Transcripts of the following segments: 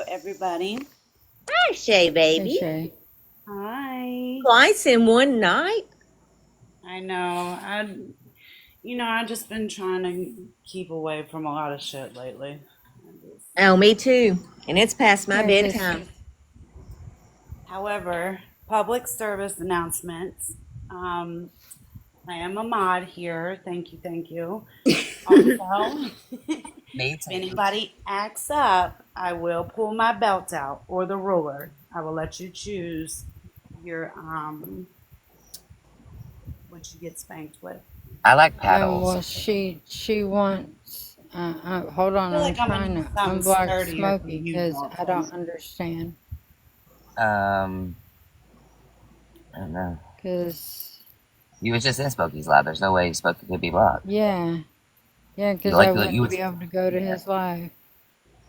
everybody. Hi, Shay, Hey, baby. Shay. Hi. Twice in one night. I know. I just been trying to keep away from a lot of shit lately. Oh, me too. And it's past my Yeah, 'cause bedtime. However, public service announcements. Um, I am a mod here. Thank you, thank you. Also, Me if too. anybody acts up, I will pull my belt out or the ruler. I will let you choose your what you get spanked with. I like well, paddles. she wants. Hold I on, feel I'm like I'm trying gonna to need something unblock sturdier from Smokey you, because I Dalton. don't understand. Um, I don't know. Cause You was just in Smokey's lab. There's no way Smokey could be blocked. yeah, You I you wouldn't would. be able to go to Yeah, his live.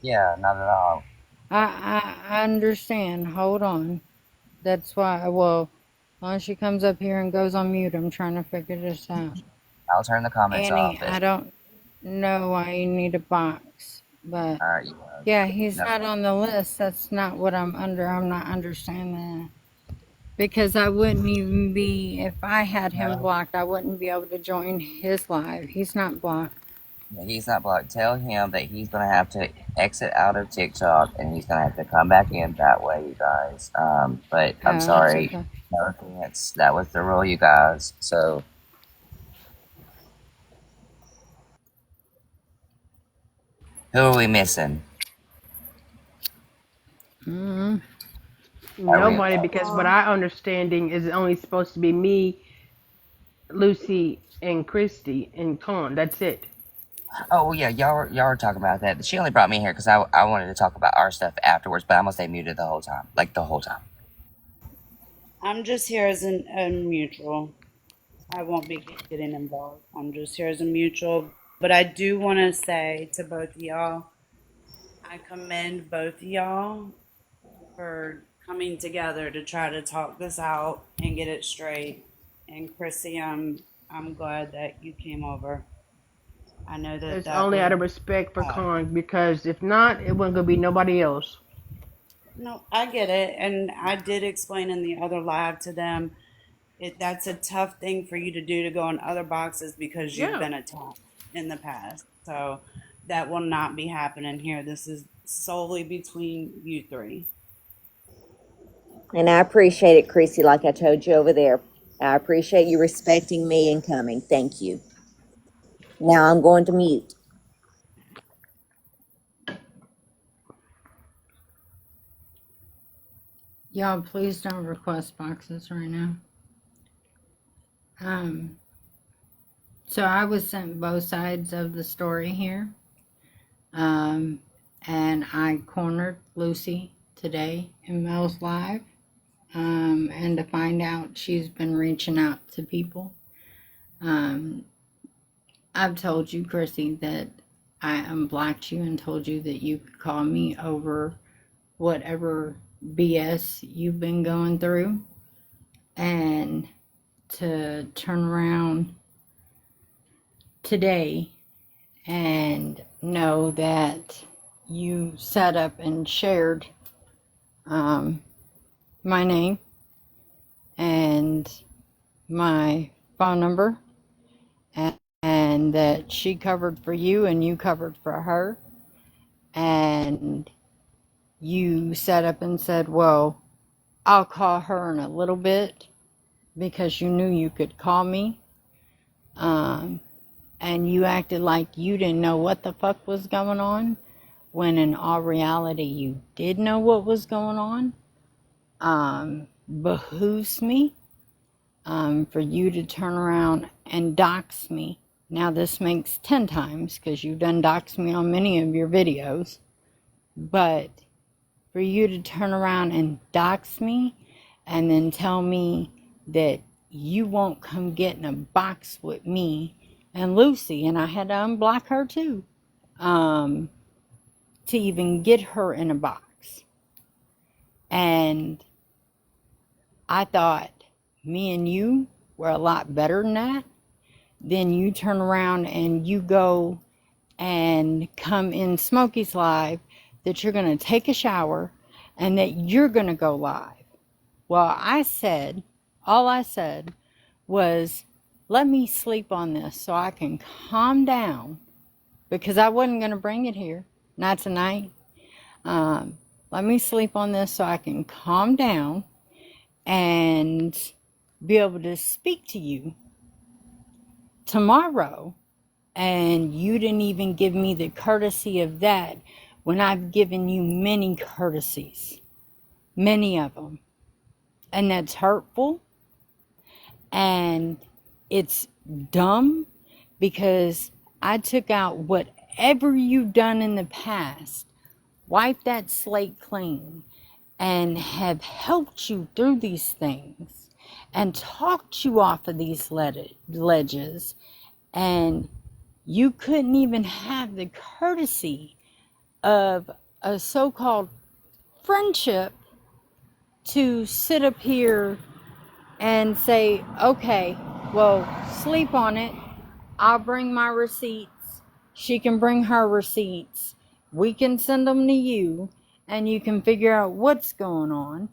yeah, not at all. I understand. Hold on. That's why. Well, once she comes up here and goes on mute, I'm trying to figure this out. I'll turn the comments Annie, off. I don't know why you need a box, but All right, yeah, he's no. not on the list. That's not what I'm under. I'm not understanding that. Because I wouldn't even be, if I had him No. blocked, I wouldn't be able to join his live. He's not blocked. Yeah, he's not blocked. Tell him that he's gonna have to exit out of TikTok and he's gonna have to come back in that way, you guys. But I'm Oh, that's sorry. okay. No offense. That was the rule, you guys. So who are we missing? Mm-hmm. Are we? Nobody, because what I understanding is only supposed to be me, Lucy, and Christy and Con. That's it. Oh yeah, y'all were talking about that. She only brought me here because I wanted to talk about our stuff afterwards, but I'm gonna stay muted the whole time, like the whole time. I'm just here as a mutual. I won't be getting involved. I'm just here as a mutual. But I do want to say to both of y'all, I commend both of y'all for coming together to try to talk this out and get it straight. And Chrissy, I'm glad that you came over. I know that It's that only was out of respect for tough. Con, because if not, it wasn't gonna be nobody else. No, I get it, and I did explain in the other live to them. That's a tough thing for you to do to go in other boxes because you've Yeah. been attacked in the past. So that will not be happening here. This is solely between you three. And I appreciate it, Chrissy. Like I told you over there, I appreciate you respecting me and coming. Thank you. Now I'm going to mute. Y'all, please don't request boxes right now. So I was sent both sides of the story here. And I cornered Lucy today in Mel's live. And to find out she's been reaching out to people. I've told you, Chrissy, that I unblocked you and told you that you could call me over whatever BS you've been going through. And to turn around today and know that you set up and shared my name and my phone number, and that she covered for you and you covered for her, and you set up and said, well, I'll call her in a little bit because you knew you could call me, and you acted like you didn't know what the fuck was going on, when in all reality you did know what was going on. Behooves me for you to turn around and dox me. Now this makes 10 times because you've done dox me on many of your videos, but for you to turn around and dox me and then tell me that you won't come get in a box with me and Lucy, and I had to unblock her too, to even get her in a box. And I thought me and you were a lot better than that. Then you turn around and you go and come in Smokey's live that you're going to take a shower and that you're going to go live. Well, all I said was, let me sleep on this so I can calm down, because I wasn't going to bring it here, not tonight. Let me sleep on this so I can calm down and be able to speak to you tomorrow. And you didn't even give me the courtesy of that when I've given you many courtesies, many of them. And that's hurtful. And it's dumb, because I took out whatever you've done in the past, wiped that slate clean, and have helped you through these things and talked you off of these ledges. And you couldn't even have the courtesy of a so-called friendship to sit up here and say, okay, well, sleep on it. I'll bring my receipts. She can bring her receipts. We can send them to you, and you can figure out what's going on.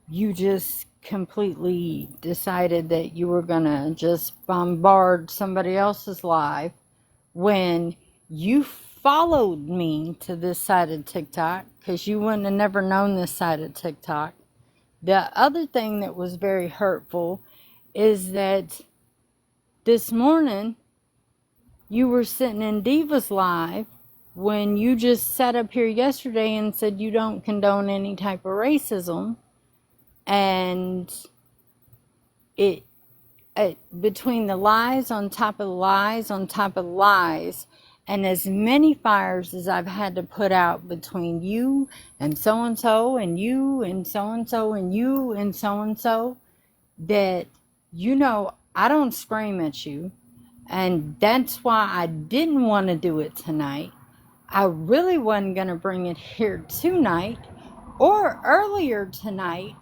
You just completely decided that you were going to just bombard somebody else's life when you followed me to this side of TikTok, because you wouldn't have never known this side of TikTok. The other thing that was very hurtful is that this morning you were sitting in Diva's live when you just sat up here yesterday and said you don't condone any type of racism. And it between the lies on top of the lies on top of the lies, and as many fires as I've had to put out between you and so-and-so and you and so-and-so and you and so-and-so, that, I don't scream at you. And that's why I didn't want to do it tonight. I really wasn't going to bring it here tonight or earlier tonight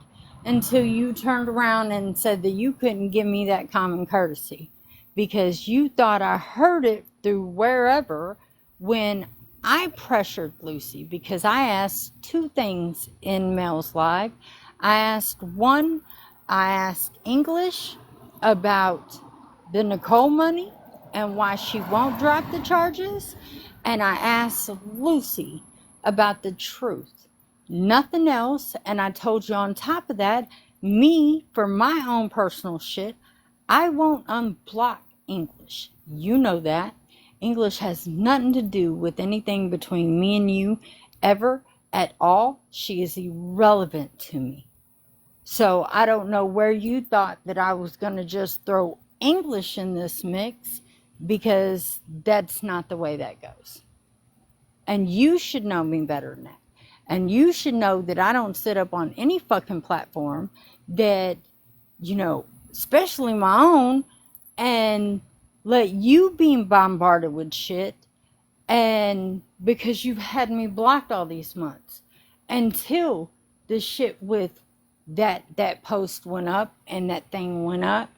until you turned around and said that you couldn't give me that common courtesy, because you thought I heard it through wherever when I pressured Lucy, because I asked two things in Mel's Live. I asked English about the Nicole money and why she won't drop the charges. And I asked Lucy about the truth. Nothing else. And I told you on top of that, me, for my own personal shit, I won't unblock English. You know that. English has nothing to do with anything between me and you ever at all. She is irrelevant to me. So I don't know where you thought that I was going to just throw English in this mix, because that's not the way that goes. And you should know me better than that. And you should know that I don't sit up on any fucking platform that, especially my own, and let you be bombarded with shit, and because you've had me blocked all these months until the shit with that post went up and that thing went up,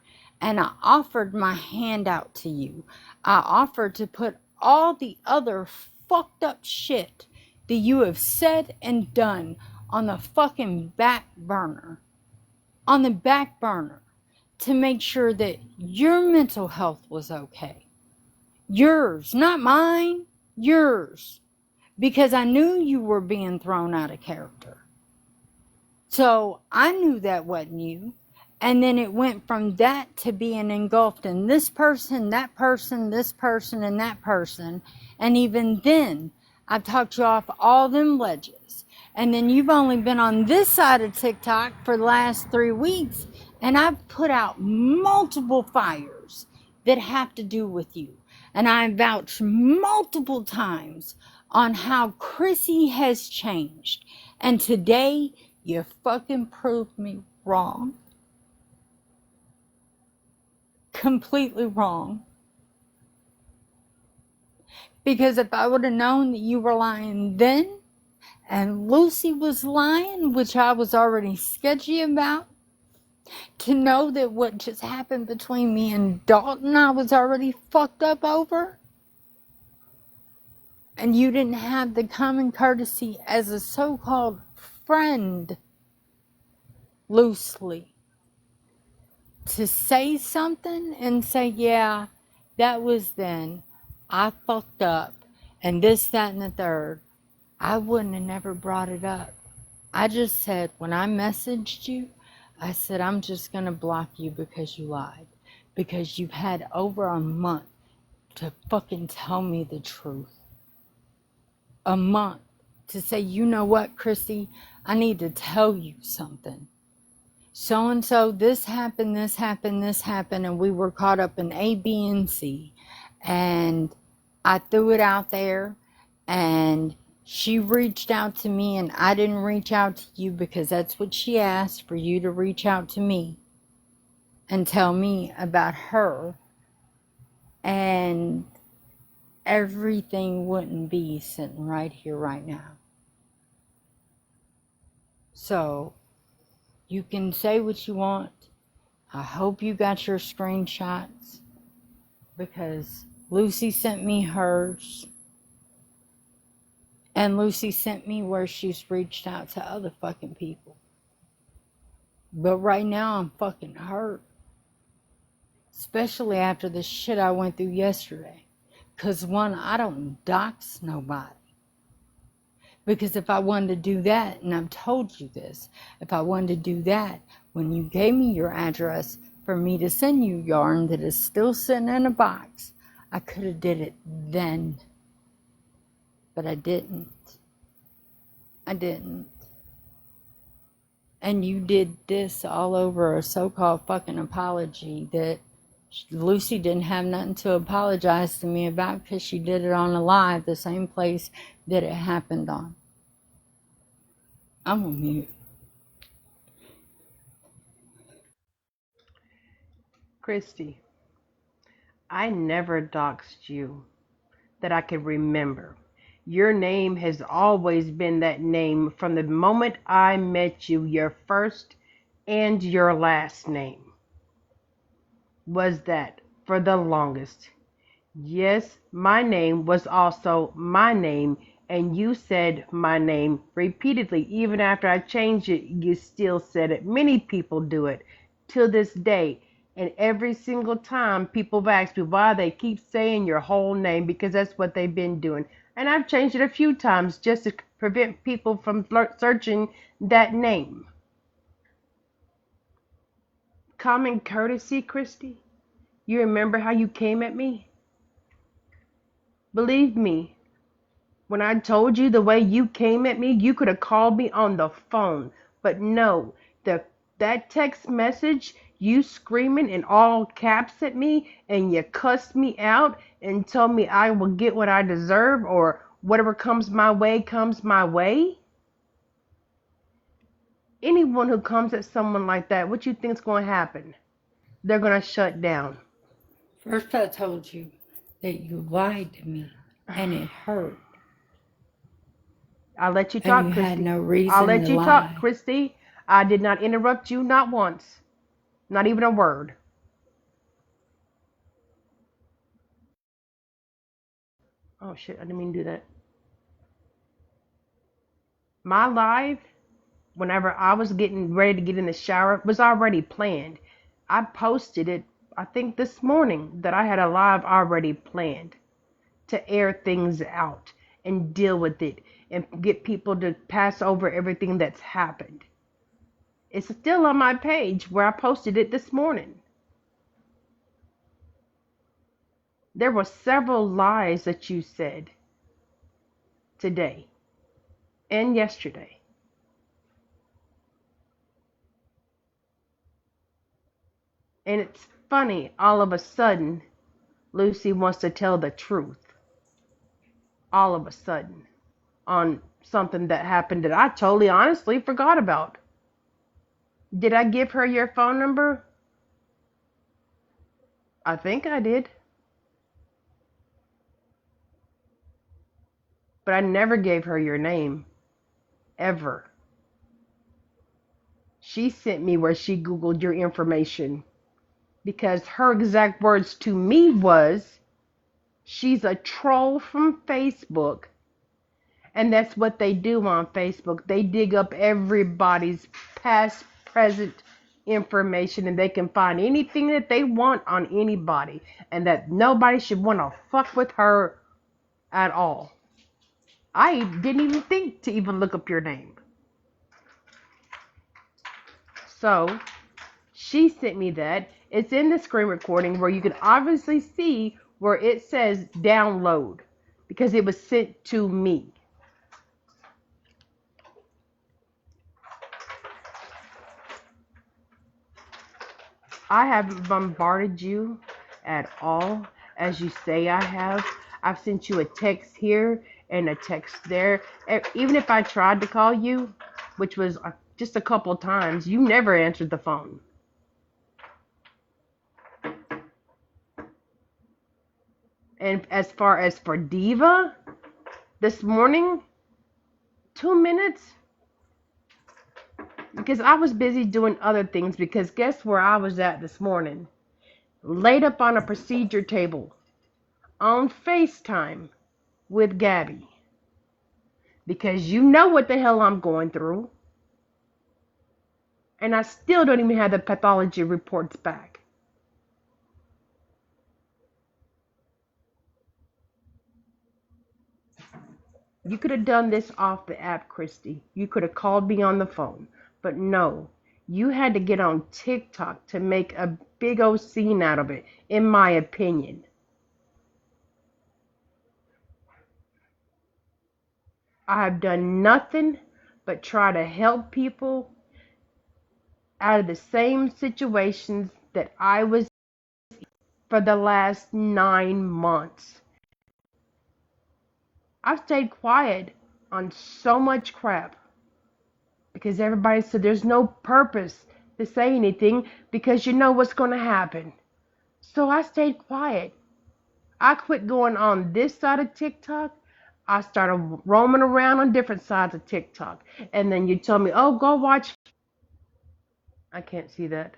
and I offered my hand out to you. I offered to put all the other fucked up shit that you have said and done on the fucking back burner. On the back burner. To make sure that your mental health was okay. Yours, not mine. Yours. Because I knew you were being thrown out of character. So I knew that wasn't you. And then it went from that to being engulfed in this person, that person, this person, and that person. And even then, I've talked you off all them ledges. And then you've only been on this side of TikTok for the last 3 weeks. And I've put out multiple fires that have to do with you. And I vouched multiple times on how Chrissy has changed. And today, you fucking proved me wrong. Completely wrong. Because if I would have known that you were lying then, and Lucy was lying, which I was already sketchy about, to know that what just happened between me and Dalton I was already fucked up over, And you didn't have the common courtesy as a so-called friend, loosely, to say something and say, yeah, that was then. I fucked up. And this, that, and the third. I wouldn't have never brought it up. I just said, when I messaged you, I said, I'm just going to block you because you lied. Because you've had over a month to fucking tell me the truth. A month to say, you know what, Chrissy, I need to tell you something. So and so, this happened, this happened, this happened, and we were caught up in A, B, and C. And I threw it out there, and she reached out to me, and I didn't reach out to you because that's what she asked, for you to reach out to me and tell me about her. And everything wouldn't be sitting right here, right now. So, you can say what you want. I hope you got your screenshots, because Lucy sent me hers. And Lucy sent me where she's reached out to other fucking people. But right now I'm fucking hurt. Especially after the shit I went through yesterday. Because one, I don't dox nobody. Because if I wanted to do that, and I've told you this, if I wanted to do that, when you gave me your address for me to send you yarn that is still sitting in a box, I could have did it then. But I didn't. I didn't. And you did this all over a so-called fucking apology that Lucy didn't have nothing to apologize to me about, because she did it on a live, the same place that it happened on. I'm on mute. Christy, I never doxed you that I can remember. Your name has always been that name from the moment I met you. Your first and your last name was that for the longest. Yes, my name was also my name, and you said my name repeatedly. Even after I changed it, you still said it. Many people do it till this day. And every single time people have asked me why, they keep saying your whole name, because that's what they've been doing. And I've changed it a few times just to prevent people from searching that name. Common courtesy, Christy? You remember how you came at me? Believe me, when I told you the way you came at me, you could have called me on the phone. But no, that text message, you screaming in all caps at me, and you cussed me out and told me I will get what I deserve, or whatever comes my way comes my way. Anyone who comes at someone like that, what you think's going to happen? They're going to shut down. First I told you that you lied to me, and it hurt. I'll let you And talk, you Christy. had no reason I'll let to you lie. talk, Christy. I did not interrupt you, not once. Not even a word. Oh shit, I didn't mean to do that. My live, whenever I was getting ready to get in the shower, was already planned. I posted it, I think this morning, that I had a live already planned to air things out and deal with it and get people to pass over everything that's happened. It's still on my page where I posted it this morning. There were several lies that you said today and yesterday. And it's funny, all of a sudden, Lucy wants to tell the truth. All of a sudden. On something that happened that I totally honestly forgot about. Did I give her your phone number? I think I did. But I never gave her your name. Ever. She sent me where she Googled your information. Because her exact words to me was, She's a troll from Facebook, and that's what they do on Facebook. They dig up everybody's past, present information, and they can find anything that they want on anybody, and that nobody should want to fuck with her at all. I didn't even think to even look up your name. So she sent me that. It's in the screen recording where you can obviously see where it says download because it was sent to me. I haven't bombarded you at all as you say I have. I've sent you a text here and a text there. Even if I tried to call you, which was just a couple of times, you never answered the phone. And as far as for Diva, this morning, 2 minutes, because I was busy doing other things. Because guess where I was at this morning? Laid up on a procedure table on FaceTime with Gabby. Because you know what the hell I'm going through. And I still don't even have the pathology reports back. You could have done this off the app, Christy. You could have called me on the phone. But no, you had to get on TikTok to make a big old scene out of it, in my opinion. I have done nothing but try to help people out of the same situations that I was in for the last 9 months. I've stayed quiet on so much crap because everybody said there's no purpose to say anything because you know what's going to happen. So I stayed quiet. I quit going on this side of TikTok. I started roaming around on different sides of TikTok. And then you told me, oh, go watch. I can't see that.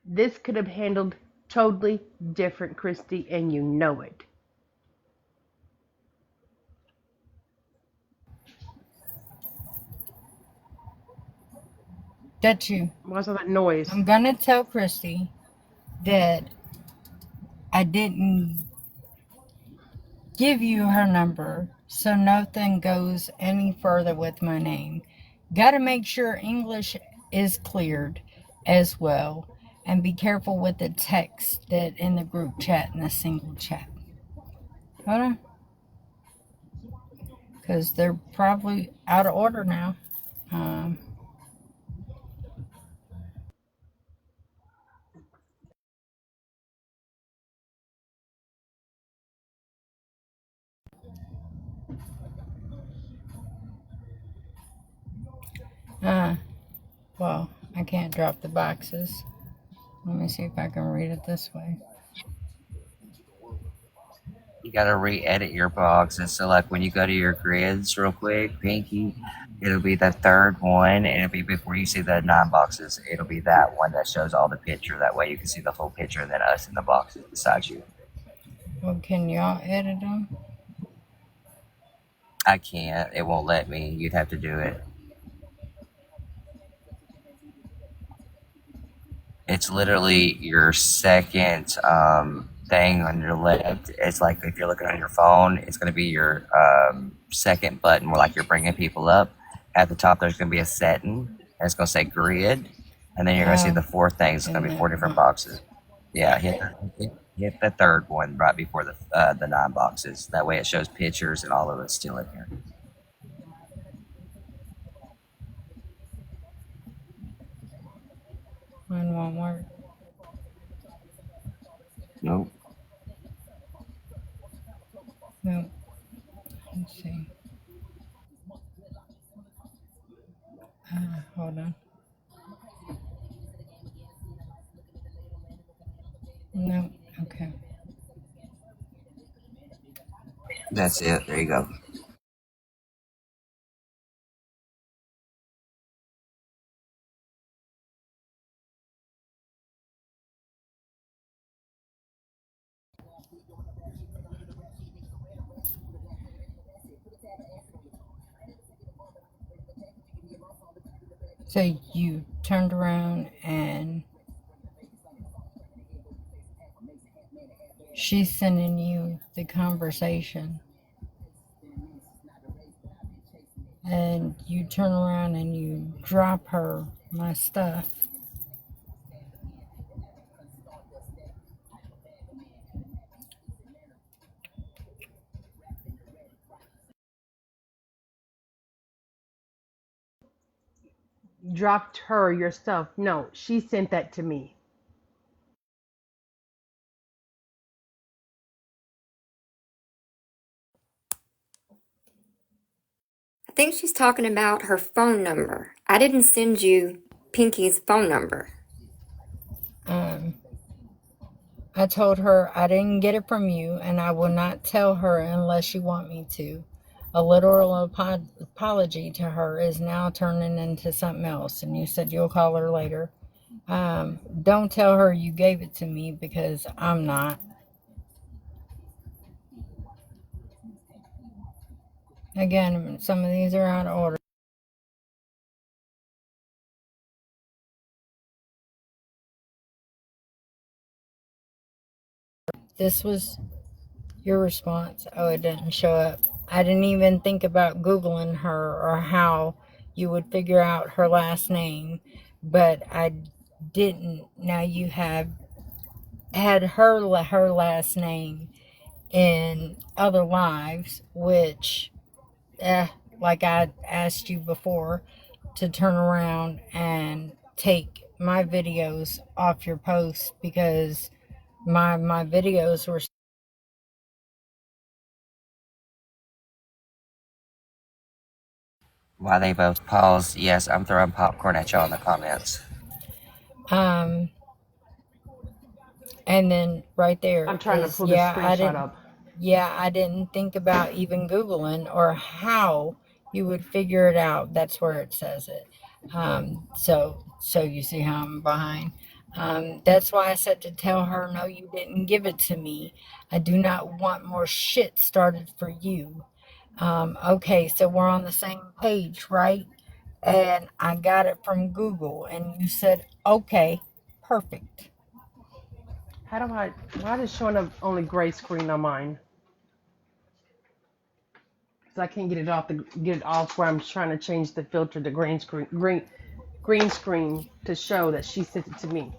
This could have handled totally different, Christy, and you know it. That you. What's all that noise? I'm gonna tell Christy that I didn't give you her number, so nothing goes any further with my name. Gotta make sure English is cleared as well, and be careful with the text that in the group chat and the single chat. Hold on, because they're probably out of order now. Um, well, I can't drop the boxes. Let me see if I can read it this way. You gotta re-edit your boxes. So like when you go to your grids real quick, Pinky, it'll be the third one, and it'll be before you see the 9 boxes. It'll be that one that shows all the picture. That way you can see the full picture, and then us in the boxes beside you. Well, can y'all edit them? I can't. It won't let me. You'd have to do it. It's literally your second thing on your left. It's like if you're looking on your phone, it's going to be your second button where like you're bringing people up. At the top, there's going to be a setting, and it's going to say grid, and then you're going to see the 4 things. It's going to be 4 different boxes. Yeah, hit the third one right before the 9 boxes. That way, it shows pictures and all of it's still in here. Mine won't work. Nope. No. Let's see. Hold on. No. Okay. That's it. There you go. So you turned around and she's sending you the conversation. And you turn around and you drop her my stuff. Dropped her yourself. No, she sent that to me. I think she's talking about her phone number. I didn't send you Pinky's phone number. I told her I didn't get it from you and I will not tell her unless you want me to. A literal apology to her is now turning into something else, and you said you'll call her later. Don't tell her you gave it to me because I'm not. Again, some of these are out of order. This was your response. Oh, it didn't show up. I didn't even think about Googling her or how you would figure out her last name, but I didn't. Now you have had her last name in other lives, which, like I asked you before, to turn around and take my videos off your posts because my videos were While they both pause, yes, I'm throwing popcorn at y'all in the comments. and then right there I'm trying to is, pull the screenshot up. I didn't think about even Googling or how you would figure it out. That's where it says it. So you see how I'm behind. That's why I said to tell her, no, you didn't give it to me. I do not want more shit started for you. Okay, so we're on the same page, right? And I got it from Google, and you said, okay, perfect. Why is it showing up only gray screen on mine? Because I can't get it off where I'm trying to change the filter to green screen to show that she sent it to me.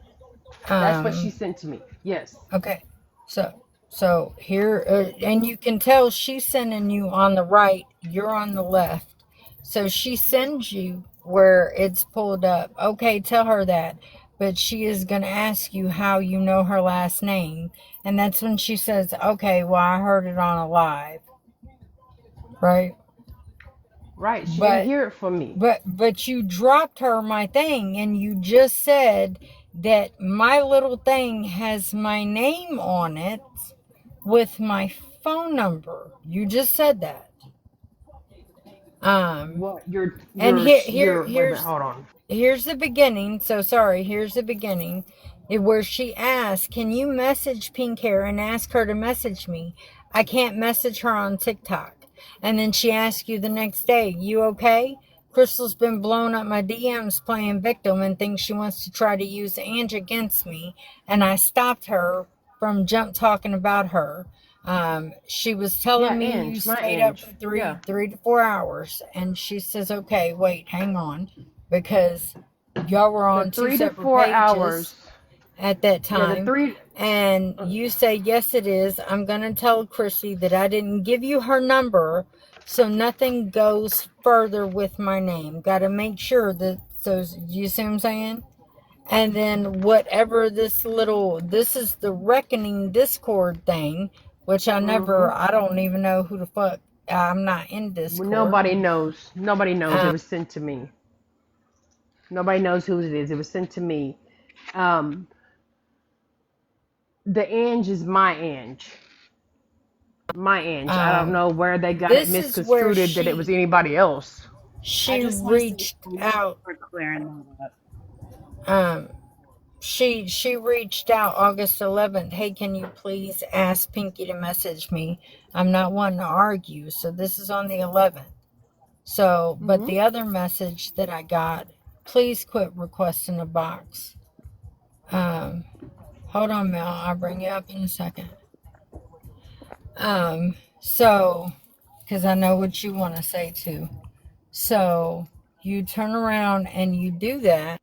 That's what she sent to me. Yes. Okay, so here, and you can tell she's sending you on the right, you're on the left. So she sends you where it's pulled up. Okay, tell her that. But she is going to ask you how you know her last name. And that's when she says, okay, well, I heard it on a live. Right? Right. She didn't hear it from me. But you dropped her my thing, and you just said that my little thing has my name on it with my phone number. You just said that. Well, And here's hold on. Here's the beginning. So sorry. Here's the beginning, where she asked, "Can you message Pink Hair and ask her to message me? I can't message her on TikTok." And then she asked you the next day, "You okay? Crystal's been blowing up my DMs playing victim and thinks she wants to try to use Ange against me." And I stopped her from jump talking about her. She was telling me you stayed up for three to 4 hours, and she says, "Okay, wait, hang on," because y'all were on 2 separate pages hours at that time. Yeah, the 3 and you say, "Yes, it is. I'm gonna tell Chrissy that I didn't give you her number, so nothing goes further with my name. Got to make sure that." So you see what I'm saying? And then whatever this is the Reckoning Discord thing, which I don't even know who the fuck, I'm not in Discord. Nobody knows. It was sent to me. Nobody knows who it is. It was sent to me. The Ange is my Ange. My Ange. I don't know where they got it misconstrued that it was anybody else. She reached out. For clearing that up. She reached out August 11th. "Hey, can you please ask Pinky to message me? I'm not wanting to argue." So this is on the 11th. So, but the other message that I got please quit requesting a box. Hold on, Mel. I'll bring you up in a second. So, because I know what you want to say too. So, you turn around and you do that.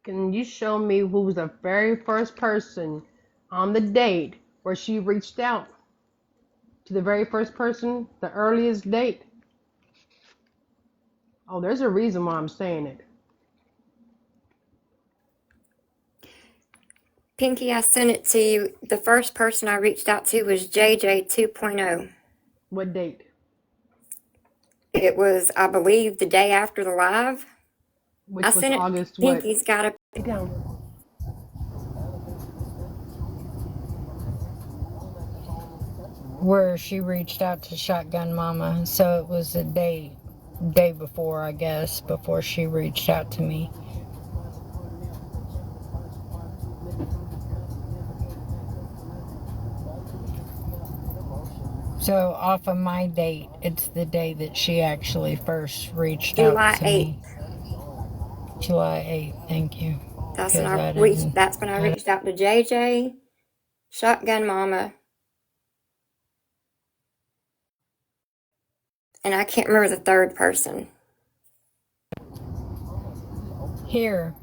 Can you show me who was the very first person on the date where she reached out to the very first person, the earliest date? Oh, there's a reason why I'm saying it. Pinky, I sent it to you. The first person I reached out to was JJ 2.0. What date? It was, I believe, the day after the live. I Which was sent it. August what? Pinky's got a. Write down. Where she reached out to Shotgun Mama. So it was a day before, I guess, before she reached out to me. So off of my date, it's the day that she actually first reached July out to 8th. me. July 8th, thank you. That's when Because that's when I reached out to JJ, Shotgun Mama, and I can't remember the third person. Here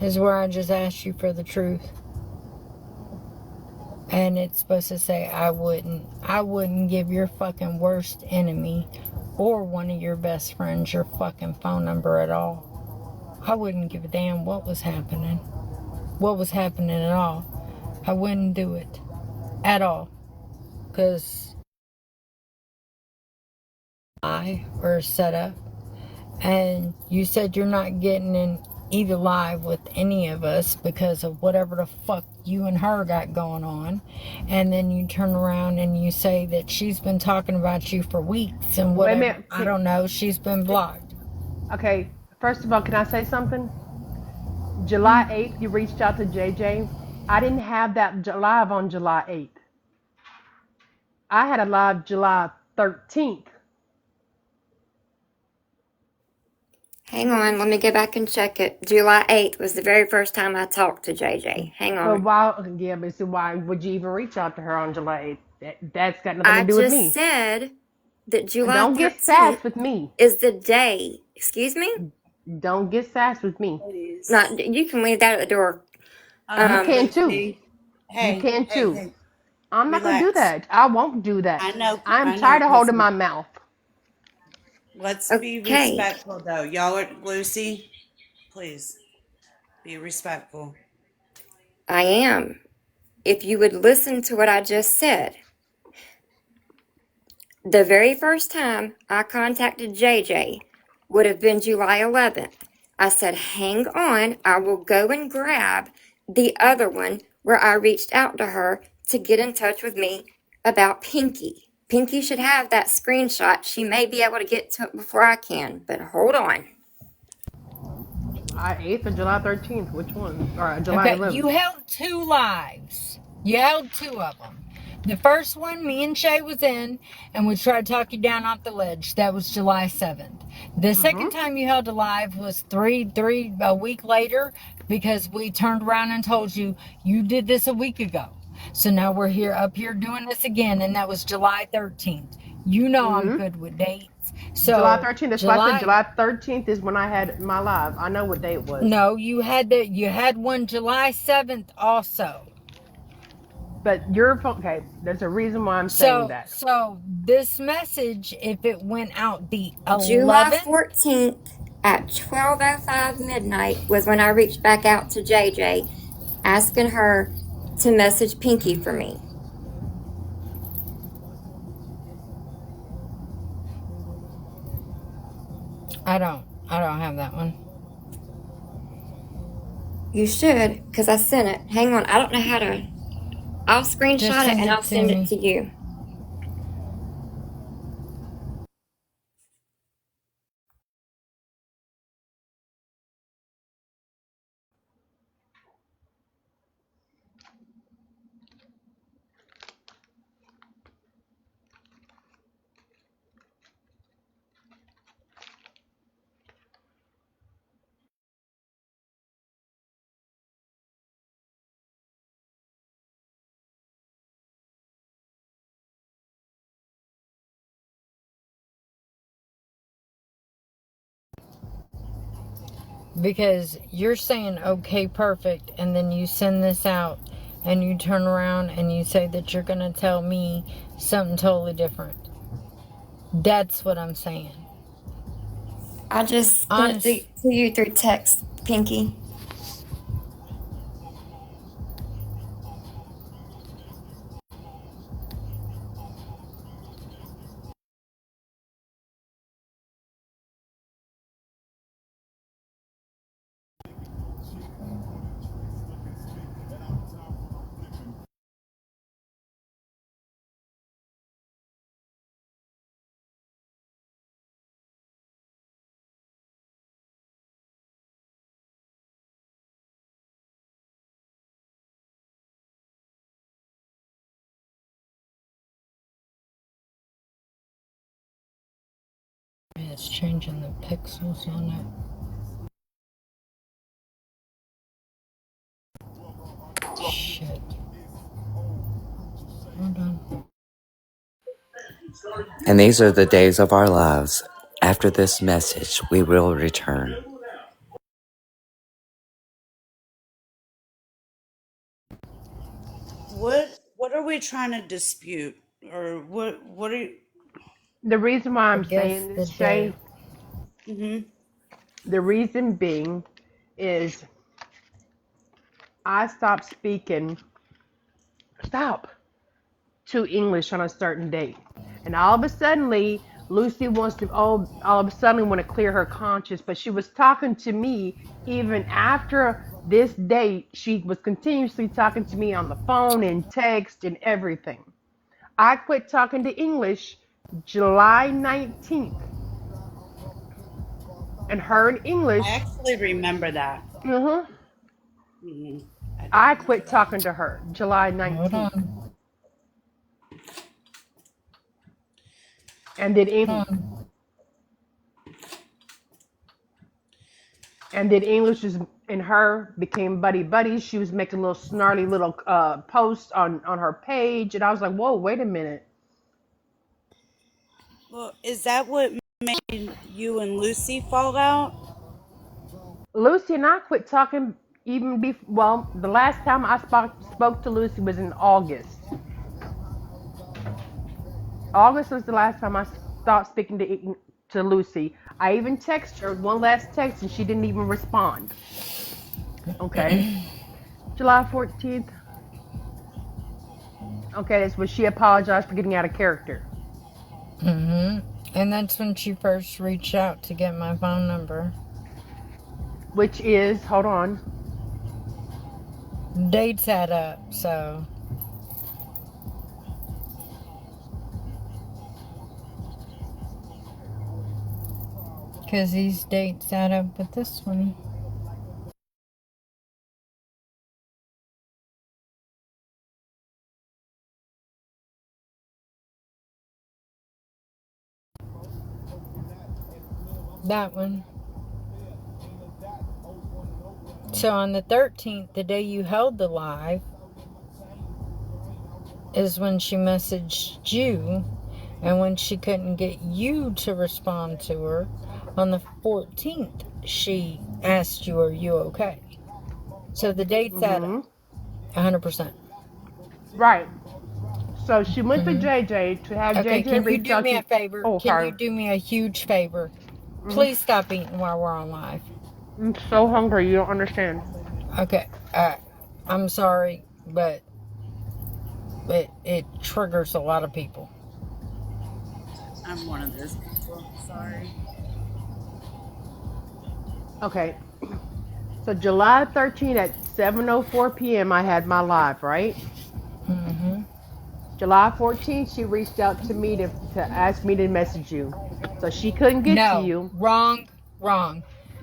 is where I just asked you for the truth. And it's supposed to say I wouldn't give your fucking worst enemy or one of your best friends your fucking phone number at all. I wouldn't give a damn what was happening at all. I wouldn't do it at all. Because I or set up. And you said you're not getting in either live with any of us because of whatever the fuck you and her got going on. And then you turn around and you say that she's been talking about you for weeks and whatever. Wait a minute. I don't know. She's been blocked. Okay, first of all, can I say something? July 8th, you reached out to JJ. I didn't have that live on July 8th. I had a live July 13th. Hang on, let me go back and check it. July 8th was the very first time I talked to JJ. Hang But on. why would you even reach out to her on July 8th? That's got nothing I to do with just me. said that July Don't get 13th sassed with me. is the day. Excuse me? Don't get sassed with me. Ladies. Not, you can leave that at the door. You can too. Lucy. You can too. Hey, I'm not going to do relax. that. I won't do that. I know. I'm tired of holding my mouth. Let's be Okay. respectful, though. Y'all are, Lucy, please be respectful. I am. If you would listen to what I just said. The very first time I contacted JJ would have been July 11th. I said, hang on, I will go and grab the other one where I reached out to her to get in touch with me about Pinky. Pinky should have that screenshot. She may be able to get to it before I can, but hold on. July 8th or July 13th? Which one? Or July Okay, 11th? you held 2 lives. You held 2 of them. The first one, me and Shay was in, and we tried to talk you down off the ledge. That was July 7th. The second time you held a live was a week later, because we turned around and told you, you did this a week ago. So now we're up here doing this again, and that was July 13th. You know I'm good with dates. So July 13th. That's why I said July 13th is when I had my live. I know what day it was. No, you had one July 7th also. But okay, there's a reason why I'm saying that. So this message, if it went out the 11th, July 14th at 12:05 midnight was when I reached back out to JJ asking her to message Pinky for me. I don't have that one. You should, because I sent it. Hang on, I don't know how to. I'll screenshot it and I'll send it to you. Because you're saying, okay, perfect, and then you send this out and you turn around and you say that you're going to tell me something totally different. That's what I'm saying. I just sent Honest. it to you through text, Pinky. It's changing the pixels on it. Shit. Hold on. And these are the days of our lives. After this message, we will return. What are we trying to dispute? Or what are you? The reason why I I'm guess saying the this, Shay, date. Mm-hmm. the reason being is I stopped speaking, stop, to English on a certain date. And all of a sudden, Lucy wants to, all of a sudden want to clear her conscience, but she was talking to me even after this date. She was continuously talking to me on the phone and text and everything. I quit talking to English July 19th. And her in I English, actually remember that. mhm, Mm-hmm. I do I remember quit that. talking to her July Hold 19th. on. And then Hold on. English is and her became buddy buddies. She was making little snarly little posts on her page, and I was like, whoa, wait a minute. Well, is that what made you and Lucy fall out? Lucy and I quit talking even before. Well, the last time I spoke to Lucy was in August. August was the last time I stopped speaking to Lucy. I even texted her one last text, and she didn't even respond. Okay, July 14th. Okay, that's when she apologized for getting out of character. Mm-hmm. And that's when she first reached out to get my phone number. Which is, hold on, Dates add up, so. Because these dates add up with this one. That one. So on the 13th, the day you held the live, is when she messaged you. And when she couldn't get you to respond to her, on the 14th, she asked you, are you okay? So the dates add mm-hmm, up. 100%. right. So she went to Mm-hmm. JJ to have Okay, JJ can you reach do out me to. a favor? Oh, Can you sorry. do me a huge favor? Hmm. Please stop eating while we're on live. I'm so hungry, you don't understand. Okay, I'm sorry, but it triggers a lot of people. I'm one of those people. Sorry. Okay, so July 13th at 7:04 p.m. I had my live, right? Mm-hmm. July 14th, she reached out to me to ask me to message you. So she couldn't get to No, you. wrong.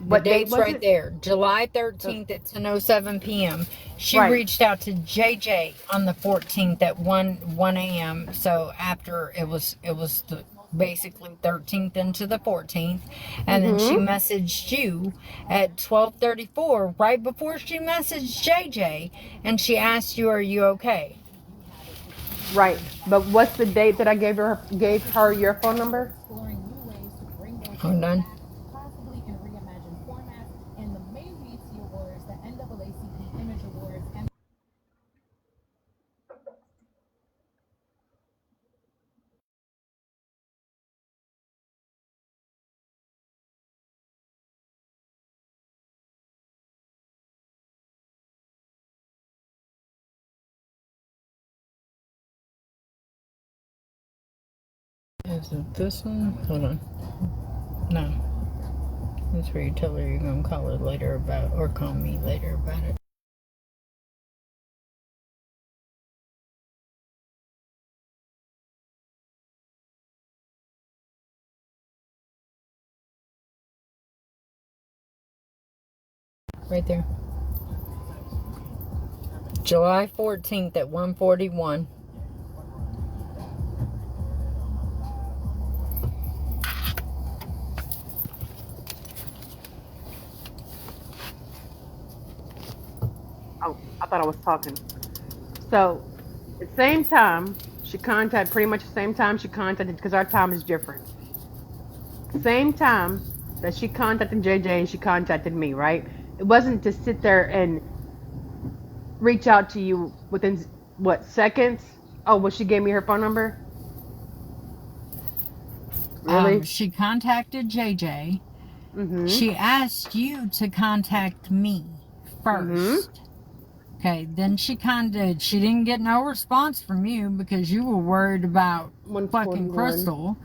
The What date date's was right it? there. July Uh, 13th at 10:07 p.m. She Right. reached out to JJ on the 14th at 1 a.m. So after it was the basically 13th into the 14th, and then she Mm-hmm. messaged you at 12:34 right before she messaged JJ, and she asked you, "Are you okay?" Right. But what's the date that I gave her your phone number? Hold on. Is it this one? Hold on. No. That's where you tell her you're gonna call her later about, or call me later about it. Right there. July 14th at 1:41. Oh, I thought I was talking. So, at the same time, she contacted, pretty much the same time she contacted, because our time is different. Same time that she contacted JJ and she contacted me, right? It wasn't to sit there and reach out to you within, what, seconds? Oh, well, she gave me her phone number? Really? She contacted JJ. Mm-hmm. She asked you to contact me Mm-hmm. first. Okay, then she didn't get no response from you because you were worried about fucking 141. Crystal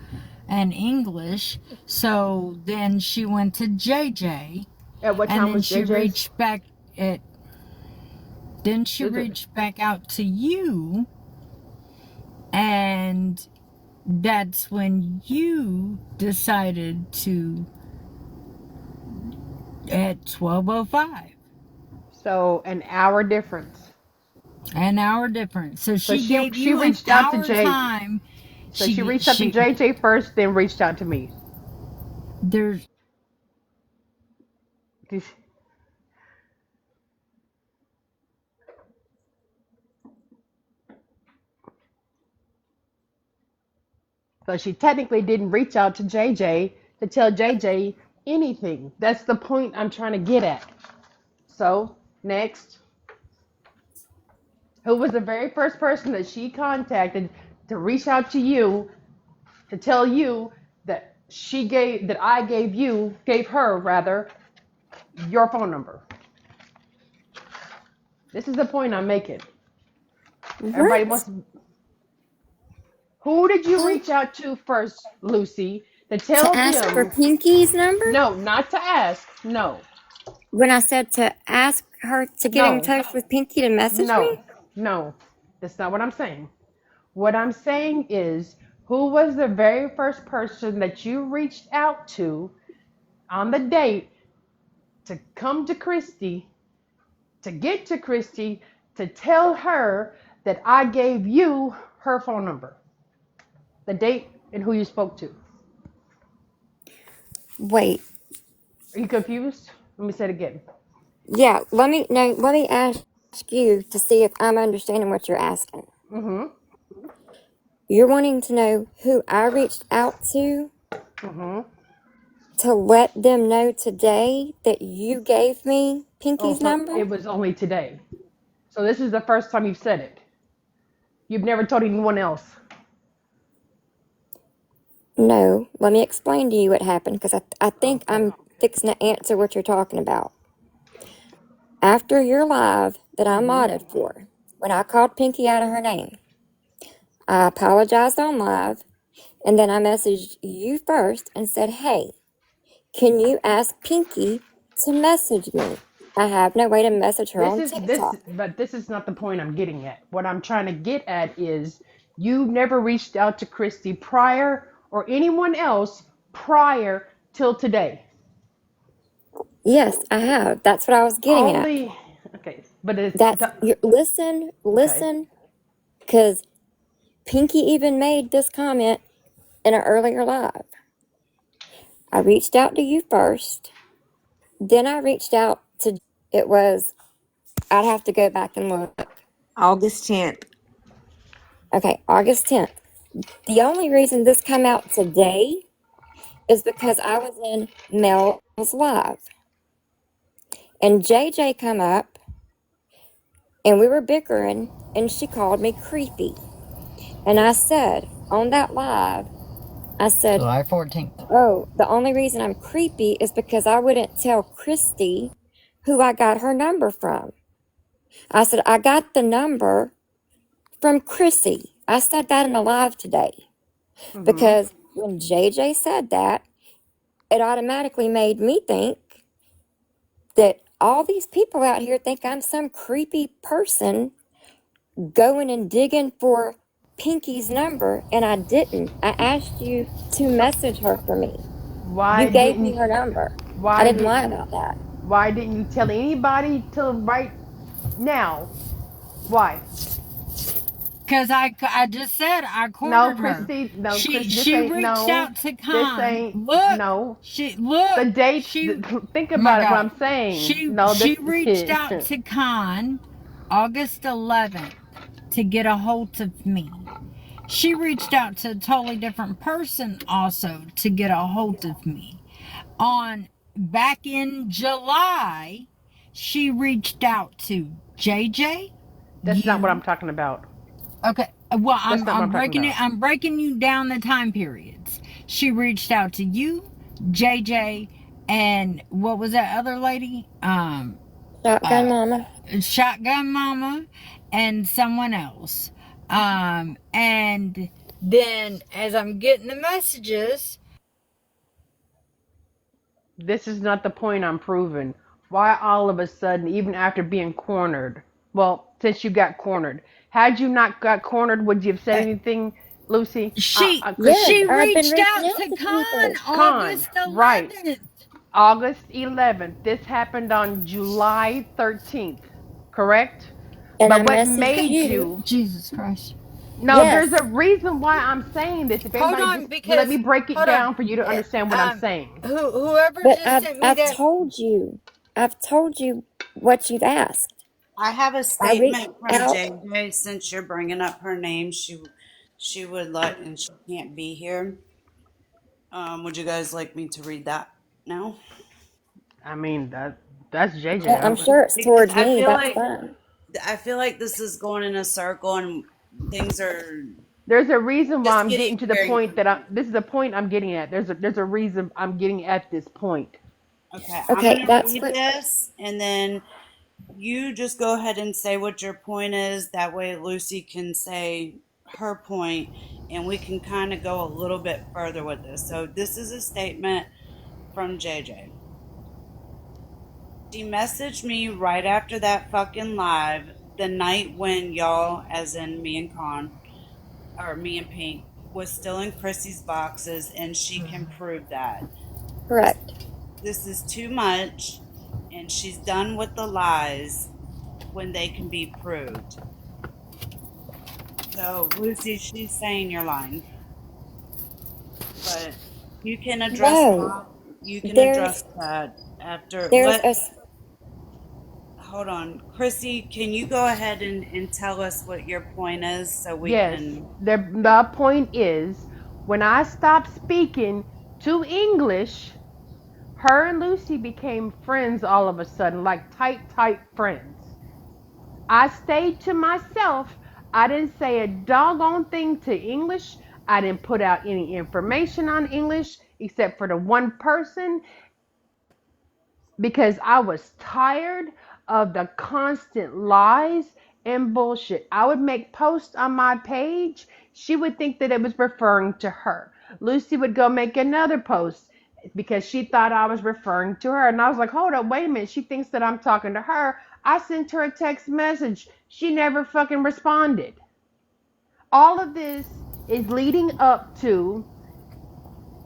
and English. So then she went to JJ, At what and time then was she JJ's? reached back at. Then she Is it? reached back out to you, and that's when you decided to at 12:05. So, an hour difference. An hour difference. So So she gave she you an reached out to hour J. time. So she reached out to JJ first, then reached out to me. There's So she technically didn't reach out to JJ to tell JJ anything. That's the point I'm trying to get at. So, next. Who was the very first person that she contacted to reach out to you to tell you that gave her rather, your phone number? This is the point I'm making. Everybody What? wants to, who did you reach out to first, Lucy, to To tell ask for them? Pinky's number? No, not to ask. No. When I said to ask her to get in No. touch with Pinky to message No. me? No. That's not what I'm saying. What I'm saying is, who was the very first person that you reached out to on the date to come to Christy, to get to Christy, to tell her that I gave you her phone number? The date and who you spoke to. Wait. Are you confused? Let me say it again. Yeah, let me ask you to see if I'm understanding what you're asking. Mm-hmm. You're wanting to know who I reached out Mm-hmm. to let them know today that you gave me Oh, Pinky's so number? it was only today. So this is the first time you've said it. You've never told anyone else. No, let me explain to you what happened because I think Okay. I'm fixing to answer what you're talking about. After your live that I Mm-hmm. modded for, when I called Pinky out of her name, I apologized on live and then I messaged you first and said, hey, can you ask Pinky to message me? I have no way to message her This on is this, TikTok. but this is not the point I'm getting at. What I'm trying to get at is you never reached out to Christy prior or anyone else prior till today. Yes, I have. That's what I was getting at. Only okay, but it's Listen, okay. because Pinky even made this comment in an earlier live. I reached out to you first, then I reached out to. It was. I'd have to go back and look. August 10th. Okay, August 10th. The only reason this came out today is because I was in Mel's live, and JJ come up, and we were bickering, and she called me creepy, and I said on that live, I said, July 14th. oh, the only reason I'm creepy is because I wouldn't tell Christy who I got her number from. I said, I got the number from Chrissy. I said that in a live today Mm-hmm. because when JJ said that, it automatically made me think that all these people out here think I'm some creepy person going and digging for Pinky's number, and I didn't. I asked you to message her for me. You Why gave me didn't her number. I why didn't lie didn't about that. why didn't you tell anybody till right now? Why? Because I just said I No, cornered her. Christy, no, She Christy, this she ain't reached no. out to This Con. ain't Look, no. look. The dates. She, Think oh my about it. What God. I'm saying. She No, this. she reached out to Con August 11th to get a hold of me. She reached out to a totally different person also to get a hold of me. On back in July, she reached out to JJ, That's not what I'm you. talking about. Okay. Well, That's not what I'm talking about. I'm breaking you down the time periods. She reached out to you, JJ, and what was that other lady? Shotgun Mama. Shotgun Mama, and someone else. And then as I'm getting the messages, This is not the point I'm proving. Why all of a sudden, even after being cornered? Well, since you got cornered, had you not got cornered, would you have said uh, anything, Lucy? Yes, she Christy, I've been reached reaching out out to to Con people. Con, August right? 11th. August 11th. This happened on July 13th, correct? And I But what messaged made you. you? Jesus Christ. No, there's Yes. a reason why I'm saying this. If Hold anybody on, just let me because break it hold on. down for you to understand what I'm saying. Whoever But just sent me I've that. told you. I've told you what you've asked. I have a I reached statement from out. JJ since you're bringing up her name. She would let and she can't be here. Would you guys like me to read that now? I mean that's JJ. Yeah, I I'm don't. sure it's Because towards me. That's fine. I feel like this is going in a circle and things are There's a reason why just I'm getting getting to the very point that I. This is the point I'm getting at. There's a reason I'm getting at this point. okay. I'm Okay, gonna that's read what. this and then you just go ahead and say what your point is. That way Lucy can say her point and we can kind of go a little bit further with this. So this is a statement from JJ. She messaged me right after that fucking live the night when y'all, as in me and Con, or me and Pink, was still in Chrissy's boxes and she can prove that. This Correct. this is too much and she's done with the lies when they can be proved. So Lucy, she's saying you're lying. But you can address No, that. You can there's address that after there's let a. hold on. Chrissy, can you go ahead and tell us what your point is so we Yes, can the point is when I stopped speaking to English, her and Lucy became friends all of a sudden, like tight friends. I stayed to myself. I didn't say a doggone thing to English. I didn't put out any information on English except for the one person because I was tired of the constant lies and bullshit. I would make posts on my page. She would think that it was referring to her. Lucy would go make another post because she thought I was referring to her. And I was like, hold up, wait a minute. She thinks that I'm talking to her. I sent her a text message. She never fucking responded. All of this is leading up to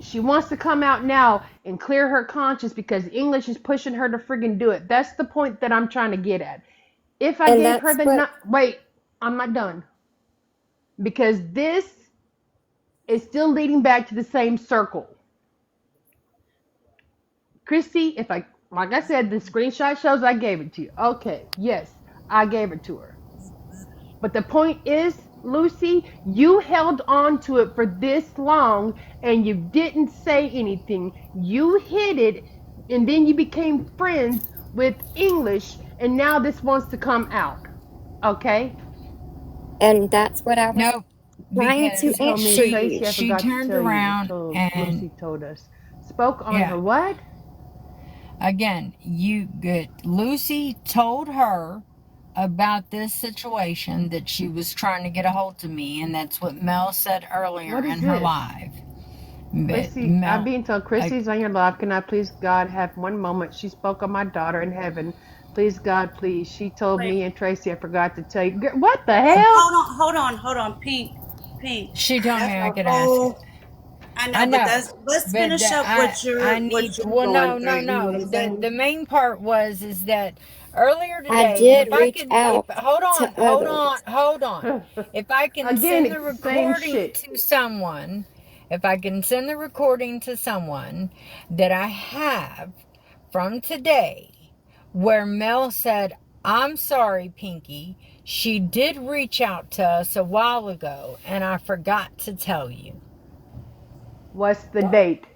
she wants to come out now and clear her conscience because English is pushing her to friggin' do it. That's the point that I'm trying to get at. If I And gave her that's the what. wait, I'm not done because this is still leading back to the same circle. Christy, if I like I said, the screenshot shows I gave it to you. Okay, yes, I gave it to her. But the point is, Lucy, you held on to it for this long and you didn't say anything. You hid it and then you became friends with English and now this wants to come out. Okay? And that's what I was Nope, trying She to because told me, answer you. Tracy, I she forgot to turned tell you, around and Lucy told us. Spoke on yeah, her what? again, you good. Lucy told her about this situation that she was trying to get a hold of me, and that's what Mel said earlier What is in her this? live. Chrissy, I'm Mel, being told I, Chrissy's on your live. Can I please, God, have one moment? She spoke of my daughter in heaven. Please, God, please. She told Wait, me and Tracy, I forgot to tell you. What the wait, hell? hold on, Pink, Pink. she told me That's I a could ask it. whole. I I know, but know, let's but finish up I what need. you're Well, going no, through. no, You know what no. I'm The saying? main part is that earlier I today, did if I reach can, if out hold to on, hold on, others. hold on, if I can Again, send it's the the same recording shit. to someone, if I can send the recording to someone that I have from today, where Mel said, "I'm sorry, Pinky. She did reach out to us a while ago, and I forgot to tell you." What's the date?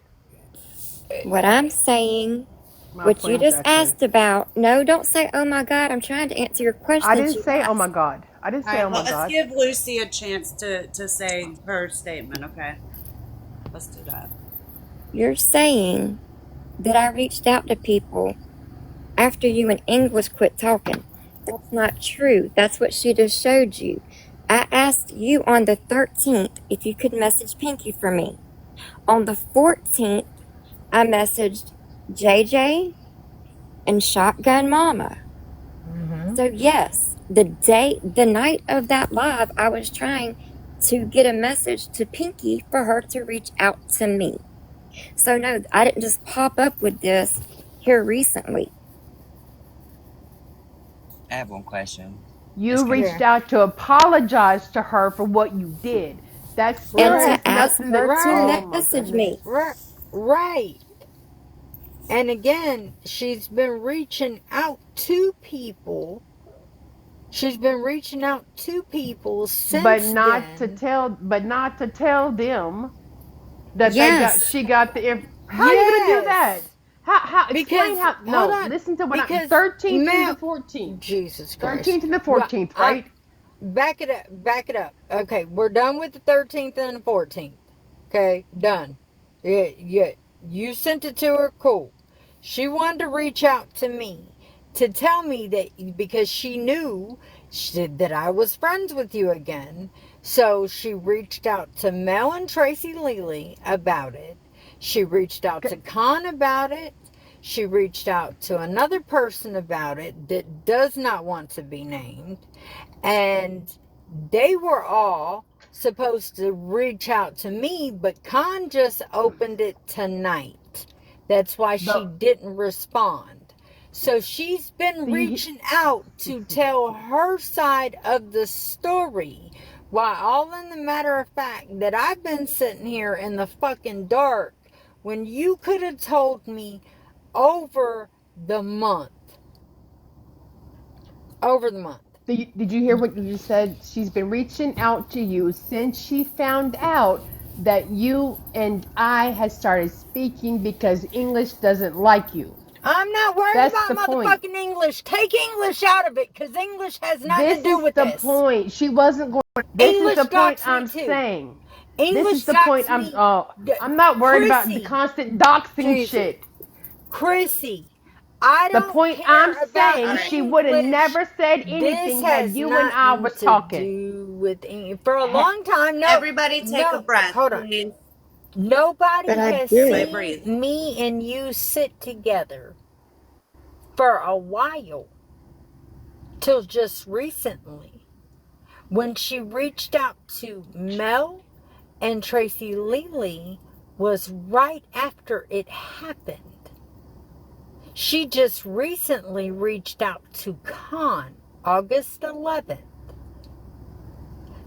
What I'm saying, My what you point just exactly. asked about, no, don't say, oh my God, I'm trying to answer your I questions didn't you say, oh my asked. God. I didn't All say, right, oh my let's God. give Lucy a chance to say her statement. Okay, let's do that. You're saying that I reached out to people after you and English quit talking. That's not true. That's what she just showed you. I asked you on the 13th if you could message Pinky for me. On the 14th, I messaged JJ and Shotgun Mama. Mm-hmm. So yes, the night of that live, I was trying to get a message to Pinky for her to reach out to me. So no, I didn't just pop up with this here recently. I have one question. You Just reached Yeah. curious. out to apologize to her for what you did. That still And Right. to has ask nothing to. her Oh to Right. my message goodness. me. Right. Right. And again, she's been reaching out to people. She's been reaching out to people But since not to then. tell, but not to tell them that Yes, she got the. How are you gonna do that? Yes. How explain Because, how? hold No, on. listen to what I'm. Because, 13th and the Mel, 14th. Jesus Christ. 13th and the Well, 14th, I'm, right? back it up. Back it up. Okay, we're done with the 13th and the 14th. Okay, done. Yeah, yeah. You sent it to her, cool. She wanted to reach out to me to tell me that because she knew that I was friends with you again. So she reached out to Mel and Tracy Lely about it. She reached out to Con about it. She reached out to another person about it that does not want to be named. And they were all supposed to reach out to me, but Con just opened it tonight. That's why she The didn't respond. So she's been the reaching out to tell her side of the story. Why, all in the matter of fact, that I've been sitting here in the fucking dark when you could have told me over the month. Over the month. did you hear what you just said? She's been reaching out to you since she found out that you and I had started speaking because English doesn't like you. I'm not worried That's about the point. motherfucking English. Take English out of it, because English has nothing to This do is with the this. point. She wasn't going. This is the English point docs me I'm too. saying. This is English the point docs me. I'm not worried about the Chrissy. constant doxing Jesus. shit. Chrissy. I The don't point I'm care about All saying, right. she would have English. never said This anything had has you and I nothing was to talking. do with English. For a Ha- long time, no. Everybody, take a No. breath, Hold on. please. but Nobody I has did. Everybody, seen breathe. me and you sit together for a while till just recently when she reached out to Mel and Tracy Lely was right after it happened. She just recently reached out to Con August 11th.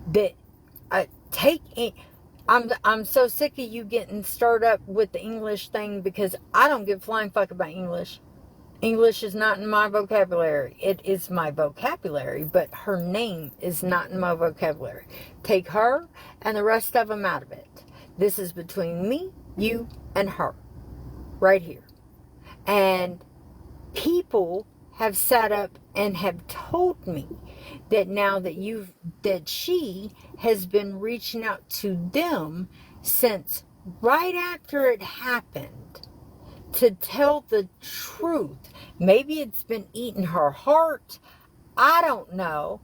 That take it. I'm so sick of you getting stirred up with the English thing because I don't give a flying fuck about English. English is not in my vocabulary. It is my vocabulary, but her name is not in my vocabulary. Take her and the rest of them out of it. This is between me, you, and her. Right here. And people have sat up and have told me that now that she has been reaching out to them since right after it happened to tell the truth. Maybe it's been eating her heart. I don't know.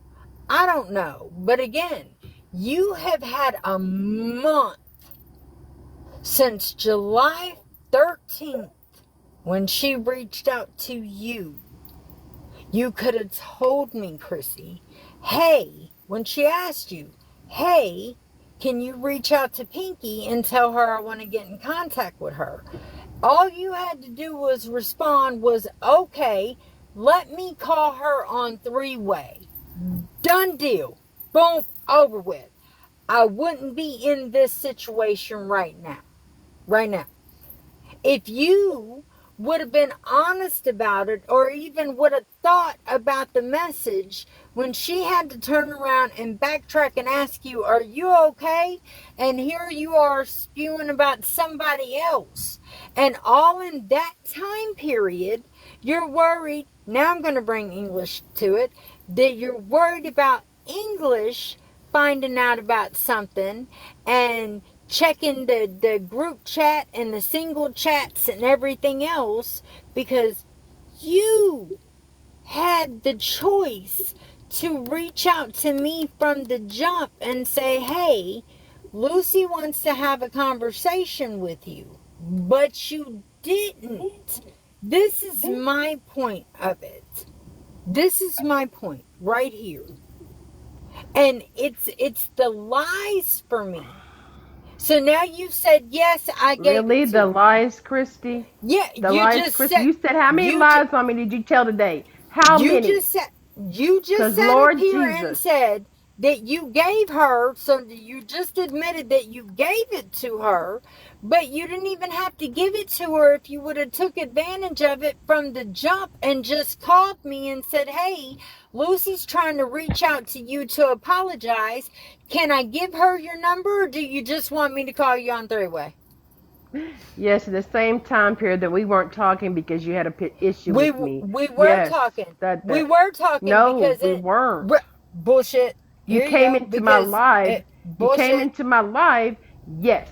I don't know. But again, you have had a month Since July 13th, when she reached out to you, you could have told me, Chrissy, hey, when she asked you, hey, can you reach out to Pinky and tell her I want to get in contact with her? All you had to do was respond was, okay, let me call her on three-way. Done deal. Boom, over with. I wouldn't be in this situation right now. Right now. If you would have been honest about it, or even would have thought about the message when she had to turn around and backtrack and ask you, are you okay? And here you are spewing about somebody else. And all in that time period, you're worried. Now I'm going to bring English to it. That you're worried about English finding out about something and checking the group chat and the single chats and everything else, because you had the choice to reach out to me from the jump and say, hey, Lucy wants to have a conversation with you, but you didn't. This is my point of it. This is my point right here. And it's the lies for me. So now you said, yes, I gave Really? it to The her. lies, Christy? Yeah, The you lies, just Christy? said, You said how many you, ju- lies on me did you tell today? How you many? just said, you just Because sat up Lord here and Jesus. said that you gave her, so you just admitted that you gave it to her, but you didn't even have to give it to her if you would have took advantage of it from the jump and just called me and said, hey, Lucy's trying to reach out to you to apologize. Can I give her your number, or do you just want me to call you on three-way? Yes, at the same time period that we weren't talking because you had a issue We with me. we were Yes, talking. We that. were talking No, because we it weren't. bullshit. You Here you came go. into my Because live. it You came bullshit. into my live. Yes,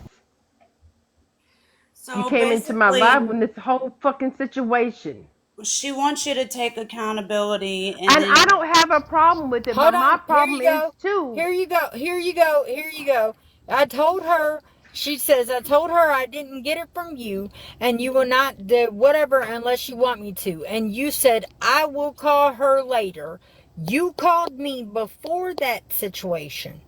you So came into my live basically, when this whole fucking situation. she wants you to take accountability and And I then don't have a problem with it, but Hold my on. Here problem you is go. too. Here you go. Here you go. Here you go. I told her. She says I told her I didn't get it from you, and you will not do whatever unless you want me to. And you said I will call her later. You called me before that situation.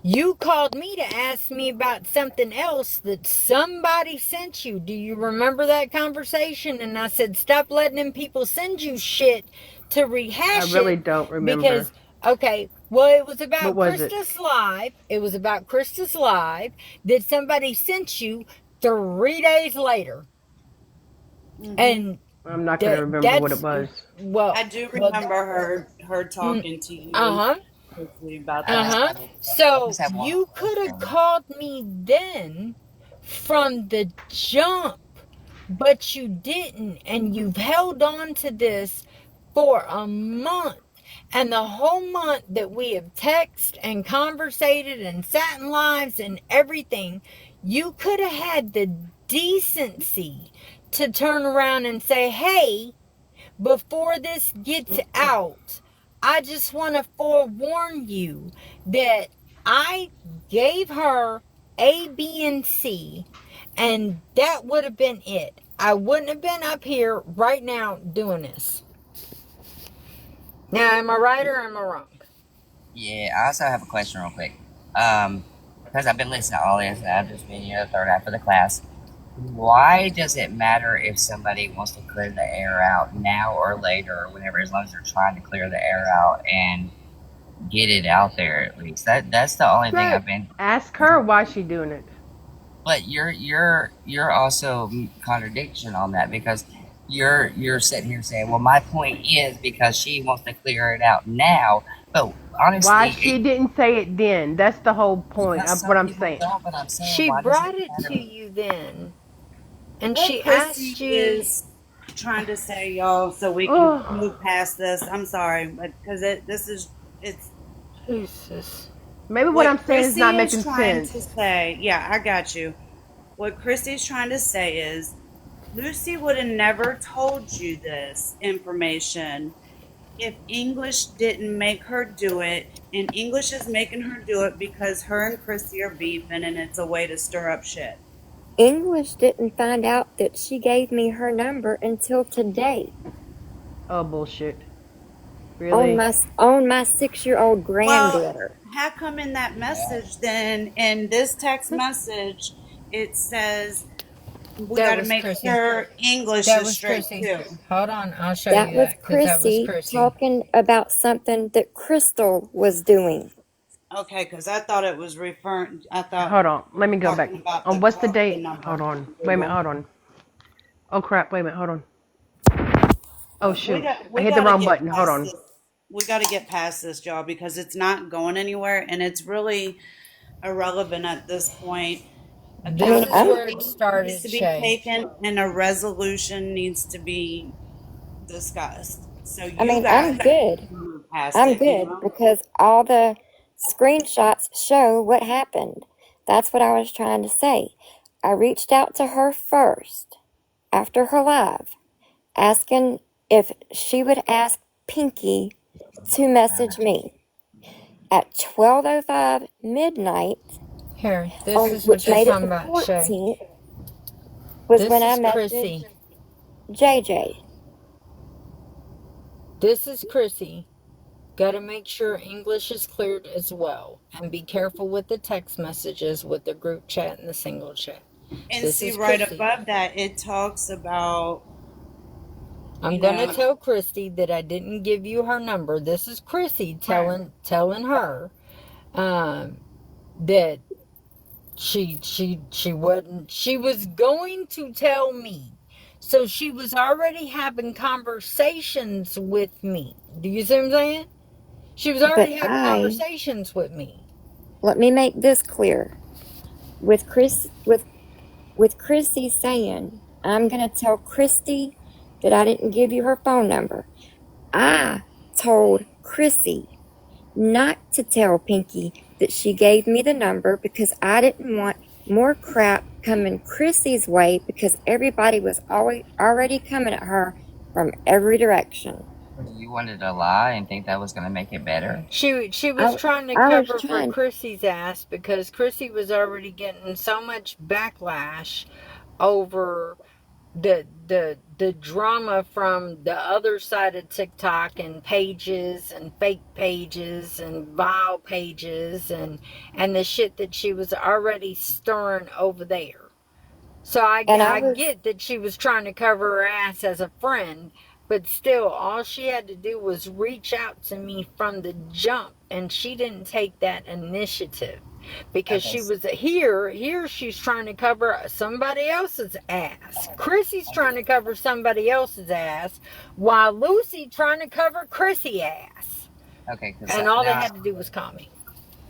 You called me to ask me about something else that somebody sent you. Do you remember that conversation? And I said, stop letting them people send you shit to I rehash really it don't remember. because, okay, well, it was What about was it? Krista's Live. It was about Krista's Live that somebody sent you 3 days later. hmm And I'm not going to remember what it that's, was. well, I do well, remember her talking to you uh-huh. quickly about I just that. Uh-huh. have, I So just have one you could have question. called me then from the jump, but you didn't. And you've held on to this for a month. And the whole month that we have texted and conversated and sat in lives and everything, you could have had the decency to turn around and say, hey, before this gets out, I just want to forewarn you that I gave her A, B, and C, and that would have been it. I wouldn't have been up here right now doing this. Now, am I right or am I wrong? Yeah, I also have a question real quick. Um, because I've been listening to all this, and I've just been the third half of the class. Why does it matter if somebody wants to clear the air out now or later or whenever, as long as they're trying to clear the air out and get it out there at least? That's the only thing Right. I've been. Ask her why she doing it. But you're also contradiction on that because you're sitting here saying, well, my point is because she wants to clear it out now. But Why honestly, she didn't say it then. That's the whole point because of what some I'm people saying. don't. But I'm saying, She why does it brought it to matter? you then, and What she Chrissy asked you. is trying to say, y'all, so we can Oh, move past this. I'm sorry, but because this is it's Jesus. maybe what what I'm saying is not Chrissy is making trying sense. to say. Yeah, I got you. What Chrissy's trying to say is Lucy would have never told you this information if English didn't make her do it, and English is making her do it because her and Chrissy are beefing and it's a way to stir up shit. English didn't find out that she gave me her number until today Oh, bullshit. on Really? my 6-year-old Well, granddaughter. how come in that message then, in this text message, it says we That got to was make Chrissy. sure English That is was straight Chrissy. too? Hold on, I'll show That you was that because that was Chrissy Chrissy. talking about something that Crystal was doing. Okay, because I thought it was referring, I thought Hold on. Let me go back. talking about On what's the the date? Hold number. on. Wait a minute. Hold on. Oh crap. Wait a minute. Hold on. Oh We shoot. got I we hit the got to wrong get button. Hold past on. this. We got to get past this, y'all, because it's not going anywhere, and it's really irrelevant at this point. I mean, This is I'm where it Accountability needs started, to be Shay. taken, and a resolution needs to be discussed. So I you mean, guys I'm good. move past I'm it, you good know? because all the screenshots show what happened. That's what I was trying to say. I reached out to her first after her live, asking if she would ask Pinky to message me at 12:05 midnight, Here, this on is what which you're made it talking the about, Shay. 14th, was when This I is messaged Chrissy. JJ. This is Chrissy. Gotta make sure English is cleared as well. And be careful with the text messages with the group chat and the single chat. And This see, is right Chrissy. above that, it talks about, I'm you gonna know, tell Christy that I didn't give you her number. This is Chrissy right. telling her that she was going to tell me. So she was already having conversations with me. Do you see what I'm saying? She was But already having conversations with me. let me make this clear. With Chrissy saying, I'm going to tell Christy that I didn't give you her phone number. I told Chrissy not to tell Pinky that she gave me the number because I didn't want more crap coming Chrissy's way because everybody was already coming at her from every direction. You wanted to lie and think that was going to make it better? She was I, trying to I was cover for trying, Chrissy's ass because Chrissy was already getting so much backlash over the drama from the other side of TikTok and pages and fake pages and vile pages and the shit that she was already stirring over there. So and I I was, get that she was trying to cover her ass as a friend, but still, all she had to do was reach out to me from the jump, and she didn't take that initiative because Okay. she was here. She's trying to cover somebody else's ass. Chrissy's trying to cover somebody else's ass, while Lucy trying to cover Chrissy ass. Okay, because And all they now, had to do was call me.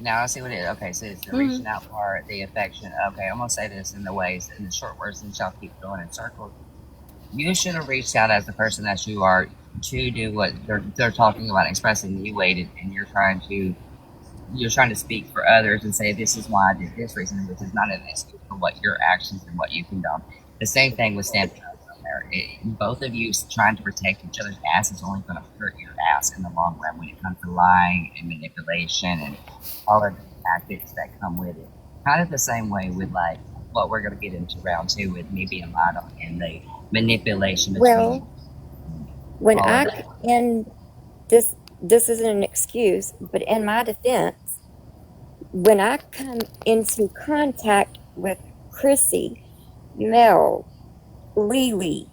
now I see what it is. Okay, so it's the reaching out part, the affection. Okay, I'm gonna say this in the ways, in the short words, and y'all keep going in circles. You should have reached out as the person that you are to do what they're talking about, expressing. You waited, and you're trying to speak for others and say this is why I did this reason, which is not an excuse for what your actions and what you condone. The same thing with standing up from there. Both of you trying to protect each other's ass is only going to hurt your ass in the long run when it comes to lying and manipulation and all of the tactics that come with it. Kind of the same way with like what we're going to get into round two with me being lied on and the manipulation between well, when all of I, that. and this isn't an excuse, but in my defense, when I come into contact with Chrissy, Mel, Lily,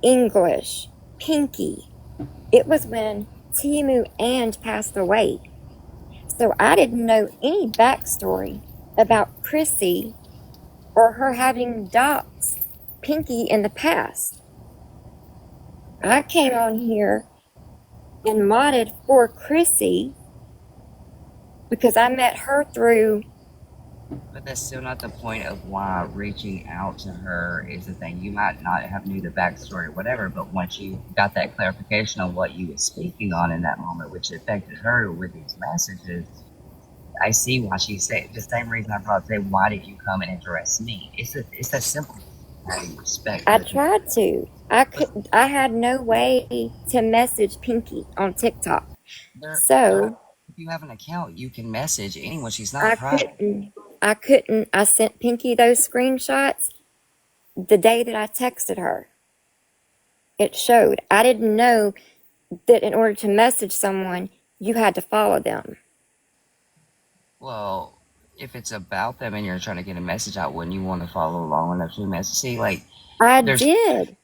English, Pinky, it was when Timu and passed away. So I didn't know any backstory about Chrissy or her having doxed Pinky in the past. I came on here and modded for Chrissy because I met her through. But that's still not the point of why reaching out to her is the thing. You might not have knew the backstory or whatever, but once you got that clarification on what you were speaking on in that moment, which affected her with these messages, I see why she said the same reason I brought up, say, why did you come and address me? It's that simple having respect for I the people. tried to. I had no way to message Pinky on TikTok. There, So if you have an account, you can message anyone. She's not I private. couldn't I couldn't I sent Pinky those screenshots the day that I texted her. It showed. I didn't know that in order to message someone, you had to follow them. Well, if it's about them and you're trying to get a message out, wouldn't you want to follow along enough to message? See, like, I there's did.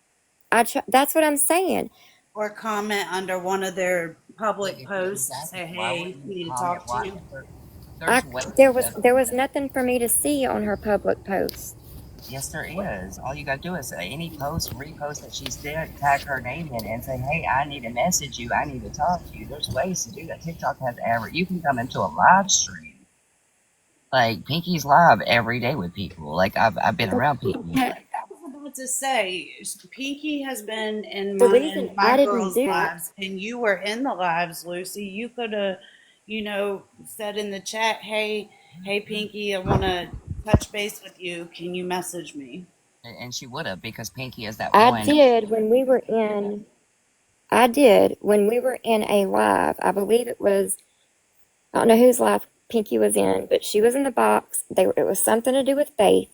That's what I'm saying. Or comment under one of their public like, posts. exactly. Say, Why hey, wouldn't we you need to comment? talk to Why? you. There's ways There was nothing for me to see on her public post. Yes, there is. All you gotta do is any post, repost that she's did, tag her name in, and say, "Hey, I need to message you. I need to talk to you." There's ways to do that. TikTok has you can come into a live stream. Like Pinky's live every day with people. Like I've been around Pinky. I was about to say, Pinky has been in The reason my I didn't girls' do it, lives, and you were in the lives, Lucy. You could have, said in the chat, hey, Pinky, I want to touch base with you. Can you message me? And she would have because Pinky is that I one. did when we were in. I did when we were in a live. I believe it was. I don't know whose live Pinky was in, but she was in the box. It was something to do with faith,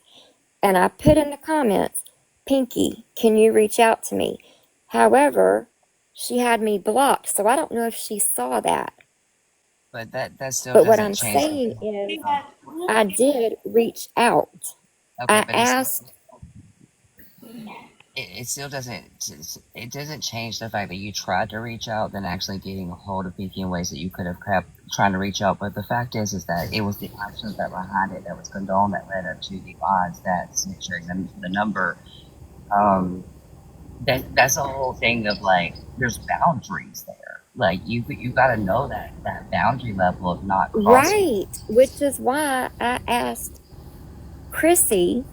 and I put in the comments, "Pinky, can you reach out to me?" However, she had me blocked, so I don't know if she saw that. But that still But what doesn't I'm change. saying is, I did reach out. Okay, I but asked. it still doesn't change the fact that you tried to reach out than actually getting a hold of Pinky in ways that you could have kept trying to reach out. But the fact is that it was the actions that behind it that was condoned that led up to the odds that sharing the number. That's the whole thing of like there's boundaries there. Like you got to know that boundary level of not crossing. Right, which is why I asked Chrissy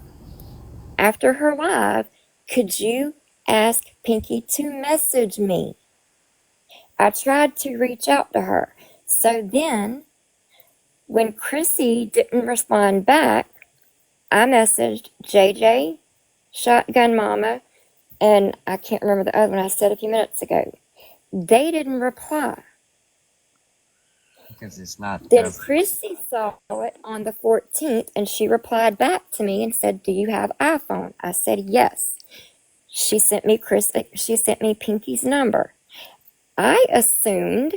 after her live, could you ask Pinky to message me? I tried to reach out to her. So then, when Chrissy didn't respond back, I messaged JJ, Shotgun Mama, and I can't remember the other one I said a few minutes ago. They didn't reply. Because it's not. Then Chrissy saw it on the 14th and she replied back to me and said, "Do you have iPhone?" I said, "Yes." She sent me Pinky's number. I assumed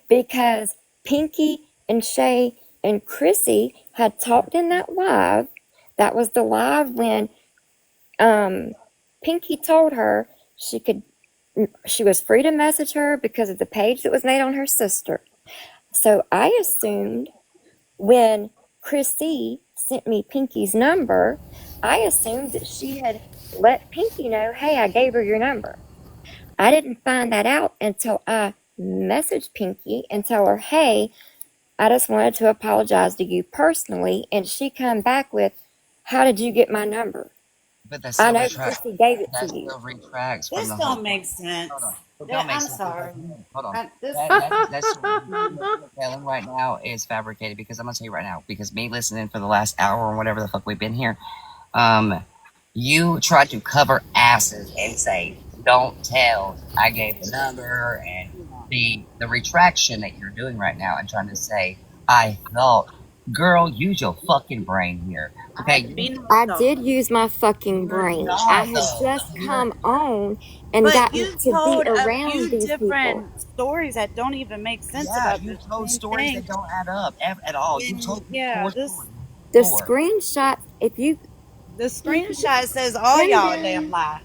because Pinky and Shay and Chrissy had talked in that live, that was the live when Pinky told her she was free to message her because of the page that was made on her sister. So I assumed when Chrissy sent me Pinky's number, I assumed that she had let Pinky know, "Hey, I gave her your number." I didn't find that out until I messaged Pinky and tell her, "Hey, I just wanted to apologize to you personally." And she come back with, "How did you get my number?" But that I still know retracts. Chrissy gave it That to you. still retracts from This the don't whole. make sense. Hold on. It Yeah, don't make I'm sense. sorry. Hold on. This, That's what you're telling right now is fabricated because I'm gonna tell you right now because me listening for the last hour or whatever the fuck we've been here, you tried to cover asses and say don't tell. I gave the number and the retraction that you're doing right now and trying to say I thought. Girl, use your fucking brain here. Okay, I did use my fucking brain. I had just come on and but gotten you to be told a around few these people. different stories that don't even make sense Yeah, about you the told same stories thing. that don't add up at all. You And told yeah, four this stories. The Four. screenshot, if you the screenshot says all y'all a damn lie.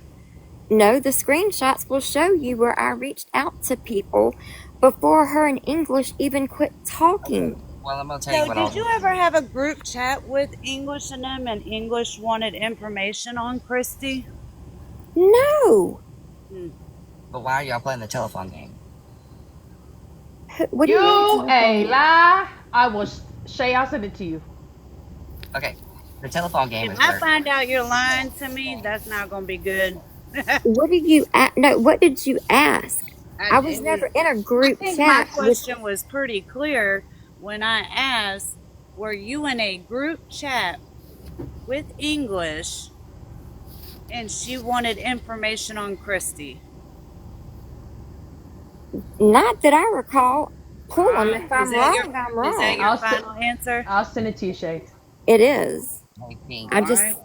No, the screenshots will show you where I reached out to people before her in English even quit talking. Well, I'm gonna tell you So, what I'll did you do. ever have a group chat with English and them, and English wanted information on Christy? No. But why are y'all playing the telephone game? What do you mean? You a lie. I was Shay, I'll send it to you. Okay, the telephone game If is I where. find out you're lying to me, that's not going to be good. What did you no, what did you ask? I was It never was. in a I group think my chat with question was pretty clear when I asked, "Were you in a group chat with English?" And she wanted information on Christy. not that I recall. Pull them. If I'm Is that your wrong, I'm is that wrong. your final answer? I'll send it to you, Shay. It is. Hey, Pink. I All just right.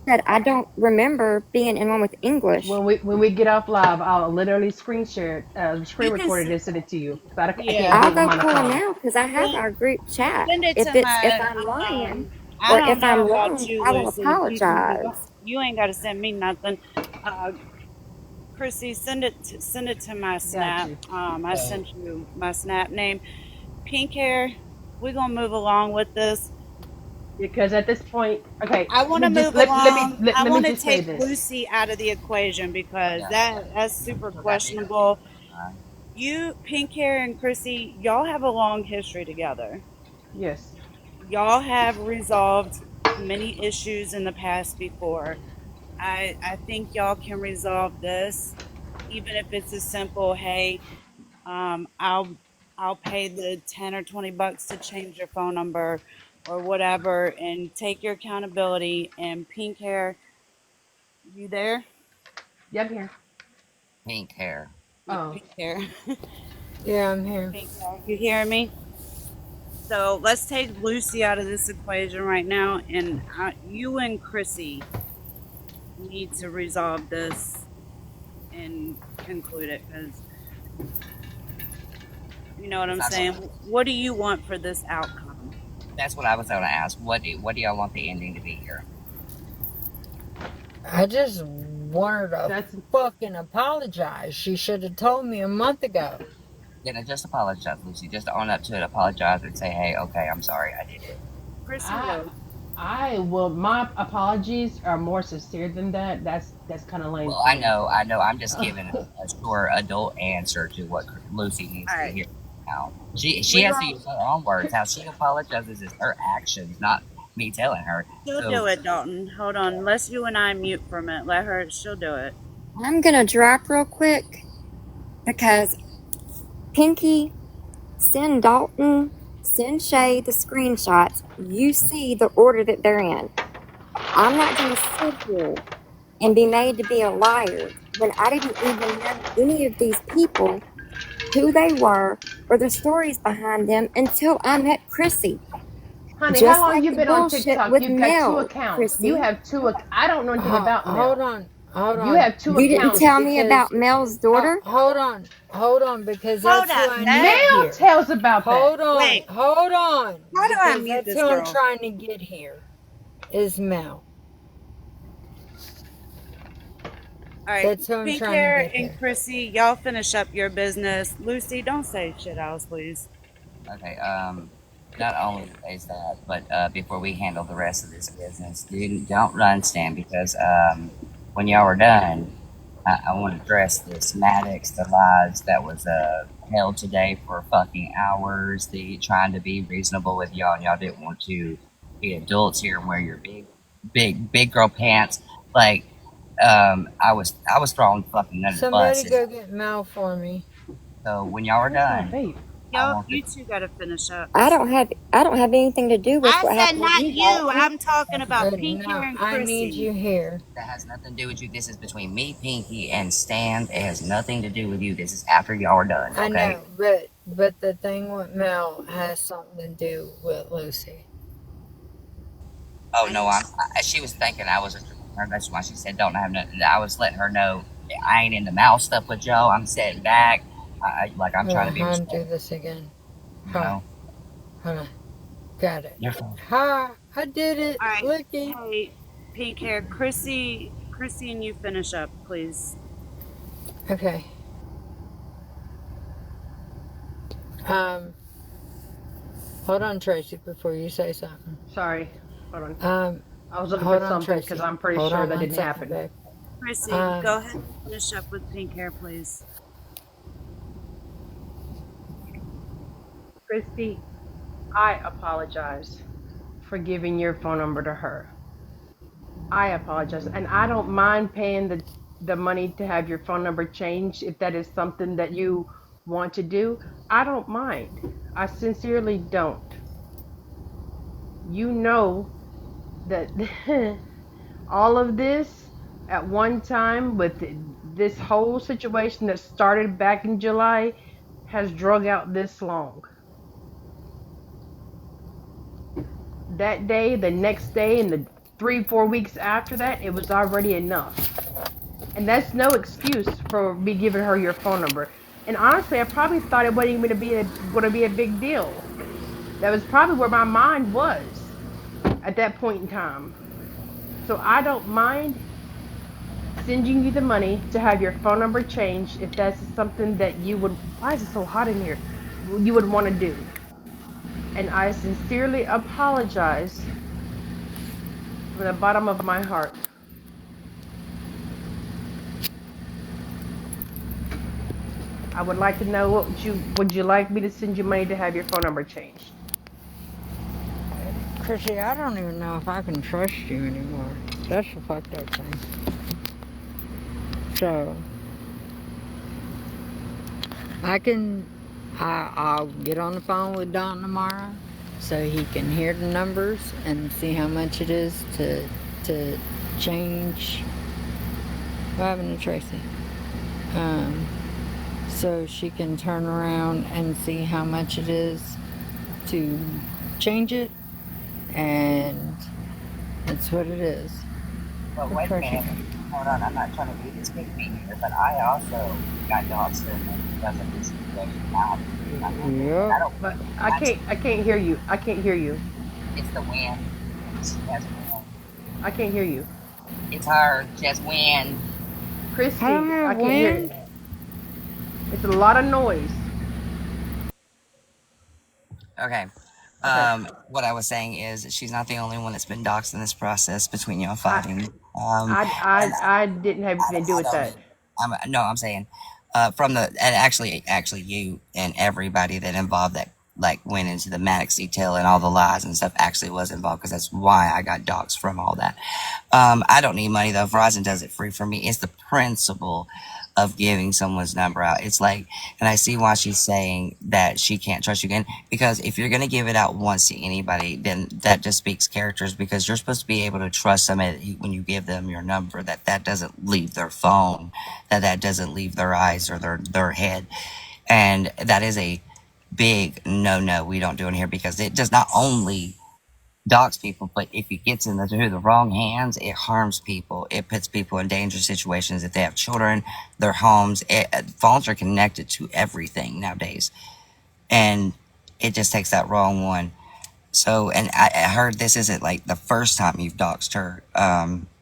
said I don't remember being in one with English. When we get off live, I'll literally screen You can, record it and send it to you. But I can't yeah. I'll do it with go my pull them phone. out because I have Send, our group chat. send it to If my. I'm lying I or don't if know I'm about wrong, you, I will Lucy. apologize. You ain't got to send me nothing. Uh, Chrissy, send it to my Got Snap. you. I So sent you my Snap name. Pink hair. We're gonna move along with this. Because at this point, okay, I let want me to just move along. I let me want to just say take this. Lucy out of the equation I because got that's you super still got me. questionable. Fine. You, Pink hair, and Chrissy, y'all have a long history together. Yes. Y'all have resolved many issues in the past before. I think y'all can resolve this, even if it's as simple, hey, um, I'll I'll pay the 10 or 20 bucks to change your phone number or whatever, and take your accountability. And pink hair, you there? Yeah, I'm here. Pink hair. Yeah, Oh, pink hair, Yeah, I'm here. pink hair. You hearing me? So let's take Lucy out of this equation right now, and you and Chrissy need to resolve this and conclude it because you know what I'm That's what, saying. What do you want for this outcome? that's what I was going to ask. What do y'all want the ending to be here? I just want her to that's fucking apologize. She should have told me a month ago. Then just apologize, Lucy. Just own up to it, apologize, and say, hey, okay, I'm sorry, I did it. Chrissy I will. I will. My apologies are more sincere than that. That's kind of lame Well, for I me. know, I know. I'm just giving a short adult answer to what Lucy needs All to right, hear now. She we has to gonna. use her own words. How she apologizes is her actions, not me telling her. She'll do So, it, Dalton. Hold on. Let's you and I mute for a minute. Let her. She'll do it. I'm gonna drop real quick because Pinky, send Dalton, send Shay the screenshots. You see the order that they're in. I'm not gonna sit here and be made to be a liar when I didn't even know any of these people, who they were, or the stories behind them until I met Chrissy. Honey, how Just long like you the been on bullshit TikTok? with You've got two Mel, accounts. You Chrissy. have two. I don't know anything about Hold Mel. on, hold You on. have two You didn't accounts. tell me Because about Mel's daughter? hold on, because Hold that's who up, I Beth. need Mel here. tells about that. Wait. Hold on, How do I because mute that's this who I'm girl? trying to get here. Is Mel. All right, That's who I'm Pink trying to hair get and here. Chrissy, y'all finish up your business. Lucy, don't say shit else, please. okay, not only is that, but before we handle the rest of this business, don't run, Stan, because when y'all are done, I want to address this Maddox, the lies that was held today for fucking hours, the trying to be reasonable with y'all, and y'all didn't want to be adults here and wear your big girl pants. Like, I was throwing fucking under the bus. Somebody go get Mel for me. So when y'all are Where's my done, vape? I Y'all, want the you two got to finish up. I don't have anything to do with I what said happened with not you, you. Dalton. I'm talking about Pink hair No, and I need Chrissy. you here. that has nothing to do with you. This is between me, Pinky, and Stan. It has nothing to do with you. This is after y'all are done, I okay? know, but the thing with Mel has something to do with Lucy. Oh I, no, she was thinking I was addressing her. That's why she said don't have nothing. I was letting her know I ain't in the mouth stuff with Joe. I'm sitting back, like I'm Hold trying on, to be how to do respectful. this again. You Ha, know, hold on. Got it. you're fine. Ha, I did it. all right. Looky. Hey, Pink hair, Chrissy, and you finish up, please. Okay. Um, hold on, Tracy, before you say something. Sorry. Hold on. Um, I was looking for hold on, something because Tracy. I'm pretty Hold sure on that one didn't second, happen. babe. Chrissy, Um, go ahead and finish up with pink hair, please. Christy, I apologize for giving your phone number to her. I apologize, and I don't mind paying the money to have your phone number changed if that is something that you want to do. I don't mind. I sincerely don't. You know that all of this at one time with this whole situation that started back in July has drug out this long. That day, the next day, and 3, 4 weeks after that, it was already enough. And that's no excuse for me giving her your phone number. And honestly, I probably thought it wasn't even going to be a big deal. That was probably where my mind was at that point in time. So I don't mind sending you the money to have your phone number changed if that's something that you would. Why is it so hot in here? You would want to do. And I sincerely apologize from the bottom of my heart. I would like to know would you like me to send you money to have your phone number changed? Chrissy, I don't even know if I can trust you anymore. That's the fucked up thing. So, I'll get on the phone with Don tomorrow so he can hear the numbers and see how much it is to change. What happened to Tracy? So she can turn around and see how much it is to change it, and that's what it is. But wait a minute. Hold on. I'm not trying to be this big mean here, but I also got dogs here because of this situation. Now, I Yep. don't. But I can't hear you. I can't hear you. It's the wind. It's just wind. I can't hear you. It's her. Just wind. Christy, I don't I have can't hear wind. you. It's a lot of noise. Okay. Okay. What I was saying is she's not the only one that's been doxxed in this process between y'all I fighting. And I didn't have anything to do I with don't that. mean. No, I'm saying, from the and actually you and everybody that involved that like went into the Maddox detail and all the lies and stuff actually was involved because that's why I got doxxed from all that. I don't need money though. Verizon does it free for me. It's the principle of giving someone's number out. It's like, and I see why she's saying that she can't trust you again because if you're going to give it out once to anybody, then that just speaks characters because you're supposed to be able to trust somebody when you give them your number that doesn't leave their phone, that doesn't leave their eyes or their head. And that is a big no. We don't do it here because it does not only dogs people, but if it gets into the wrong hands, it harms people. It puts people in dangerous situations. If they have children, their homes, phones are connected to everything nowadays, and it just takes that wrong one. So, and I heard this isn't like the first time you've doxed her.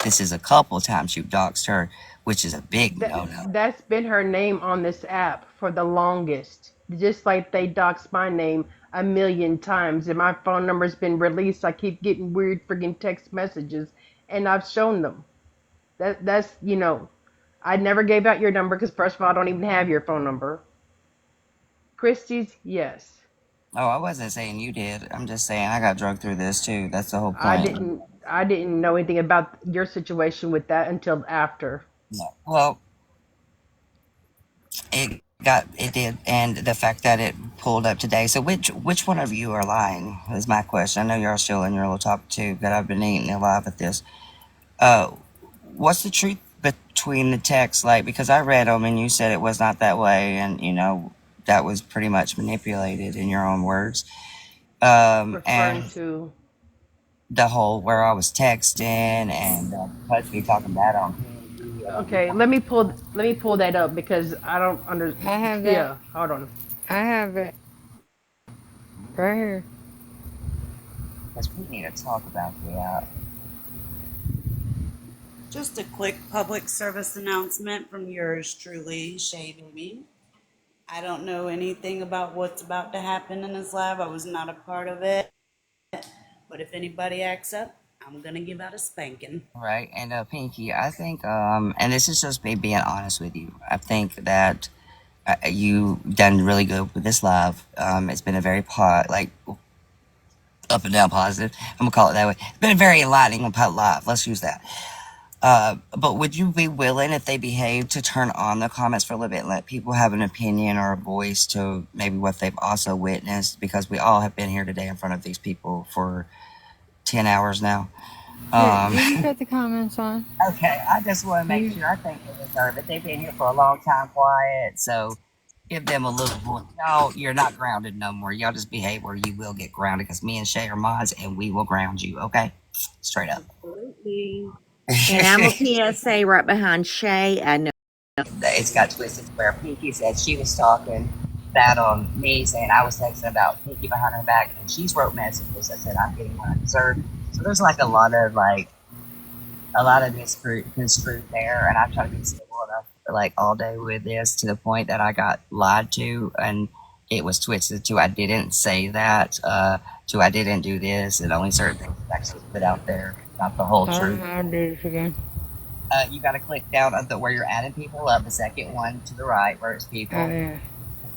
This is a couple of times you've doxed her, which is a big no. That's been her name on this app for the longest. Just like they doxed my name a million times, and my phone number's been released. I keep getting weird freaking text messages, and I've shown them. That's I never gave out your number because first of all, I don't even have your phone number. Christie's, yes. Oh, I wasn't saying you did. I'm just saying I got drugged through this too. That's the whole I point. didn't I didn't know anything about your situation with that until after. No. Well, it did, and the fact that it pulled up today. So which one of you are lying is my question. I know you're still in your little talk too, but I've been eating alive at this. Uh, what's the truth between the texts? Like because I read them and you said it was not that way, and that was pretty much manipulated in your own words. Referring And to the whole where I was texting and supposed to be talking bad on. okay, let me pull that up because I don't under I have that. yeah, hold on. I have it right here. Because we need to talk about that. Just a quick public service announcement from yours truly, Shay Baby. I don't know anything about what's about to happen in his live. I was not a part of it. But if anybody acts up, I'm gonna give out a spanking. Right, and Pinky, I think, and this is just me being honest with you. I think that you done really good with this live. It's been a very like up and down positive. I'm gonna call it that way. It's been a very enlightening live. Let's use that. But would you be willing, if they behave, to turn on the comments for a little bit and let people have an opinion or a voice to maybe what they've also witnessed? Because we all have been here today in front of these people for 10 hours now. Here, you can put the comments on. Okay, I just want to make sure. I think they deserve it. They've been here for a long time, quiet. So give them a little voice. No, you're not grounded no more. Y'all just behave or you will get grounded because me and Shay are mods and we will ground you, okay? straight up. Absolutely. And I'm a PSA right behind Shay. I know. It's got twisted where Pinky said she was talking bad on me, saying I was texting about Pinky behind her back, and she's wrote messages that said I'm getting what I deserve. So there's like a lot of misconstrued there, and I try to be civil enough like all day with this to the point that I got lied to, and it was twisted to I didn't say that, to I didn't do this, and only certain things actually put out there, not the whole truth. I'll do this again. You got to click down at where you're adding people up, the second one to the right where it's people. Oh, yeah.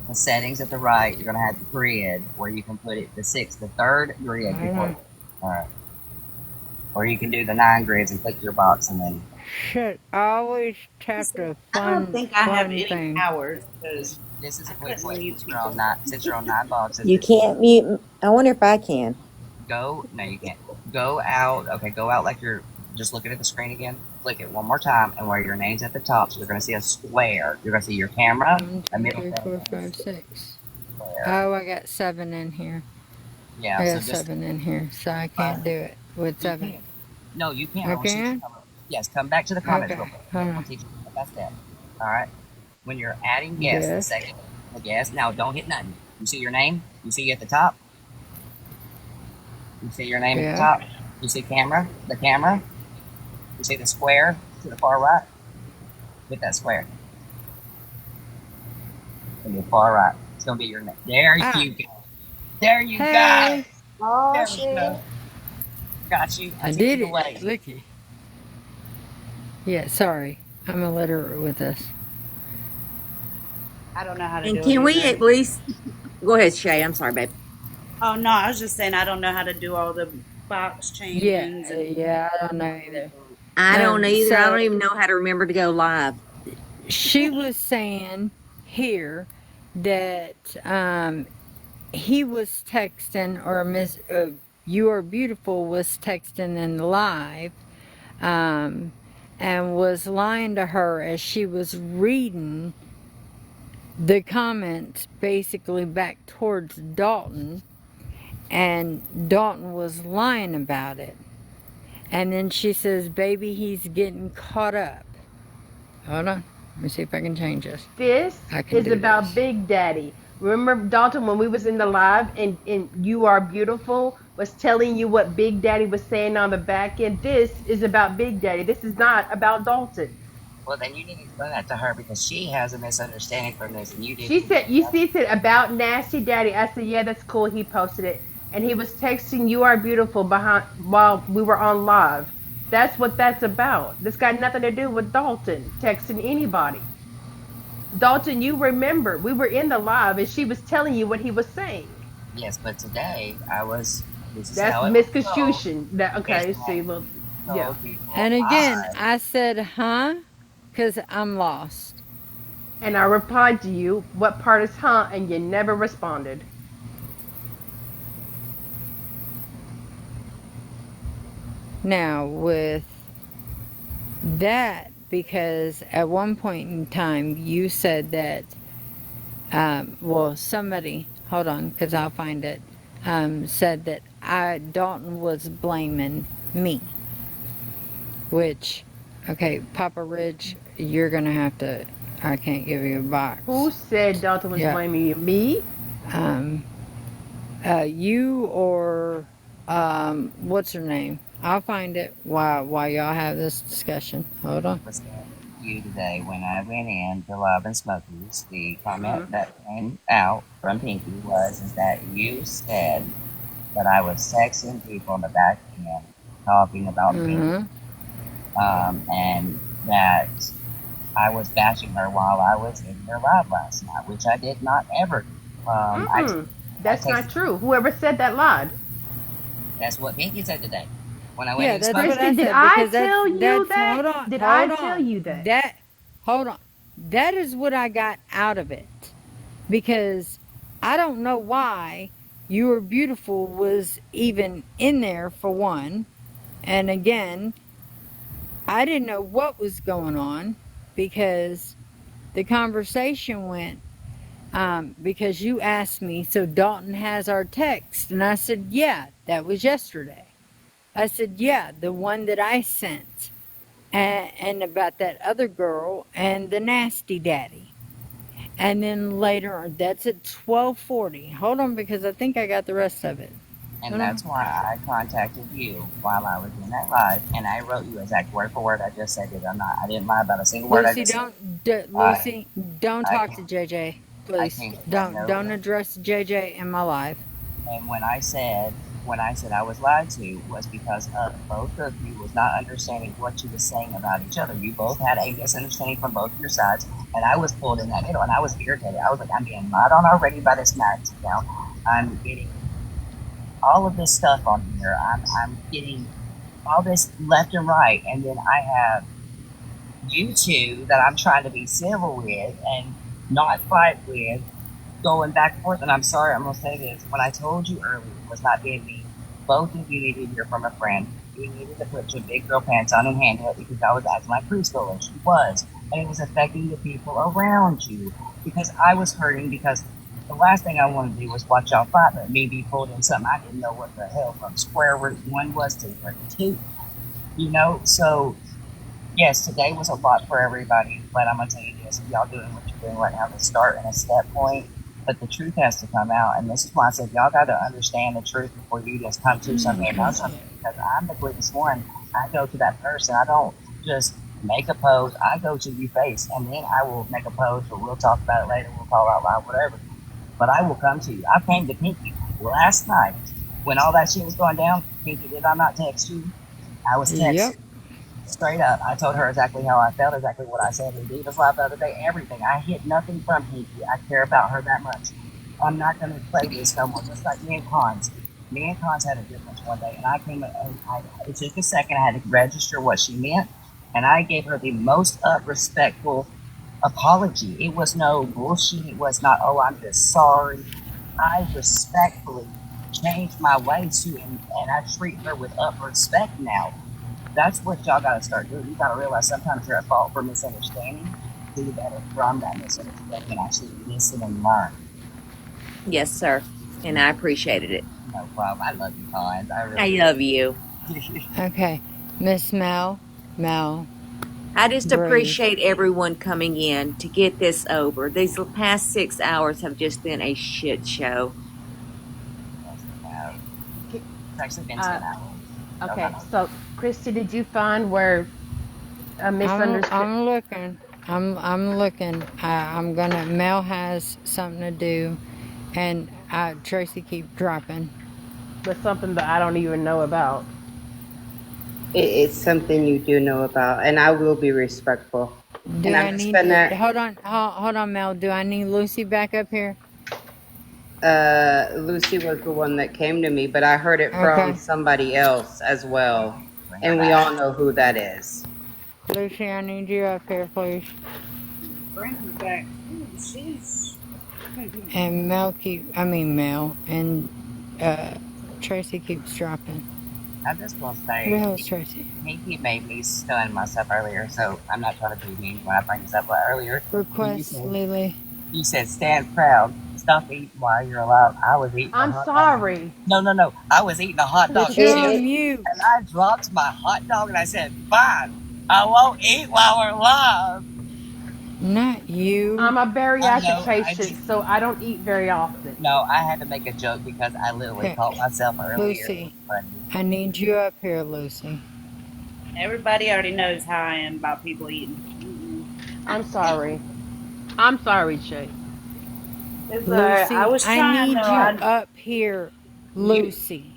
The settings at the right, you're going to have the grid where you can put it, the third grid. All right. Or you can do the 9 grids and click your box and then. Shit, I always tap the I don't think I have any thing. powers because This is a I quick couldn't way mute since you're on people. since you're on 9 boxes. You can't mute. I wonder if I can. No, you can't. Go out. Okay, go out like you're just looking at the screen again. Click it one more time, and where your name's at the top, so you're going to see a square. You're going to see your camera, 1, a 2, middle 3, finger, 4, 5, 6. square. Oh, I got 7 in here. Yeah, I so got just 7 in here, so I can't do it with 7. can't. No, you can't. I can? Yes, come back to the comments Okay, real quick. hold I'll on. teach you step by step. All right. When you're adding guests, the Yes. second guest. Now, don't hit nothing. You see your name? You see at the top? You see your name at Yeah. the top? You see camera? The camera? You see the square to the far right? Hit that square. To the far right. It's going to be your name. There Ah. you go. There you go. Hey, Oh, There we go. Got you. I teach did you it. the way. Looky. Yeah, sorry. I'm illiterate with this. I don't know how to And do it can we either. at least go ahead, Shay? I'm sorry, babe. Oh no, I was just saying I don't know how to do all the box changings and Yeah, I don't know either. I don't either. I So don't even know how to remember to go live. she was saying here that he was texting, or Miss You Are Beautiful was texting in live, and was lying to her as she was reading the comments basically back towards Dalton, and Dalton was lying about it. And then she says, baby, he's getting caught up. Hold on. Let me see if I can change this. This I can is do about this. Big Daddy. Remember, Dalton, when we was in the live and You Are Beautiful was telling you what Big Daddy was saying on the back end? This is about Big Daddy. This is not about Dalton. Well, then you need to explain that to her because she has a misunderstanding from this, and you did. She said, you see, it said about Nasty Daddy. I said, yeah, that's cool. He posted it. And he was texting You Are Beautiful behind while we were on live. That's what that's about. This got nothing to do with Dalton texting anybody. Dalton, you remember, we were in the live and she was telling you what he was saying. Yes, but today this is That's how it was misconstruction. That okay, Yes, see, well, told yeah. people And again, live. I said, huh? Because I'm lost. And I replied to you, what part is huh? And you never responded. Now, with that, because at one point in time you said that, somebody, hold on, because I'll find it, said that Dalton was blaming me. Which, okay, Papa Ridge, you're going to have to, I can't give you a box. Who said Dalton was Yeah. blaming you? Me? You or, what's her name? I'll find it while y'all have this discussion. Hold on. Was you today when I went in to Love and Smokies. The comment that came out from Pinky is that you said that I was texting people in the back end talking about Pinky, and that I was bashing her while I was in your live last night, which I did not ever do. That's not true. Whoever said that lied. That's what Pinky said today. When I went in That's Smokies. what I Kristen, said. did I Because tell you that's, that? Hold on. Did hold I on. tell you that? Hold on. That is what I got out of it. Because I don't know why You Are Beautiful was even in there, for one. And again, I didn't know what was going on because the conversation went, because you asked me, so Dalton has our text. And I said, yeah, that was yesterday. I said, yeah, the one that I sent. And about that other girl and the nasty daddy. And then later, that's at 12:40. Hold on, because I think I got the rest of it. And Hold on. that's why I contacted you while I was in that live, and I wrote you exact word for word. I just said it. I didn't lie about a single word I Lucy, just said. I, Lucy, don't I talk to can't, JJ, I please. can't get that Don't noted. address JJ in my life. And when I said I was lied to, was because both of you was not understanding what you were saying about each other. You both had a misunderstanding from both your sides, and I was pulled in that middle, and I was irritated. I was like, I'm being lied on already by this Max account. I'm getting all of this stuff on here. I'm getting all this left and right, and then I have you two that I'm trying to be civil with and not fight with, going back and forth. And I'm sorry, I'm gonna say this. When I told you earlier, it was not being mean. Both of you needed to hear from a friend. You needed to put your big girl pants on and handle it because I was acting like preschool, she was, and it was affecting the people around you because I was hurting because the last thing I wanted to do was watch y'all fight, but me be pulled in something I didn't know what the hell from square root one was to root two. You know, so yes, today was a lot for everybody, but I'm gonna tell you this: y'all doing what you're doing right now, the start and a step point. But the truth has to come out, and this is why I said y'all got to understand the truth before you just come to something about something. Because I'm the quickest one. I go to that person. I don't just make a post. I go to you face, and then I will make a post, or we'll talk about it later. We'll call out loud, whatever. But I will come to you. I came to Pinky last night when all that shit was going down. Pinky, did I not text you? I was Yep. texting. Straight up, I told her exactly how I felt, exactly what I said in Diva's Live the other day, everything. I hid nothing from Pinky. I care about her that much. I'm not going to play this no more, just like me and Cons. Me and Cons had a difference one day, and I came, it took a second. I had to register what she meant, and I gave her the most respectful apology. It was no bullshit. It was not, oh, I'm just sorry. I respectfully changed my ways to, and I treat her with respect now. That's what y'all got to start doing. You got to realize sometimes you're at fault for misunderstanding. Do better from that misunderstanding and actually listen and learn. Yes, sir. And I appreciated it. No problem. I love you, Hans. I I really love you. do. Okay. Miss Mel, I just breathe. appreciate everyone coming in to get this over. These past 6 hours have just been a shit show. Yes, we have. K- It's actually been 10 Uh, hours. okay, so Christy, did you find where a misunderstanding? I'm looking. I'm looking. Mel has something to do, and Tracy keep dropping. With something that I don't even know about. It's something you do know about, and I will be respectful. Do And I I'm just need? gonna. Hold on, Mel. Do I need Lucy back up here? Lucy was the one that came to me, but I heard it from Okay. somebody else as well, Bring her and we back. all know who that is. Lucy, I need you up here, please. Bring her back. Ooh, she's. And Mel and Tracy keeps dropping. I'm just going to Who the say, hell is Tracy? he made me stun myself earlier, so I'm not trying to be mean when I bring this up. But earlier, Request Lily. you said stand proud. Stop eating while you're alive. I was eating a I'm hot dog. sorry. No. I was eating a hot dog But and you're she on It, mute. and I dropped my hot dog and I said, fine, I won't eat while we're live. Not you. I'm a I bariatric know, patient, so I don't eat very often. no, I had to make a joke because I literally Okay. caught myself earlier. It was Lucy, funny. I need you up here, Lucy. Everybody already knows how I am about people eating. I'm sorry. I'm sorry, Shay. It's alright. I Lucy, was I trying though. need you up here, You, Lucy.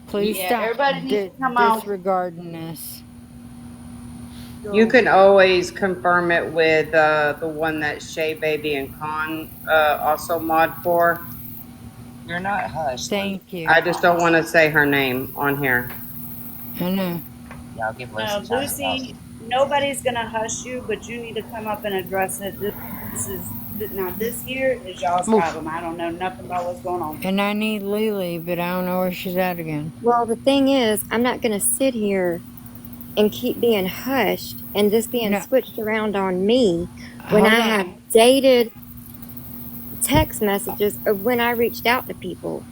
Please yeah. stop Everybody needs to come out. disregarding this. you So, can always confirm it with the one that Shay Baby and Con also mod for. You're not hushed, Lucy. Thank you. I just don't want to say her name on here. I know. Y'all give no, Lucy time to talk. Lucy. Nobody's gonna hush you, but you need to come up and address it. This is now. This here is y'all's Move. problem. I don't know nothing about what's going on. And I need Lily, but I don't know where she's at again. Well, the thing is, I'm not going to sit here and keep being hushed and this being No, switched around on me when hold I on. have dated text messages of when I reached out to people.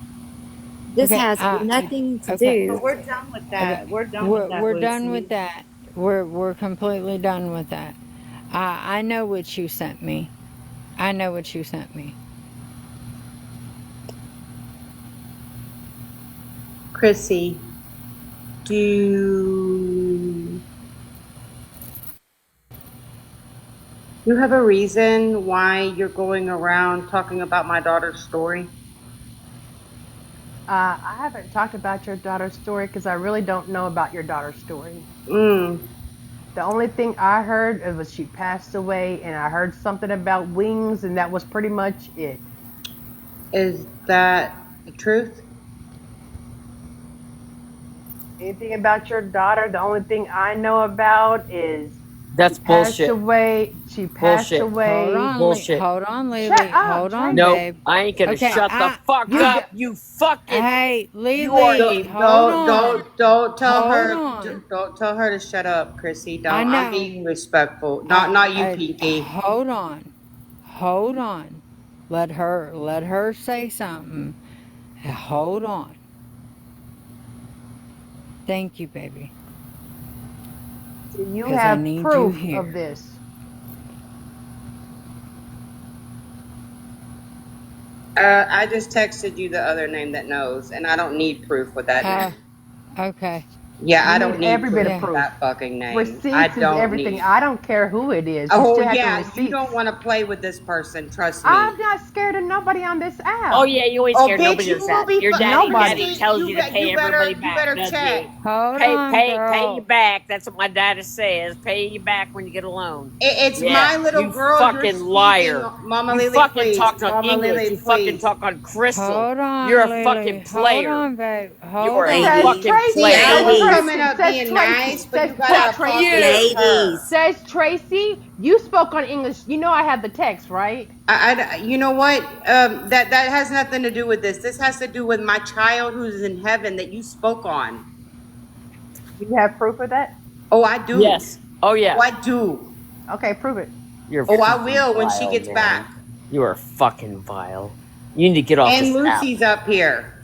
This Okay, has nothing to okay. do. But we're done with Okay. that. We're done with that, We're done with Lucy. that. We're completely done with that. I know what you sent me. I know what you sent me. Chrissy, do you have a reason why you're going around talking about my daughter's story? I haven't talked about your daughter's story because I really don't know about your daughter's story. Mm. The only thing I heard was she passed away, and I heard something about wings, and that was pretty much it. Is that the truth? Anything about your daughter? The only thing I know about is That's she passed bullshit. away. She passed Bullshit. away. Bullshit. Hold on, Lily. Shut up, Hold on, Tracy. Nope, babe. I ain't gonna Okay, shut the fuck You up. get- You fucking. Hey, You are Lily, a- hold on. Don't tell Hold her. on. Don't tell her to shut up, Chrissy. Don't. I know. I'm being respectful. Not you, Pinky. Hold on. Hold on. Let her say something. Hold on. Thank you, baby. Do you 'Cause I have need you proof here. of this? I just texted you the other name that knows, and I don't need proof with that name. Okay. Yeah, I You don't need need every bit proof of with proof. that fucking name. Receipts I is don't everything. need. I don't care who it is. You Oh still have yeah, the you receipts. don't want to play with this person. Trust me. I'm not scared of nobody on this app. Oh yeah, you ain't Oh, scared. bitch, Nobody you does will that. be. Your Nobody. daddy tells you to pay everybody back. You better doesn't check. he? Hold Pay on, pay girl. you back. That's what my daddy says. Pay you back when you get a loan. It's Yeah, my little you girl. You're fucking speaking, liar. Mama You Lily, fucking please. talked on Mama English. Lily, You fucking please. talk on Crystal. Hold on, You're a Lily. fucking player. Hold on, babe. You Hold are a on. Says fucking Tracy. player. I was Ladies. coming up Says being Tracy. nice, but you Says got Fuck out of pocket you. with her. Ladies. Says Tracy. You spoke on English. You know I have the text, right? You know what? That has nothing to do with this. This has to do with my child who's in heaven that you spoke on. Do you have proof of that? Oh, I do. Yes. Oh yeah. Oh, I do. Okay, prove it. You're Oh, I fucking will when she vile, gets man. back. You are fucking vile. You need to get off And this app. Lucy's up here.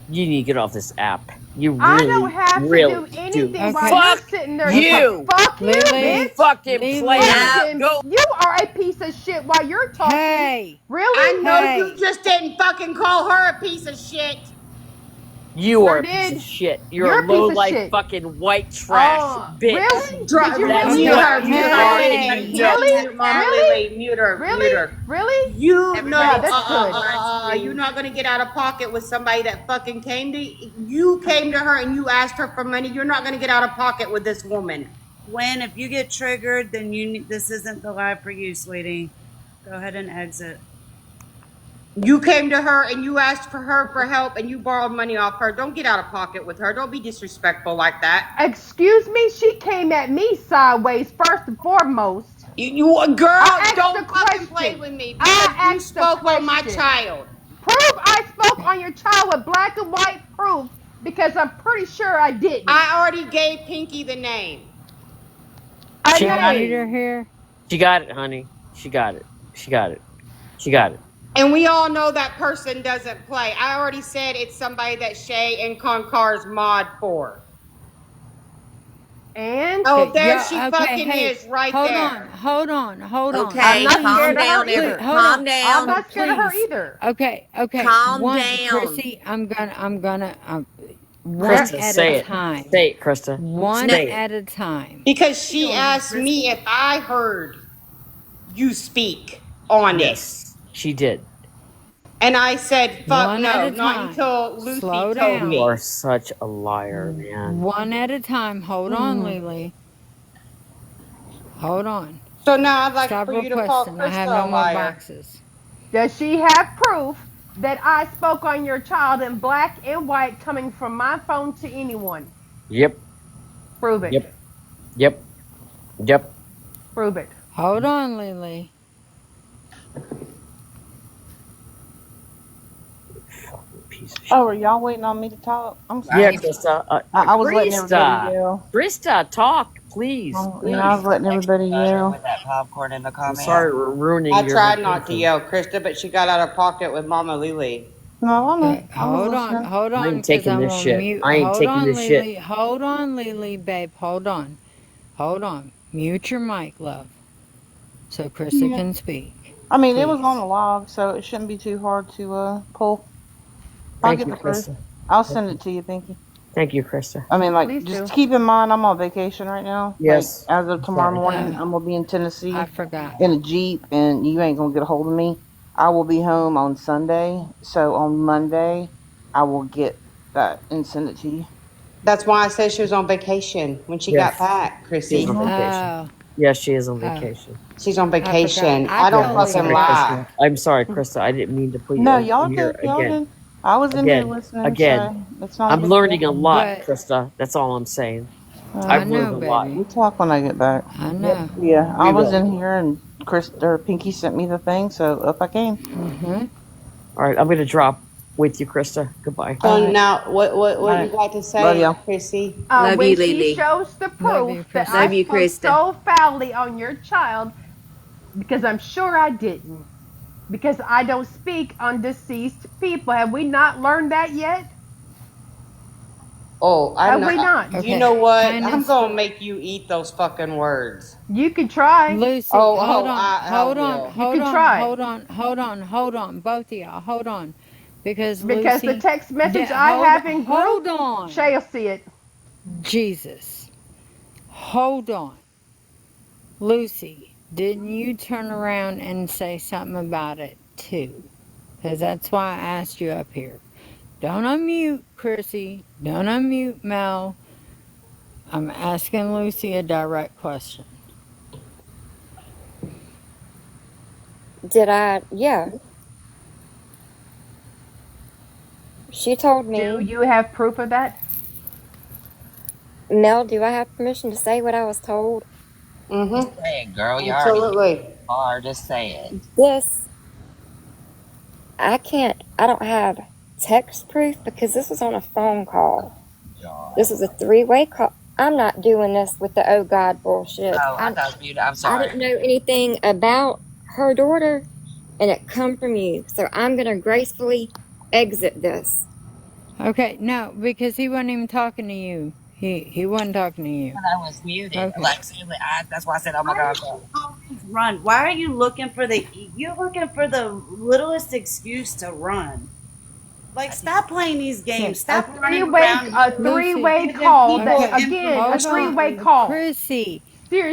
You need to get off this app. You I really, don't have to really do anything Okay. while you're Fuck sitting there. you. Fuck you, Lily. You bitch. fucking Lily. player. Fucking, Go. you are a piece of shit while you're talking. Hey. Really? I know Hey. you just didn't fucking call her a piece of shit. You Sure are a piece did. of shit. You're You're a a piece low of life shit. fucking white trash bitch. Really? Dry, Did you That's really? mute what her, you mute her, are, Hey. and everybody you know knows. it. Mute Mama Really? Lily, mute her, Really? mute her. Really? You know, Yeah, that's good. you're not gonna get out of pocket with somebody that fucking came to you. Came to her and you asked her for money. You're not gonna get out of pocket with this woman. When if you get triggered, then this isn't the live for you, sweetie. Go ahead and exit. You came to her and you asked for her for help and you borrowed money off her. Don't get out of pocket with her. Don't be disrespectful like that. Excuse me? She came at me sideways first and foremost. You girl, I asked don't a fucking question. play with me I because you asked a spoke on my question. child. Prove I spoke on your child with black and white proof because I'm pretty sure I didn't. I already gave Pinky the name. A She got Need name. her here. She got it, honey. She got it. She got it. She got it. And we all know that person doesn't play. I already said it's somebody that Shay and Concar's mod for. And Oh, there Yeah, she okay, fucking hey, is right hold there. on, hold on. Okay, I'm not calm scared of her down, either. Hold calm on. down. I'm not scared of her Please. either. Okay. Calm One, down. Chrissy, I'm gonna one Krista, at say a it. time. Say it, Krista. One Say it. at a time. Because she asked me if I heard you speak on Yes, she did. it. And I said, fuck One no, at a not time. until Lucy Slow told down. You me. are such a liar, man. One at a time. Hold on, Lily. Hold on. So now I'd like Stop for you to call requesting. I have Krista no a more liar. boxes. Does she have proof that I spoke on your child in black and white coming from my phone to anyone? Yep. Prove it. Yep. Yep. Yep. Prove it. Hold on, Lily. Piece of shit. Oh, are y'all waiting on me to talk? I'm sorry. Yeah, Krista. I was letting everybody yell. Krista, talk, please. I was letting everybody yell. With that popcorn in the I'm comment. sorry we're ruining I your tried not to vacation. yell, Krista, but she got out of pocket with Mama Lily. No, I know. Okay, I was listening. hold I on, ain't because taking I'm this on shit. mute. I ain't Hold taking on, this shit. Lily. Hold on, Lily, babe. Hold on. Hold on. Mute your mic, love, so Krista Yeah. can speak. I mean, it was on Please. the log, so it shouldn't be too hard to pull. I'll Thank get you, the proof. Krista. I'll Thank send you. it to you, Pinky. Thank you, Krista. I mean, like, Please just do. keep in mind I'm on vacation right now. Like, Yes. as of I'm tomorrow sorry. morning, Oh, I'm gonna be in I Tennessee forgot. in a Jeep, and you ain't gonna get a hold of me. I will be home on Sunday, so on Monday, I will get that and send it to you. That's why I said she was on vacation when she got Yes. back, She's on Chrissy. vacation. Oh, Yes, she is on oh, vacation. She's on I forgot. vacation. I I Yeah, don't I'm totally fucking sorry, forgot. lie. Krista. I'm sorry, Krista. I didn't mean to put you No, over y'all here did. Y'all again. did. I was in here Again. listening, Again. so it's not a I'm big learning deal. a lot, But Krista. That's all I'm saying. I I've Uh, learned know, a lot. baby. we'll talk when I get back. I Yep. know. Yeah, I We was will. in here, and Chris or Pinky sent me the thing, so up I came. Mm-hmm. All right. I'm going to drop with you, Krista. Goodbye. All So right. now, All what you right. got to Love say, y'all. Chrissy? Love When you, she Lily. shows the Love proof you, that I Love Chrissy. you, spoke Krista. so foully on your child, because I'm sure I didn't, because I don't speak on deceased people. Have we not learned that yet? Oh, I Have know. we not? You know Okay, what? I'm kindness. gonna make you eat those fucking words. You can try. Lucy, Oh, hold oh, on, I hold on, will. You hold can on, try. hold on, hold on, hold on, both of y'all, hold on, because Because the Lucy, text message I hold, have in group, hold on, Shay'll see it. Jesus, hold on, Lucy, didn't you turn around and say something about it too? Because that's why I asked you up here. Don't unmute, Chrissy. Don't unmute, Mel. I'm asking Lucy a direct question. Did I? Yeah. She told Do me, you have proof of that? Mel, do I have permission to say what I was told? Mm-hmm. Say it, girl. You already hit Absolutely. hard. Just say it. This, I don't have text proof because this was on a phone call. This was a three-way call. I'm not doing this with the oh God bullshit. Oh, I thought it was muted. I'm I sorry. didn't know anything about her daughter, and it come from you. So I'm gonna gracefully exit this. Okay, no, because he wasn't even talking to you. He wasn't talking to you. And I was muted. Okay. Like, seriously, that's why I said, oh my Why God. does she always run? Why are you looking for you're looking for the littlest excuse to run? Like, stop playing these Okay. games. Stop running around A Lucy. three-way giving call that people Okay. again, a Hold three-way information. on, call. Chrissy.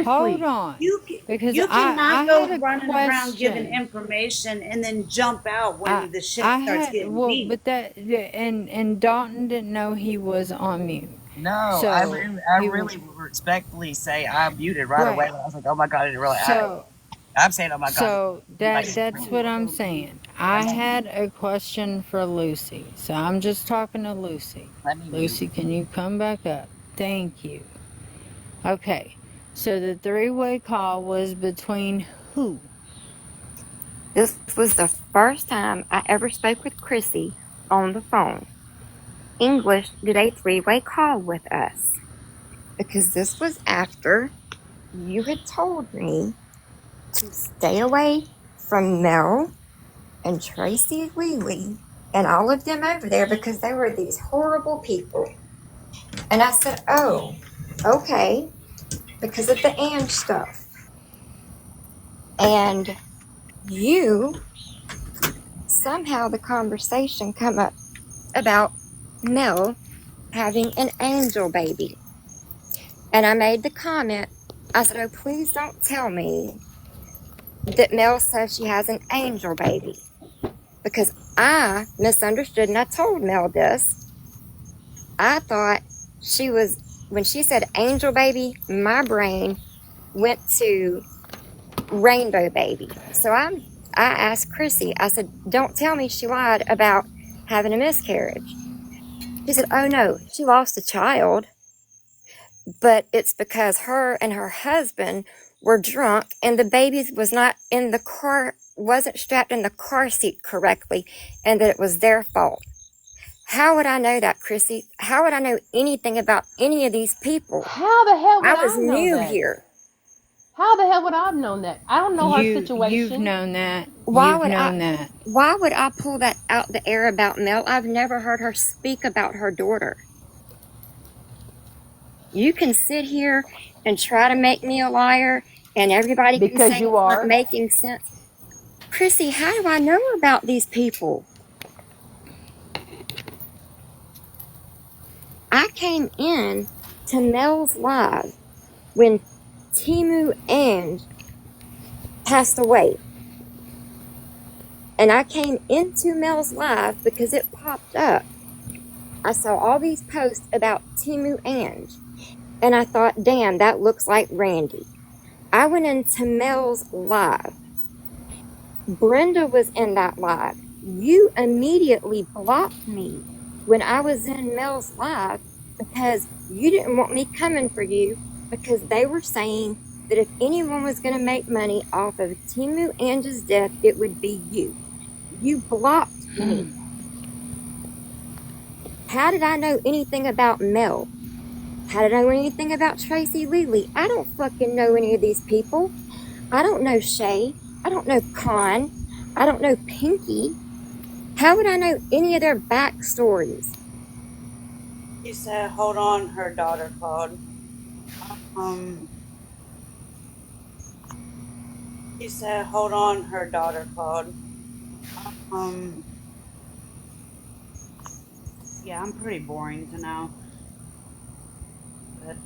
Hold Seriously. on, because You I cannot had go a running around giving question. information and then jump out I when the shit I starts had getting well, deep. but that and Dalton didn't know he was on mute, No, so I he really would respectfully say I muted right away. right. I was like, oh my God, I didn't realize. So I'm saying, oh my God. Like, that's what I'm saying. I had a question for Lucy, so I'm just talking to Lucy. let me mute. Lucy, can you come back up? Thank you. Okay, so the three-way call was between who? This was the first time I ever spoke with Chrissy on the phone. English did a three-way call with us because this was after you had told me to stay away from Mel and Tracy Lily and all of them over there because they were these horrible people. And I said, oh, okay, because of the and stuff. And you, somehow the conversation come up about Mel having an angel baby. And I made the comment, I said, oh, please don't tell me that Mel says she has an angel baby. Because I misunderstood and I told Mel this. I thought she was, when she said angel baby, my brain went to rainbow baby. So I asked Chrissy, I said, don't tell me she lied about having a miscarriage. She said, oh no, she lost a child, but it's because her and her husband were drunk and the baby was not in the car, wasn't strapped in the car seat correctly, and that it was their fault. How would I know that, Chrissy? How would I know anything about any of these people? How the hell I would was I know new that? here. How the hell would I have known that? I don't know her You've situation. known that. Why You've would I? known that. Why would I pull that out the air about Mel? I've never heard her speak about her daughter. You can sit here and try to make me a liar, and everybody can Because say you it's not are. making sense. Chrissy, how do I know about these people? I came in to Mel's live when Timu and passed away. And I came into Mel's live because it popped up. I saw all these posts about Timu and I thought, damn, that looks like Randy. I went into Mel's live. Brenda was in that live. You immediately blocked me when I was in Mel's live because you didn't want me coming for you because they were saying that if anyone was going to make money off of Timu Ange's death, it would be you. You blocked me. How did I know anything about Mel? How did I know anything about Tracy Lely? I don't fucking know any of these people. I don't know Shay. I don't know Con. I don't know Pinky. How would I know any of their backstories? She said, hold on, her daughter called. She said, hold on, her daughter called. Yeah, I'm pretty boring to know. But,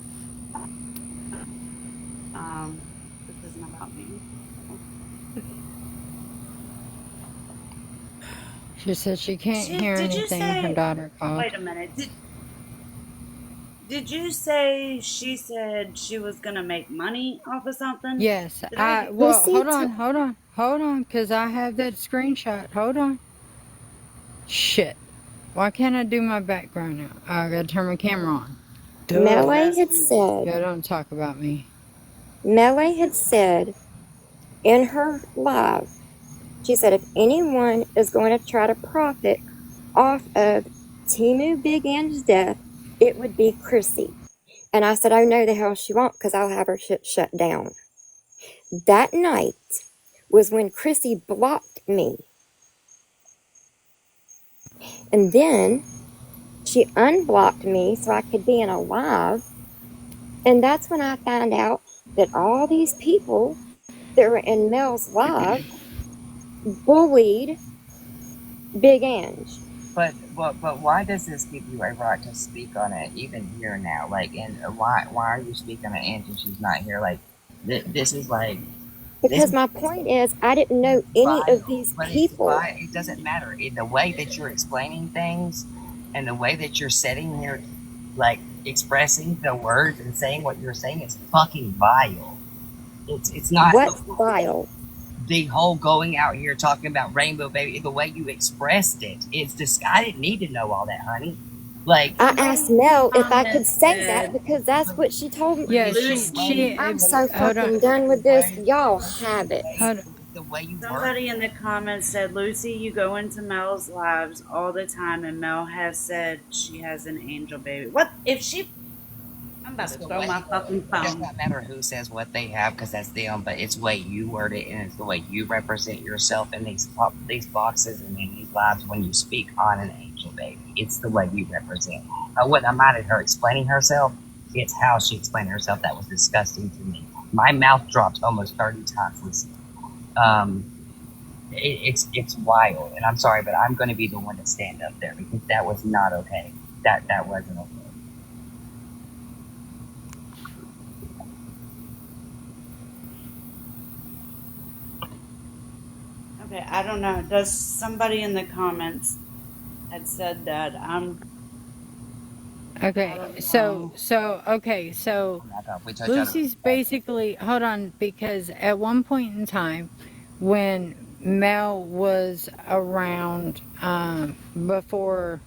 this isn't about me. She said she can't hear Did you anything her say, daughter called. wait a minute, did you say she said she was gonna make money off of something? Yes. Did Well, Chrissy hold on, because I have that screenshot. Hold on. Shit. Why can't I do my background now? I gotta turn my camera on. Melee had said, Yeah, don't talk about me. Melee had said in her live, she said, if anyone is going to try to profit off of Timu Big Ange's death, it would be Chrissy. And I said, oh, no, the hell she won't, because I'll have her shit shut down. That night was when Chrissy blocked me. And then she unblocked me so I could be in a live. And that's when I found out that all these people that were in Mel's live bullied Big Ange. But why does this give you a right to speak on it even here now? Like, and why are you speaking on Angie and she's not here? Like, this is like. Because my point is, I didn't know any of these people. It doesn't matter. The way that you're explaining things and the way that you're sitting here, like, expressing the words and saying what you're saying is fucking vile. It's not. What's vile? The whole going out here talking about Rainbow Baby, the way you expressed it, it's just, I didn't need to know all that, honey. Like, I asked Mel if I could say that because that's what she told me. Yeah, I'm so fucking done with this. Y'all have it. The way you Somebody in the comments said, Lucy, you go into Mel's lives all the time, and Mel has said she has an angel baby. What if she? I'm about to throw my fucking phone. It does not matter who says what they have because that's them, but it's the way you word it and it's the way you represent yourself in these boxes and in these lives when you speak on an angel baby. It's the way you represent. I'm mad at her explaining herself. It's how she explained herself that was disgusting to me. My mouth dropped almost 30 times listening. It's wild, and I'm sorry, but I'm going to be the one to stand up there because that was not okay. That wasn't okay. Okay, I don't know. Does somebody in the comments had said that? Okay, so Lucy's basically, hold on, because at one point in time when Mel was around, before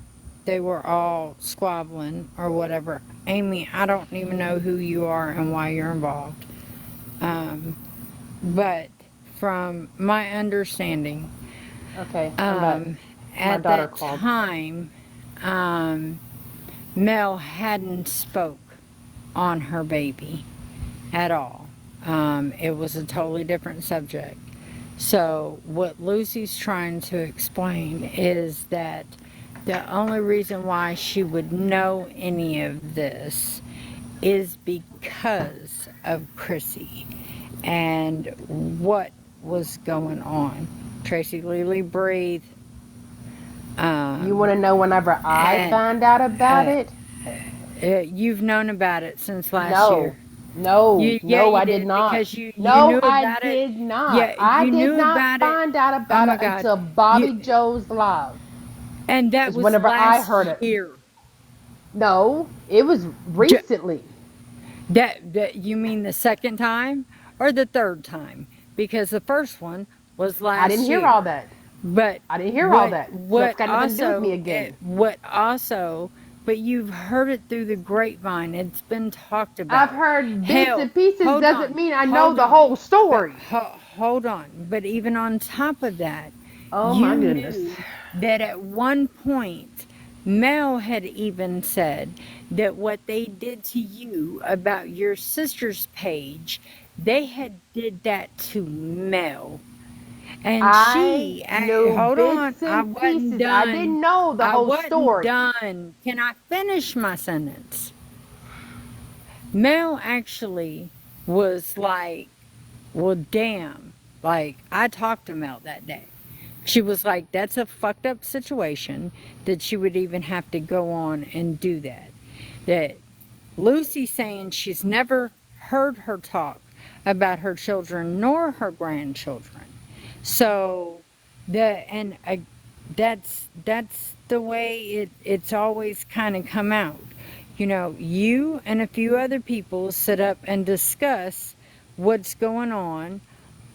they were all squabbling or whatever, Amy, I don't even know who you are and why you're involved, but from my understanding, Okay. at that time, Mel hadn't spoke on her baby at all. It was a totally different subject. So, what Lucy's trying to explain is that the only reason why she would know any of this is because of Chrissy and what was going on. Tracy Lily breathe. You want to know whenever I And found out about uh, it? you've known about it since last No, year. Yeah, no, you I did did not. because you No, knew I about it. did not. Yeah, I you did knew not about it. find out Oh about it my God, until Bobby you Joe's live. and that Is was whenever I last heard it. year. No, it was recently. That you mean the second time or the third time? Because the first one was I didn't last hear year. all that. But I didn't hear all that. So that's what got nothing to do with me also again. but you've heard it through the grapevine. It's been talked I've about. heard bits Hell, and pieces hold doesn't on, mean I know hold the on. whole story. Hold on. But even on top of that, Oh my you goodness. knew that at one point Mel had even said that what they did to you about your sister's page, they had did that to Mel. And I knew hold on, bits I and wasn't pieces. I done. didn't know the I whole wasn't story. done. Can I finish my sentence? Mel actually was like, well, damn. Like, I talked to Mel that day. She was like, that's a fucked up situation that she would even have to go on and do that. That Lucy saying she's never heard her talk about her children nor her grandchildren. So that's the way it's always kind of come out. You know, you and a few other people sit up and discuss what's going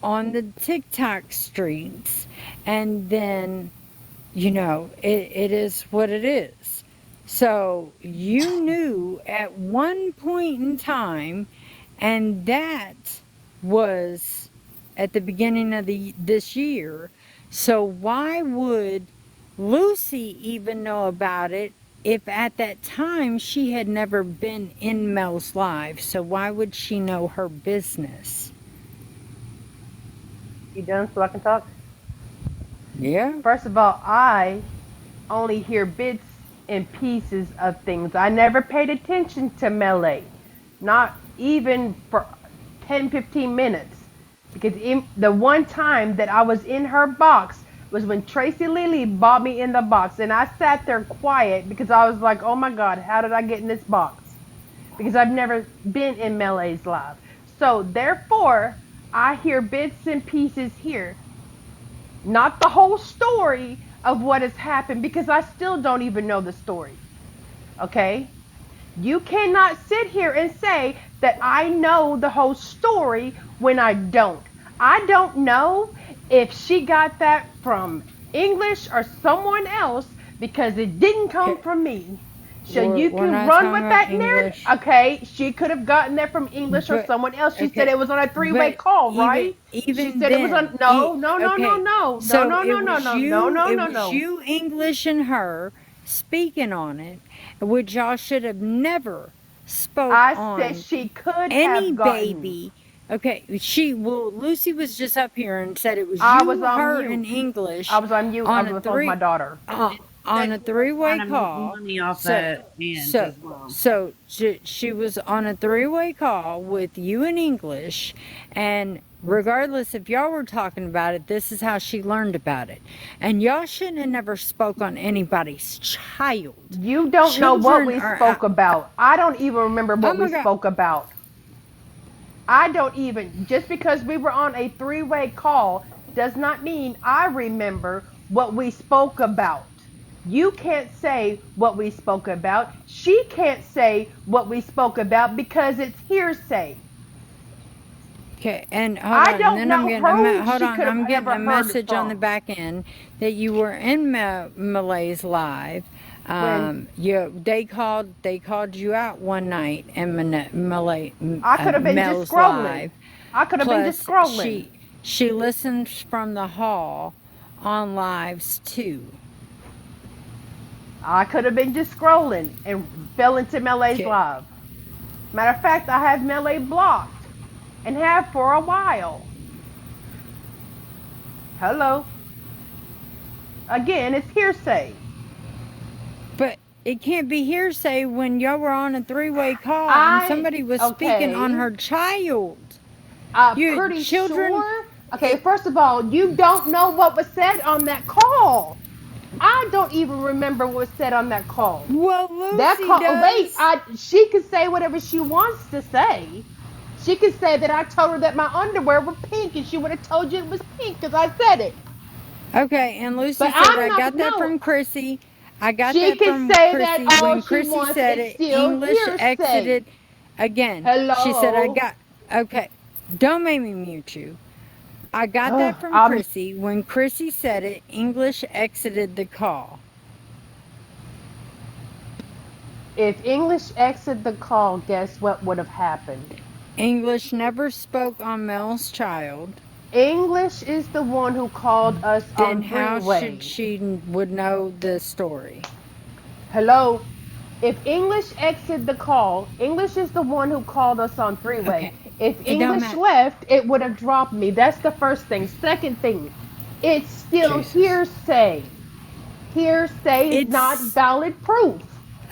on the TikTok streets, and then it is what it is. So you knew at one point in time, and that was at the beginning of this year. So why would Lucy even know about it if at that time she had never been in Mel's life? So why would she know her business? You done so I can talk? Yeah. First of all, I only hear bits and pieces of things. I never paid attention to Melee. Not even for 10, 15 minutes. Because the one time that I was in her box was when Tracy Lily bought me in the box. And I sat there quiet because I was like, oh my God, how did I get in this box? Because I've never been in Melee's live. So therefore, I hear bits and pieces here. Not the whole story of what has happened because I still don't even know the story. Okay? You cannot sit here and say that I know the whole story when I don't. I don't know if she got that from English or someone else because it didn't come from me. So you We're can not run talking with about that narrative. English, Okay, she could have gotten that from English or but someone else. She said okay, it was on a three-way but call, right? She even said it was then, on no, no, no, no, okay. no, no, So no, no, no, no, no, no, it no, was no. you, English, and her speaking on it, which y'all should have never spoke I said on she could any have gotten. baby. Okay, Lucy was just up here and said it was I was you, on her, mute. and I English was on mute. I on was a on the phone with my daughter. Said on a she was three-way trying to make call. money off So the hands so as well. so she was on a three-way call with you in English, and regardless if y'all were talking about it, this is how she learned about it. And y'all shouldn't have never spoke on anybody's child. You don't know what Children we are spoke about. I don't even remember oh what we my God. spoke about. I don't even. Just because we were on a three-way call does not mean I remember what we spoke about. You can't say what we spoke about. She can't say what we spoke about because it's hearsay. Okay, and hold I on, and don't then I'm know getting who hold she on, could have I'm getting ever a heard it message on the from. back end that you were in Malay's live. When They called you out one night in Malay I could have been just Mel's scrolling. live. I could have been just Plus, scrolling. she listens from the hall on lives too. I could have been just scrolling and fell into Melee's Okay, live. Matter of fact, I have Melee blocked. and have for a while. Hello. Again, it's hearsay. But it can't be hearsay when y'all were on a three-way call and somebody was speaking on her child. I'm Your pretty children. sure. Okay, first of all, you don't know what was said on that call. I don't even remember what was said on that call. Well, That Lucy call. does. She can say whatever she wants to say. She can say that I told her that my underwear were pink, and she would have told you it was pink because I said it. Okay, and Lucy But said, I'm I not. got that No, from Chrissy. I got she that can from say that Chrissy. all When she Chrissy wants. said It's it, still English hearsay. exited. Again, she said, I Hello. got. Okay, don't make me mute you. I got that from I'm. Chrissy. When Chrissy said it, English exited the call. If English exited the call, guess what would have happened? English never spoke on Mel's child. English is the one who called us Then on how should three-way. she would know the story? Hello? If English exited the call, English is the one who called us on three-way. Okay, If it don't English matter. left, it would have dropped me. That's the first thing. Second thing, it's still Jesus. hearsay. Hearsay is not It's valid proof.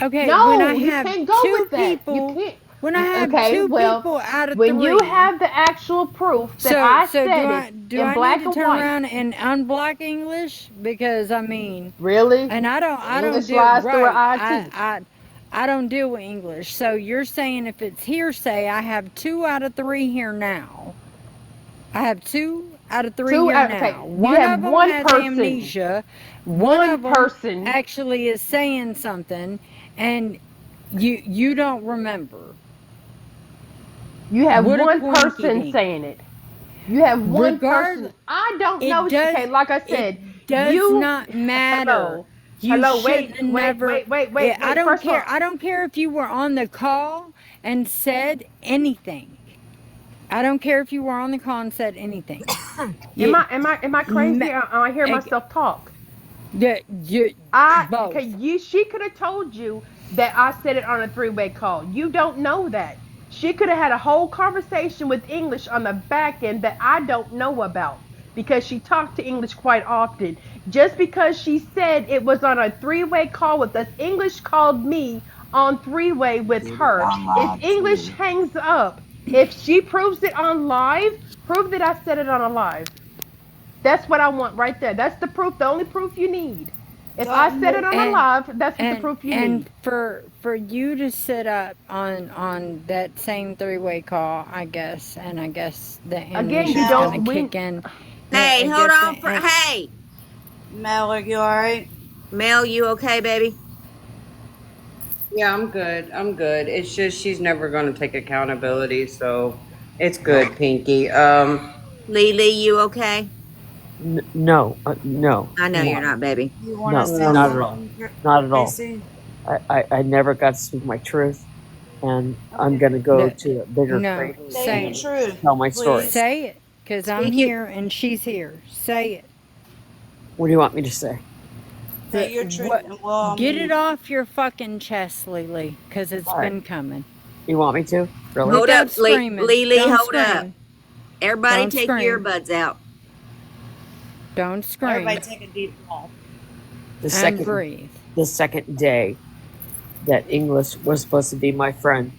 okay when I No, you have can't go two with that. You people. can't. When I have Okay, two well, people out of when you three. have the actual proof that So I so said it do in I need black to and turn white, around and unblock English? Because I mean, really, and I don't English do lies through right. an eye too. I don't deal with English. So you're saying if it's hearsay, I have 2 out of 3 here now. I have 2 out of 3 Two, here okay, now. you One have of them one has person. amnesia. One One of them person. actually is saying something, and you don't remember. You have What a one coinky person dink. saying it. You have one person. Regardless, I don't know. it does Okay, like I said, it does you. not matter. Hello, You hello. shouldn't Wait, have wait, never. wait, wait, Yeah, wait, I wait. don't First of care. all, I don't care if you were on the call and said anything. I don't care if you were on the call and said anything. am You, I am I am I crazy? I hear myself talk. you Okay, both. she could have told you that I said it on a three-way call. You don't know that. She could have had a whole conversation with English on the back end that I don't know about because she talked to English quite often. Just because she said it was on a three-way call with us, English called me on three-way with Did it her. on If live English too. hangs up, if she proves it on live, prove that I said it on a live. That's what I want right there. That's the proof, the only proof you need. If I said it on a And live, that's what the proof you and need. for you to sit up on that same three-way call, I guess, and I guess the Again, amnesia's you gonna don't kick win. in. Hey, I hold guess on for hey. Mel, are you all right? Mel, you okay, baby? Yeah, I'm good. I'm good. It's just she's never going to take accountability, so it's good, Pinky. Lily, you okay? No, no, I know you're no, not, baby. You want to no, say not at all. something, Not at all. Tracy? I never got to speak my truth, and I'm Okay. going to go to a bigger no, place Say your say and truth, tell my story. please. say it, cause I'm Speak it. here and she's here. Say it. What do you want me to say? Say your truth, What? and we'll Get it off your fucking chest, Lily, cause it's All right. been coming. You want me to? Really? Hold Without up, screaming. Lily, Don't hold up. scream. Everybody Don't take your scream. earbuds out. Don't Everybody scream. take a deep breath. And breathe. The second day that English was supposed to be my friend,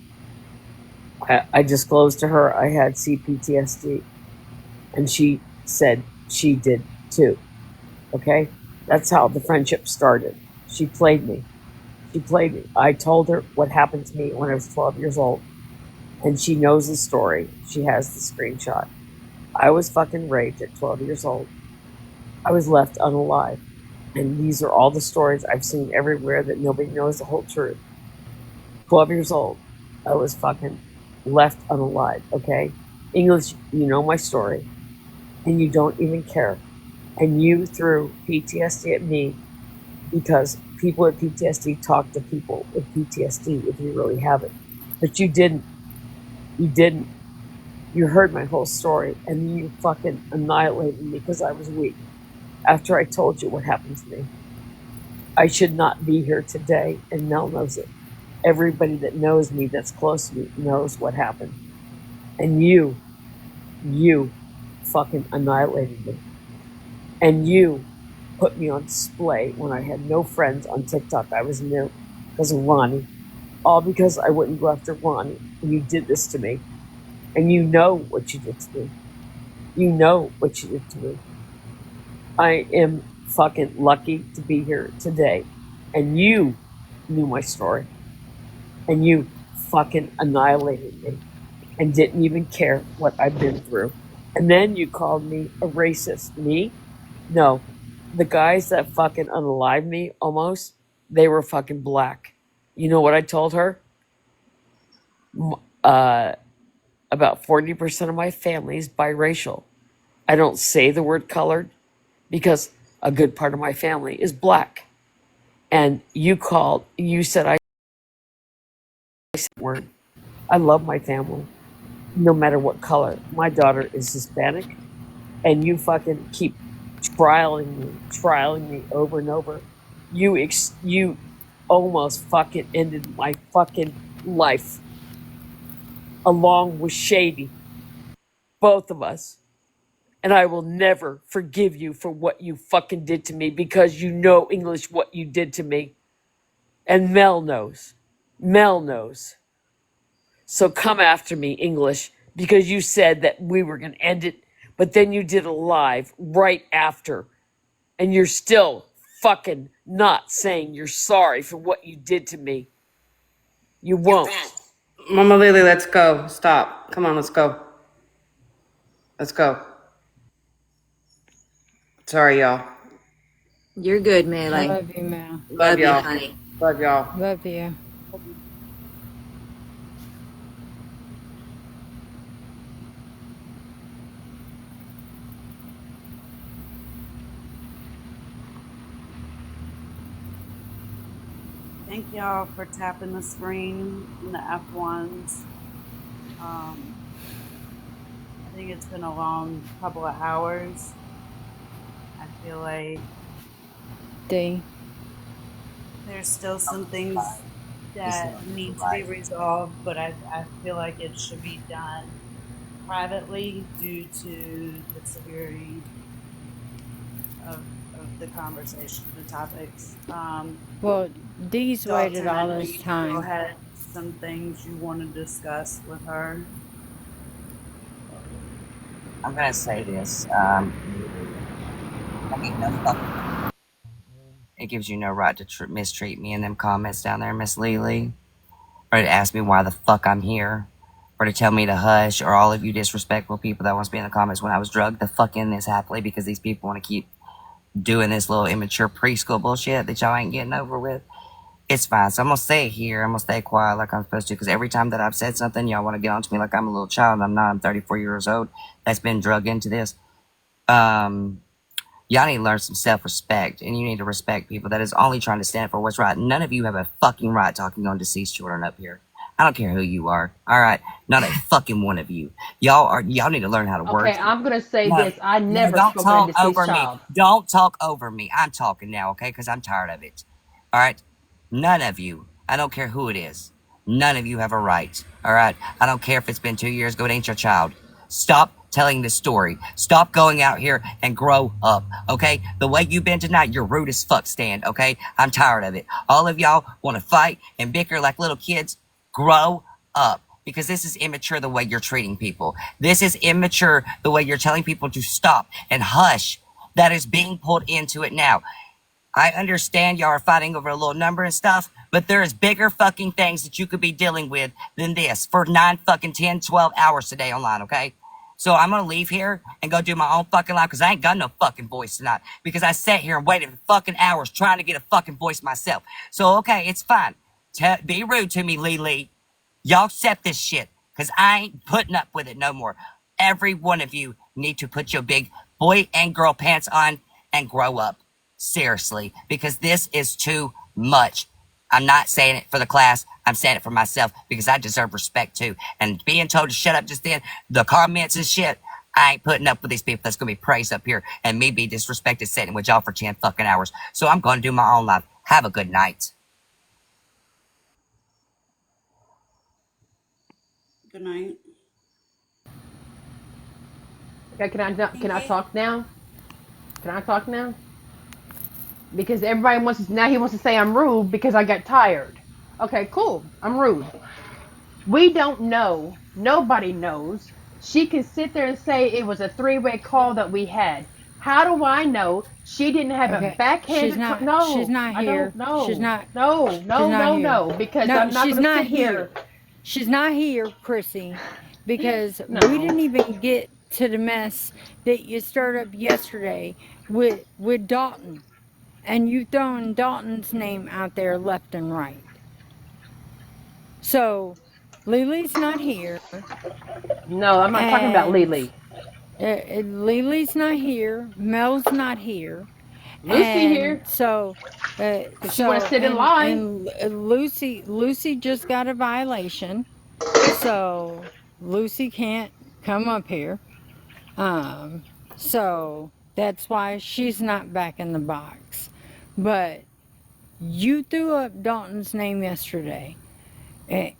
I disclosed to her I had CPTSD, and she said she did too. Okay? That's how the friendship started. She played me. She played me. I told her what happened to me when I was 12 years old, and she knows the story. She has the screenshot. I was fucking raped at 12 years old. I was left unalive. And these are all the stories I've seen everywhere that nobody knows the whole truth. 12 years old, I was fucking left unalive, okay? English, you know my story, and you don't even care. And you threw PTSD at me because people with PTSD talk to people with PTSD if you really have it. But you didn't. You didn't. You heard my whole story, and you fucking annihilated me because I was weak. After I told you what happened to me, I should not be here today, and Mel knows it. Everybody that knows me that's close to me knows what happened. And you You fucking annihilated me. And you put me on display when I had no friends on TikTok. I was new because of Ronnie. All because I wouldn't go after Ronnie. And you did this to me. And you know what you did to me. You know what you did to me. I am fucking lucky to be here today. And you knew my story. And you fucking annihilated me. And didn't even care what I've been through. And then you called me a racist. Me? No. The guys that fucking unalived me almost, they were fucking black. You know what I told her? About 40% of my family is biracial. I don't say the word colored because a good part of my family is black. And you said I said the word. I love my family, no matter what color. My daughter is Hispanic, and you fucking keep trialing me over and over. You almost fucking ended my fucking life, along with Shady, both of us. And I will never forgive you for what you fucking did to me because you know English what you did to me. And Mel knows. Mel knows. So come after me, English, because you said that we were going to end it, but then you did a live right after. And you're still fucking not saying you're sorry for what you did to me. You won't. Mama Lily, let's go. Stop. Come on, let's go. Let's go. Sorry, y'all. You're good, I Melee. love you, Mel. Love you, y'all. honey. Love y'all. Love you. Thank y'all for tapping the screen in the F1s. I think it's been a long couple of hours. I feel like D. there's still some things that need to be resolved, but I feel like it should be done privately due to the severity of the conversation, the topics. Well, D's waited Dalton, I all know this you still time. had some things you want to discuss with her. I'm gonna say this. I mean, no fucking. It gives you no right to mistreat me in them comments down there, Miss Lily, or to ask me why the fuck I'm here, or to tell me to hush, or all of you disrespectful people that want to be in the comments when I was drugged the fuck in this happily because these people want to keep doing this little immature preschool bullshit that y'all ain't getting over with. It's fine. So I'm gonna stay here. I'm gonna stay quiet like I'm supposed to because every time that I've said something, y'all want to get on to me like I'm a little child. I'm not. I'm 34 years old. That's been drugged into this. Y'all need to learn some self-respect, and you need to respect people that is only trying to stand for what's right. None of you have a fucking right talking on deceased children up here. I don't care who you are. All right, not a fucking one of you. Y'all need to learn how to work. Okay, I'm gonna say No, this. I no, never don't spoke on a talk deceased over me. child. Don't talk over me. I'm talking now, okay? Because I'm tired of it. All right? None of you, I don't care who it is, none of you have a right. All right? I don't care if it's been 2 years ago, it ain't your child. Stop telling this story. Stop going out here and grow up, okay? The way you've been tonight, you're rude as fuck, Stan, okay? I'm tired of it. All of y'all want to fight and bicker like little kids. Grow up. Because this is immature the way you're treating people. This is immature the way you're telling people to stop and hush. That is being pulled into it now. I understand y'all are fighting over a little number and stuff, but there is bigger fucking things that you could be dealing with than this for 9 fucking 10, 12 hours today online, okay? So I'm gonna leave here and go do my own fucking life because I ain't got no fucking voice tonight because I sat here and waited for fucking hours trying to get a fucking voice myself. So, okay, it's fine. Be rude to me, Lee. Y'all accept this shit, because I ain't putting up with it no more. Every one of you need to put your big boy and girl pants on and grow up. Seriously, because this is too much. I'm not saying it for the class. I'm saying it for myself because I deserve respect too. And being told to shut up just then, the comments and shit, I ain't putting up with these people that's going to be praised up here and me be disrespected sitting with y'all for 10 fucking hours. So I'm going to do my own life. Have a good night. Good night. Okay, can I talk now? Can I talk now? Because everybody wants to, now he wants to say I'm rude because I got tired. Okay, cool. I'm rude. We don't know. Nobody knows. She can sit there and say it was a three-way call that we had. How do I know she didn't have a Okay, backhanded? she's No, not I here. don't know. No, She's no, not no, here. no. Because No, I'm not she's going to not sit here. here. She's not here, Chrissy, because we No. didn't even get to the mess that you stirred up yesterday with Dalton, and you throwing Dalton's name out there left and right. So, Lily's not here, No, I'm not talking about and Lily. Lily's not here. Mel's not here. Lucy And here so, because she want to sit and lie. Lucy just got a violation, so Lucy can't come up here. So that's why she's not back in the box. But you threw up Dalton's name yesterday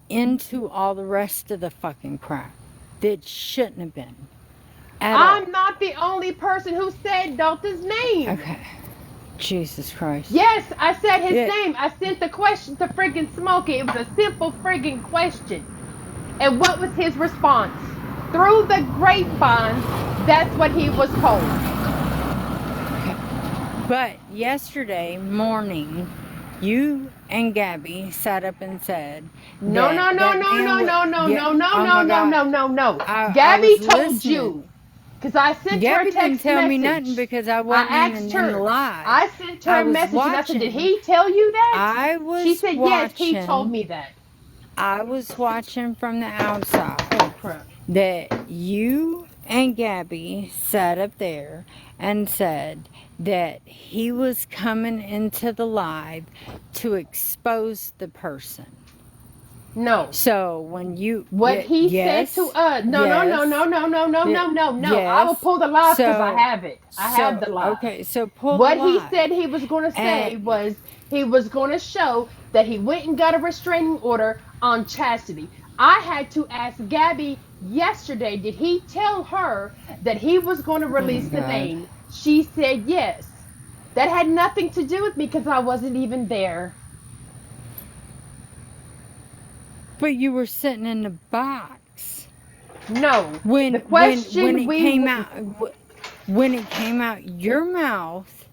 into all the rest of the fucking crap that shouldn't have been at all. I'm not the only person who said Dalton's name. Okay. Jesus Christ. Yes, I said his Yeah. name. I sent the question to friggin' Smokey. It was a simple friggin' question. And what was his response? Through the grapevine, that's what he was told. But yesterday morning, you and Gabby sat up and said, No. Gabby told you. Because I sent her a Gabby text didn't tell me message. nothing because I wasn't asked even in the her. live. I sent her a message and I said, did he tell you that? I was She said, yes, he watching. told me that. I was watching from the outside Oh, crap. that you and Gabby sat up there and said that he was coming into the live to expose the person. No. So when you he yes, said to us, no. Yes. I will pull the live because So- I have it. I have the live. Okay, so pull What the he live. said he was going to say And- was he was going to show that he went and got a restraining order on Chastity. I had to ask Gabby yesterday, did he tell her that he was going to release the God. name? She said yes. That had nothing to do with me because I wasn't even there. But you were sitting in the box. No. When the question when it came out when it came out your mouth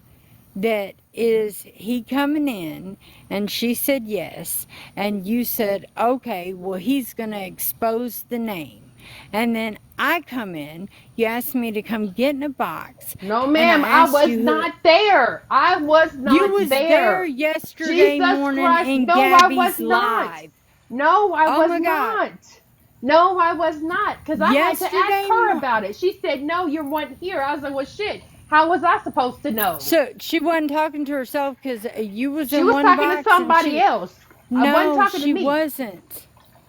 that is he coming in, and she said yes, and you said okay, well he's gonna expose the name, and then I come in, you asked me to come get in a box. No, ma'am, I was not there. I was not You was there yesterday Jesus morning Christ. in No, Gabby's I was not. live. No, I Oh was my God. not. No, I was not. Because I had to Yesterday ask her mor- about it. She said, no, you weren't here. I was like, well, shit. How was I supposed to know? So she wasn't talking to herself because you was She in was one talking box to somebody and she, else. I wasn't No, talking to she me. wasn't.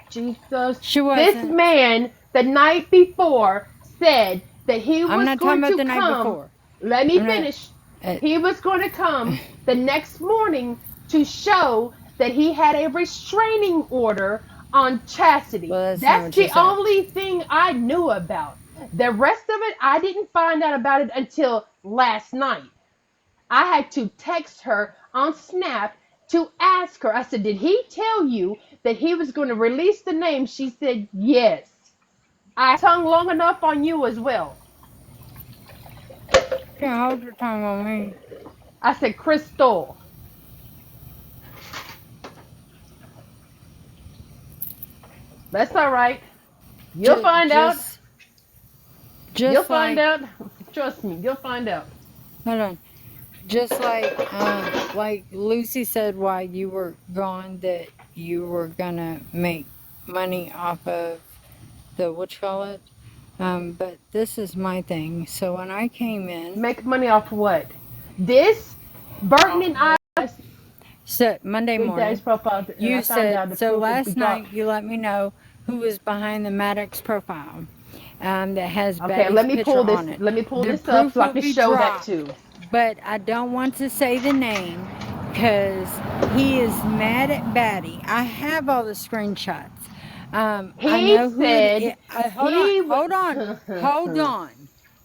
Jesus. She wasn't. This man, the night before, said that he was I'm not going talking to about the come. night before. Let me I'm not- finish. uh, He was going to come the next morning to show that he had a restraining order on Chastity. Well, that's not what she the said. only thing I knew about. The rest of it, I didn't find out about it until last night. I had to text her on Snap to ask her. I said, did he tell you that he was going to release the name? She said, yes. I hung long enough on you as well. Can't hold your tongue on me. I said, Crystal. That's all right. You'll find out. You'll find out. Trust me, you'll find out. Hold on. Just like Lucy said while you were gone that you were gonna make money off of the what you call it. But this is my thing. So when I came in, Make money off what? This? Burton and I. so Monday morning, Profile, you I found out said the so. proof Last we got. night you let me know who was behind the Maddox profile. That has Okay, Betty's let me pull picture this. on it. Let me pull The this up so I proof will can be show that dropped. too. But I don't want to say the name because he is mad at Batty. I have all the screenshots. I He know who said it is. Hold on.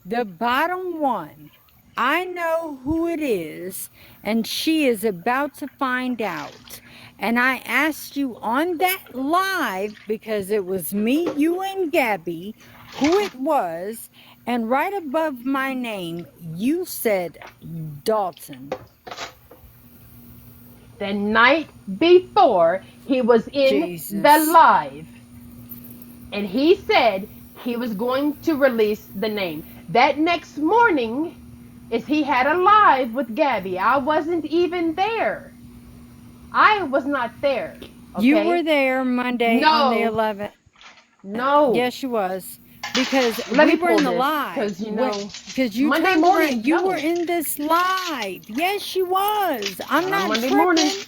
The bottom one, I know who it is, and she is about to find out. And I asked you on that live, because it was me, you, and Gabby, who it was, and right above my name, you said Dalton. The night before, he was in the Jesus. live, and he said he was going to release the name. That next morning, is he had a live with Gabby. I wasn't even there. I was not there. You were Okay? there Monday on the No, 11th. no. Yes, you was. Because Let we me were pull in the this, live. because Because you Monday turned around. morning, You were no. in this live. Yes, you was. I'm Not on not Monday morning. tripping.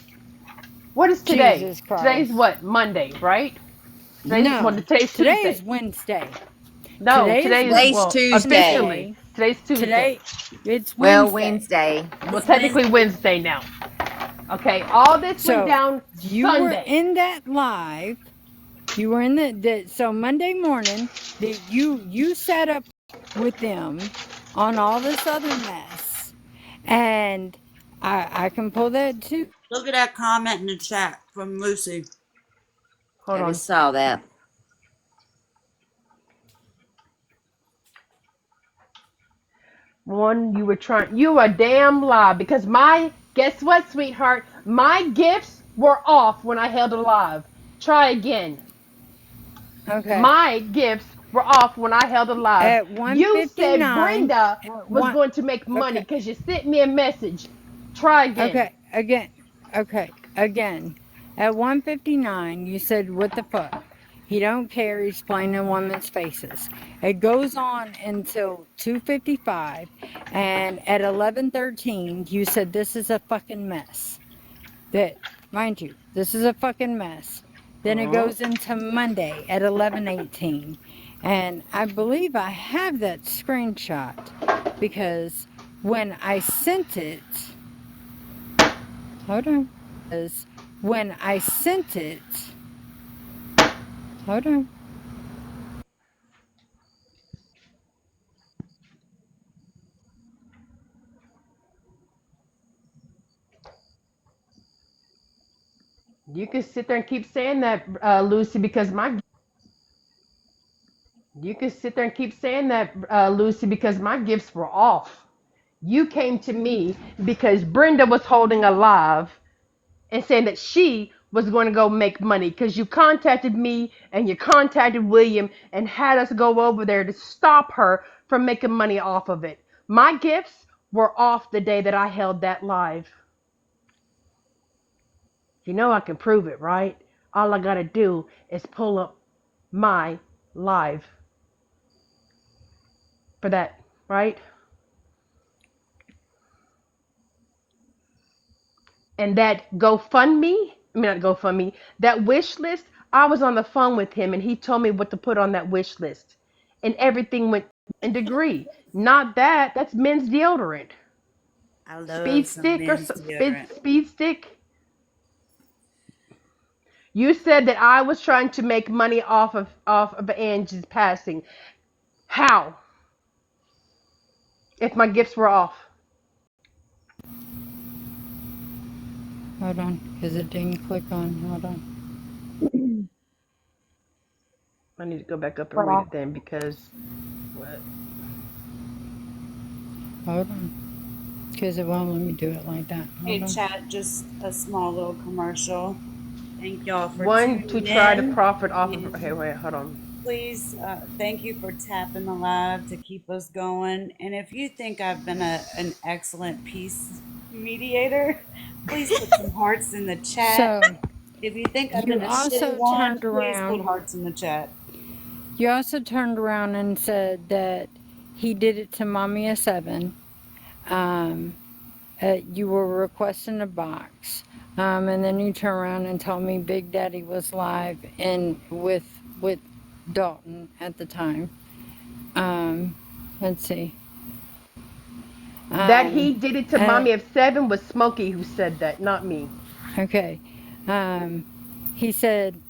What is today? Jesus Today's Christ. what? Monday, right? No. Today's Today Tuesday. is Wednesday. No, Today is today is, Today's well, Tuesday. officially, today's Tuesday. Today, it's Well, Wednesday. Wednesday. Well, It's technically Wednesday. Wednesday now. Okay, all this went So, down you were Sunday. in that live. You were in so Monday morning, you sat up with them on all this other mess. And I can pull that too. Look at that comment in the chat from Lucy. Hold I on. just saw that. One, you a damn lie, because guess what, sweetheart? My gifts were off when I held it live. Try again. Okay. My gifts were off when I held it live. At You said 1:59, Brenda was one. going to make money Okay. because you sent me a message. Try again. Okay. Again. Okay. Again. At 1:59, you said, "What the fuck? He don't care. He's playing in women's faces." It goes on until 2:55, and at 11:13, you said, "This is a fucking mess." That, mind you, this is a fucking mess. Then it Uh-huh. goes into Monday at 11:18, and I believe I have that screenshot because when I sent it, hold on, because when I sent it, hold on. You can sit there and keep saying that, Lucy, because my you can sit there and keep saying that, Lucy, because my gifts were off. You came to me because Brenda was holding a live and saying that she was going to go make money because you contacted me and you contacted William and had us go over there to stop her from making money off of it. My gifts were off the day that I held that live. You know I can prove it, right? All I got to do is pull up my live for that, right? And that GoFundMe, I mean not GoFundMe, that wish list, I was on the phone with him and he told me what to put on that wish list. And everything went and degree. Not that, that's men's deodorant. I Speed love some stick or men's deodorant. speed stick. You said that I was trying to make money off of Angie's passing. How? If my gifts were off. Hold on, because it didn't click on. Hold on. I need to go back up and read it then because what? Hold on, because it won't let me do it like that. Hey, Hold on. chat, just a small little commercial. Thank y'all for One to tuning try to in. profit off of. And Okay, wait, hold on. please, thank you for tapping the live to keep us going. And if you think I've been an excellent peace mediator, please put some hearts in the chat. So If you think I've you been a shitty also one, turned please put around. hearts in the chat. You also turned around and said that he did it to Mommy of Seven. Um, you were requesting a box. And then you turn around and told me Big Daddy was live and with Dalton at the time. Let's see. That he did it to Uh, Mommy of Seven was Smokey who said that, not me. okay. He said,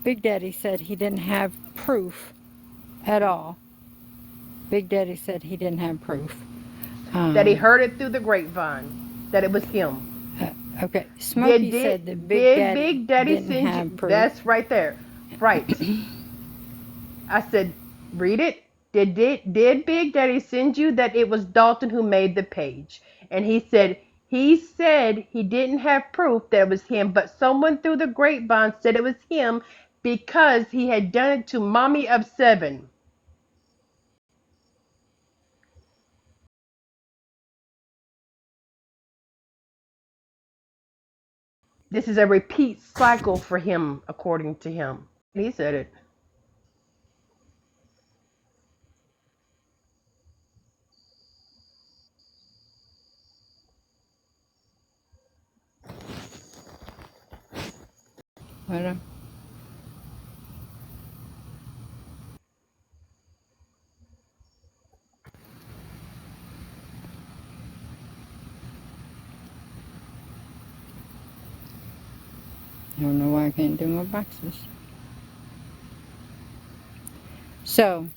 Big Daddy said he didn't have proof at all. Big Daddy said he didn't have proof. That he heard it through the grapevine. That it was him. Okay, Smokey said that Big Daddy Big Daddy didn't send you? have proof. That's right there. Right. I said, read it. Did Big Daddy send you that it was Dalton who made the page? And he said he didn't have proof that it was him, but someone through the grapevine said it was him because he had done it to Mommy of 7. This is a repeat cycle for him, according to him. He said it. What? I don't know why I can't do my boxes. So,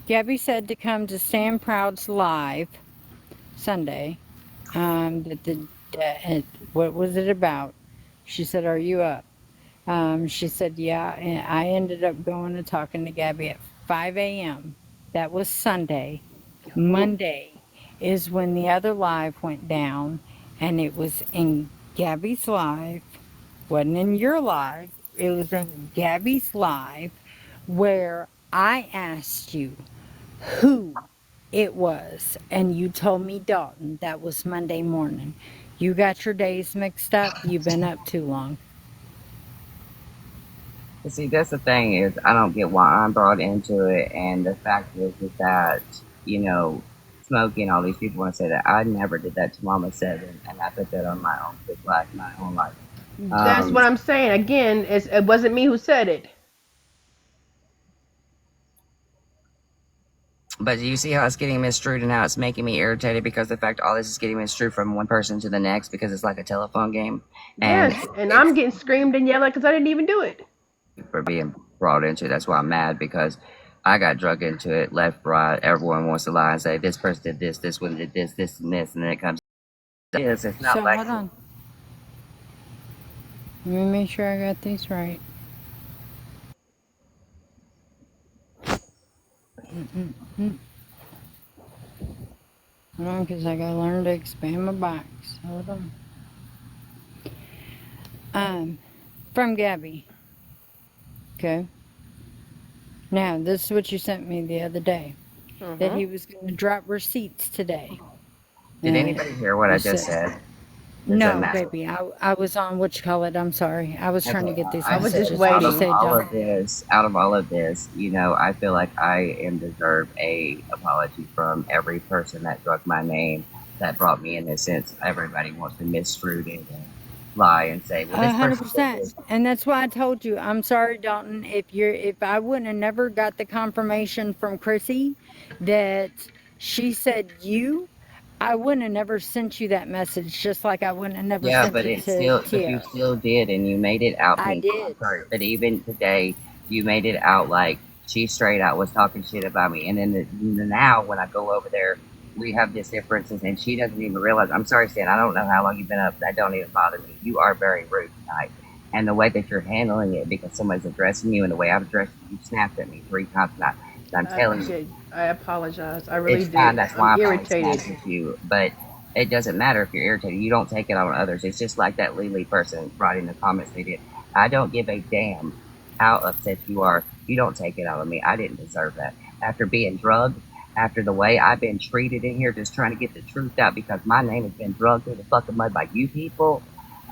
Gabby said to come to Stand Proud's live Sunday. What was it about? She said, "Are you up?" She said, "Yeah." And I ended up going and talking to Gabby at 5 a.m. That was Sunday. Monday is when the other live went down, and it was in Gabby's live. Wasn't in your live. It was in Gabby's live, where I asked you who it was, and you told me Dalton. That was Monday morning. You got your days mixed up. You've been up too long. But see, that's the thing is, I don't get why I'm brought into it, and the fact is that Smokey and all these people want to say that I never did that to Mama Seven, and I put that on my own my own life. That's what I'm saying. Again, it wasn't me who said it. But do you see how it's getting misstrued and how it's making me irritated because the fact all this is getting misstrued from one person to the next because it's like a telephone game, and Yes, and I'm getting screamed and yelled at because I didn't even do it. for being brought into it. That's why I'm mad because I got drug into it left, right. Everyone wants to lie and say this person did this one did this, and then it comes. Yes, it's not So like. hold on. Let me make sure I got these right. Hold on, because I gotta learn to expand my box. Hold on. From Gabby. Okay. Now, this is what you sent me the other day. That he was going to drop receipts today. Did anybody hear what I just said? No, baby. I was on what you call it. I'm sorry. I was trying to get these messages. I was just waiting. Out of all of this, I feel like I am deserve a apology from every person that drug my name, that brought me in this sense. Everybody wants to misstrued it and lie and say, well, this 100%. And that's why I told you, I'm sorry, Dalton. If I wouldn't have never got the confirmation from Chrissy that she said I wouldn't have never sent you that message, just like I wouldn't have never sent it to but you still did, and you made it out. I did. But even today, you made it out like she straight out was talking shit about me. And then now, when I go over there, we have this differences, and she doesn't even realize. I'm sorry, Stan. I don't know how long you've been up. That don't even bother me. You are very rude tonight, and the way that you're handling it because somebody's addressing you, and the way I've addressed you, you snapped at me 3 times tonight. I'm telling you. I apologize. I really did. That's why I'm irritated with you, but it doesn't matter if you're irritated. You don't take it on others. It's just like that Lily person writing the comments they did. I don't give a damn how upset you are. You don't take it out on me. I didn't deserve that. After being drugged, after the way I've been treated in here, just trying to get the truth out because my name has been drugged through the fucking mud by you people,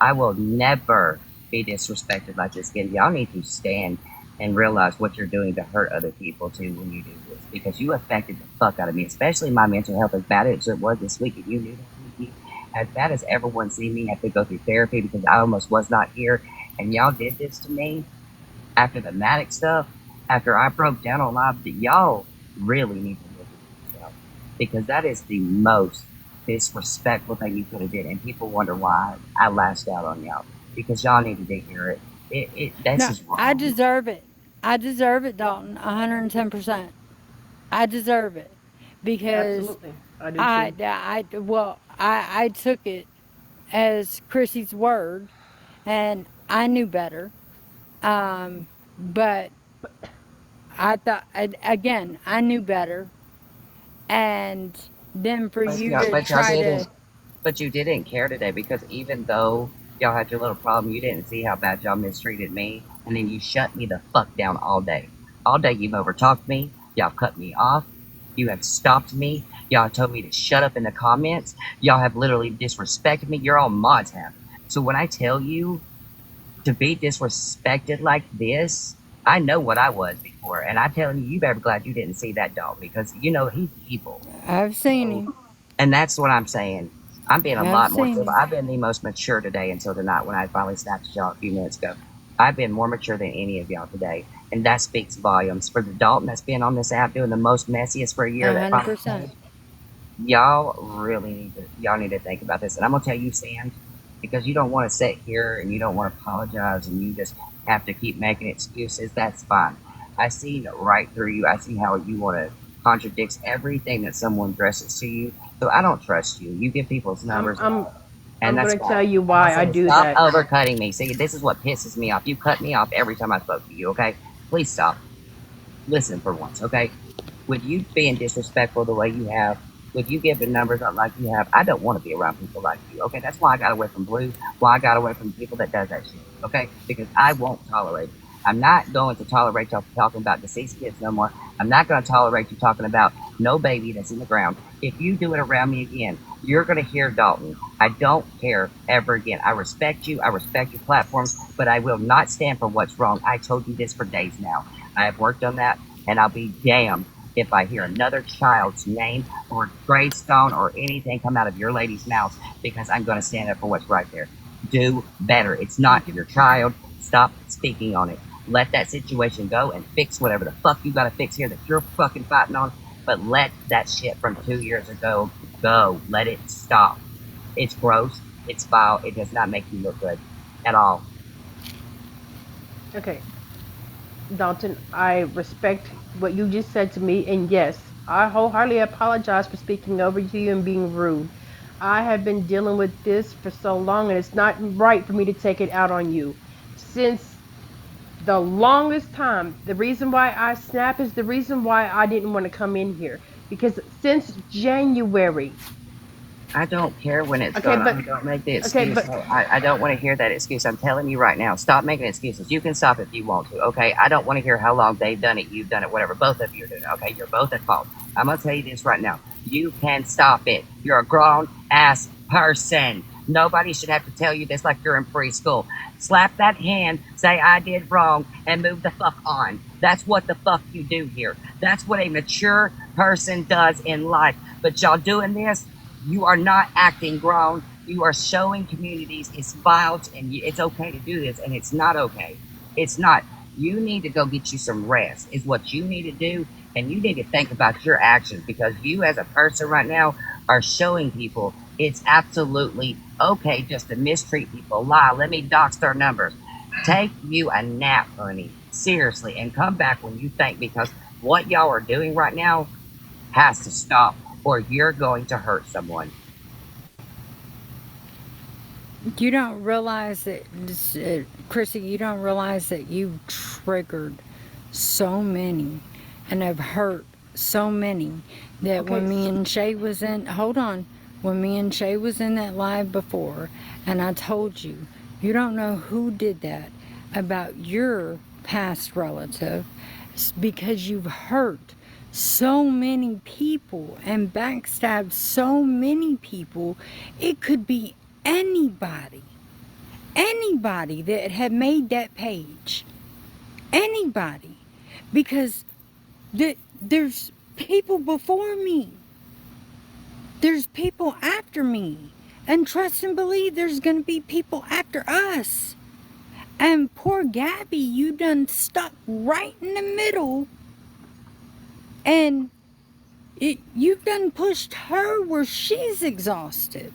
I will never be disrespected like this again. Y'all need to stand and realize what you're doing to hurt other people too when you do this, because you affected the fuck out of me, especially my mental health, as bad as it was this week, and you knew that. As bad as everyone seen me have to go through therapy because I almost was not here, and y'all did this to me after the Matic stuff, after I broke down on live, that y'all really need to look at yourself, because that is the most disrespectful thing you could have did, and people wonder why I lashed out on y'all, because y'all needed to hear it. That's just wrong. I deserve it, Dalton, 110%. I deserve it. because Absolutely. I do too. I took it as Chrissy's word, and I knew better. But I thought, again, I knew better. And then for But you y'all, to but y'all try to, didn't. But you didn't care today because even though y'all had your little problem, you didn't see how bad y'all mistreated me, and then you shut me the fuck down all day. All day you've overtalked me. Y'all cut me off. You have stopped me. Y'all told me to shut up in the comments. Y'all have literally disrespected me. You're all mods have. So when I tell you to be disrespected like this, I know what I was before, and I'm telling you, you better be glad you didn't see that dog because you know he's evil. I've seen So, him. and that's what I'm saying. I'm being a I've lot more seen civil. him. I've been the most mature today until tonight when I finally snapped at y'all a few minutes ago. I've been more mature than any of y'all today, and that speaks volumes for the Dalton that's been on this app doing the most messiest for a year. That finally 100%. changed. Y'all need to think about this. And I'm gonna tell you, Sand, because you don't want to sit here and you don't want to apologize and you just have to keep making excuses. That's fine. I see right through you. I see how you want to contradict everything that someone dresses to you. So I don't trust you. You give people's I'm numbers I'm out, and I'm that's gonna fine. tell you And I why I say, do stop that. overcutting me. See, this is what pisses me off. You cut me off every time I spoke to you. Okay, please stop. Listen for once, okay? With you being disrespectful the way you have, with you giving numbers up like you have, I don't want to be around people like you, okay? That's why I got away from Blue, why I got away from people that does that shit, okay? Because I won't tolerate it. I'm not going to tolerate y'all talking about deceased kids no more. I'm not going to tolerate you talking about no baby that's in the ground. If you do it around me again, you're going to hear Dalton. I don't care ever again. I respect you. I respect your platforms, but I will not stand for what's wrong. I told you this for days now. I have worked on that, and I'll be damned if I hear another child's name or gravestone or anything come out of your lady's mouth because I'm going to stand up for what's right there. Do better. It's not Thank you. your child. Stop speaking on it. Let that situation go and fix whatever the fuck you got to fix here that you're fucking fighting on. But let that shit from 2 years ago go. Let it stop. It's gross. It's foul. It does not make you look good at all. Okay, Dalton, I respect what you just said to me, and yes, I wholeheartedly apologize for speaking over to you and being rude. I have been dealing with this for so long, and it's not right for me to take it out on you. Since the longest time, the reason why I snap is the reason why I didn't want to come in here. Because since January, I don't care when it's okay, going but on. Don't make the okay, excuse. but No, I don't want to hear that excuse. I'm telling you right now, stop making excuses. You can stop if you want to, okay? I don't want to hear how long they've done it, you've done it, whatever. Both of you are doing it, okay? You're both at fault. I'm going to tell you this right now. You can stop it. You're a grown ass person. Nobody should have to tell you this like you're in preschool. Slap that hand, say I did wrong, and move the fuck on. That's what the fuck you do here. That's what a mature person does in life. But y'all doing this, you are not acting grown. You are showing communities it's filed and it's okay to do this, and it's not okay. It's not. You need to go get you some rest, is what you need to do. And you need to think about your actions because you, as a person right now, are showing people it's absolutely okay just to mistreat people, lie. Let me dox their numbers. Take you a nap, honey. Seriously, and come back when you think because what y'all are doing right now has to stop or you're going to hurt someone. You don't realize that, Chrissy, you don't realize that you've triggered so many and have hurt so many that okay, when me so, and Shay was in, hold on, when me and Shay was in that live before, and I told you, you don't know who did that about your past relative because you've hurt so many people and backstabbed so many people. It could be anybody that had made that page, anybody, because there's people before me, there's people after me, and trust and believe there's gonna be people after us. And poor Gabby, you done stuck right in the middle, and you've done pushed her where she's exhausted.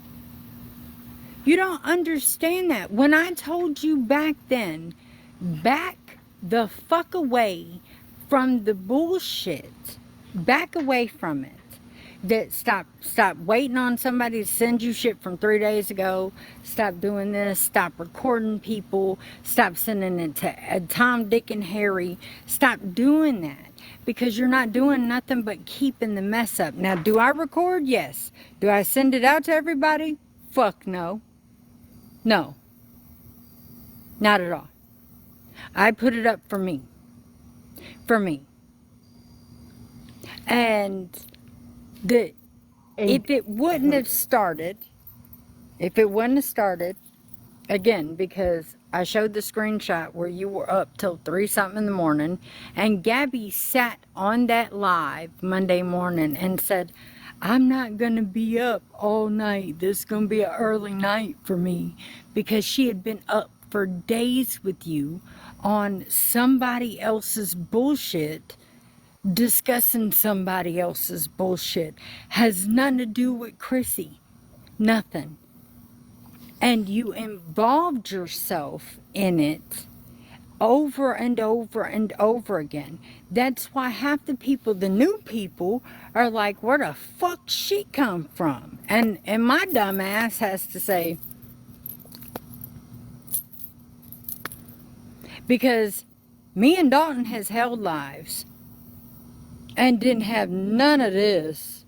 You don't understand that. When I told you back then, back the fuck away from the bullshit. Back away from it. that stop waiting on somebody to send you shit from 3 days ago. Stop doing this. Stop recording people. Stop sending it to Tom, Dick, and Harry. Stop doing that, because you're not doing nothing but keeping the mess up. Now, do I record? Yes. Do I send it out to everybody? Fuck no. No, not at all. I put it up for me. For me. And if it wouldn't have started, again, because I showed the screenshot where you were up till 3 something in the morning, and Gabby sat on that live Monday morning and said, I'm not going to be up all night. This is going to be an early night for me, because she had been up for days with you on somebody else's bullshit, discussing somebody else's bullshit. Has nothing to do with Chrissy. Nothing. And you involved yourself in it over and over and over again. That's why half the people, the new people, are like, where the fuck she come from? And my dumb ass has to say, because me and Dalton has held lives and didn't have none of this.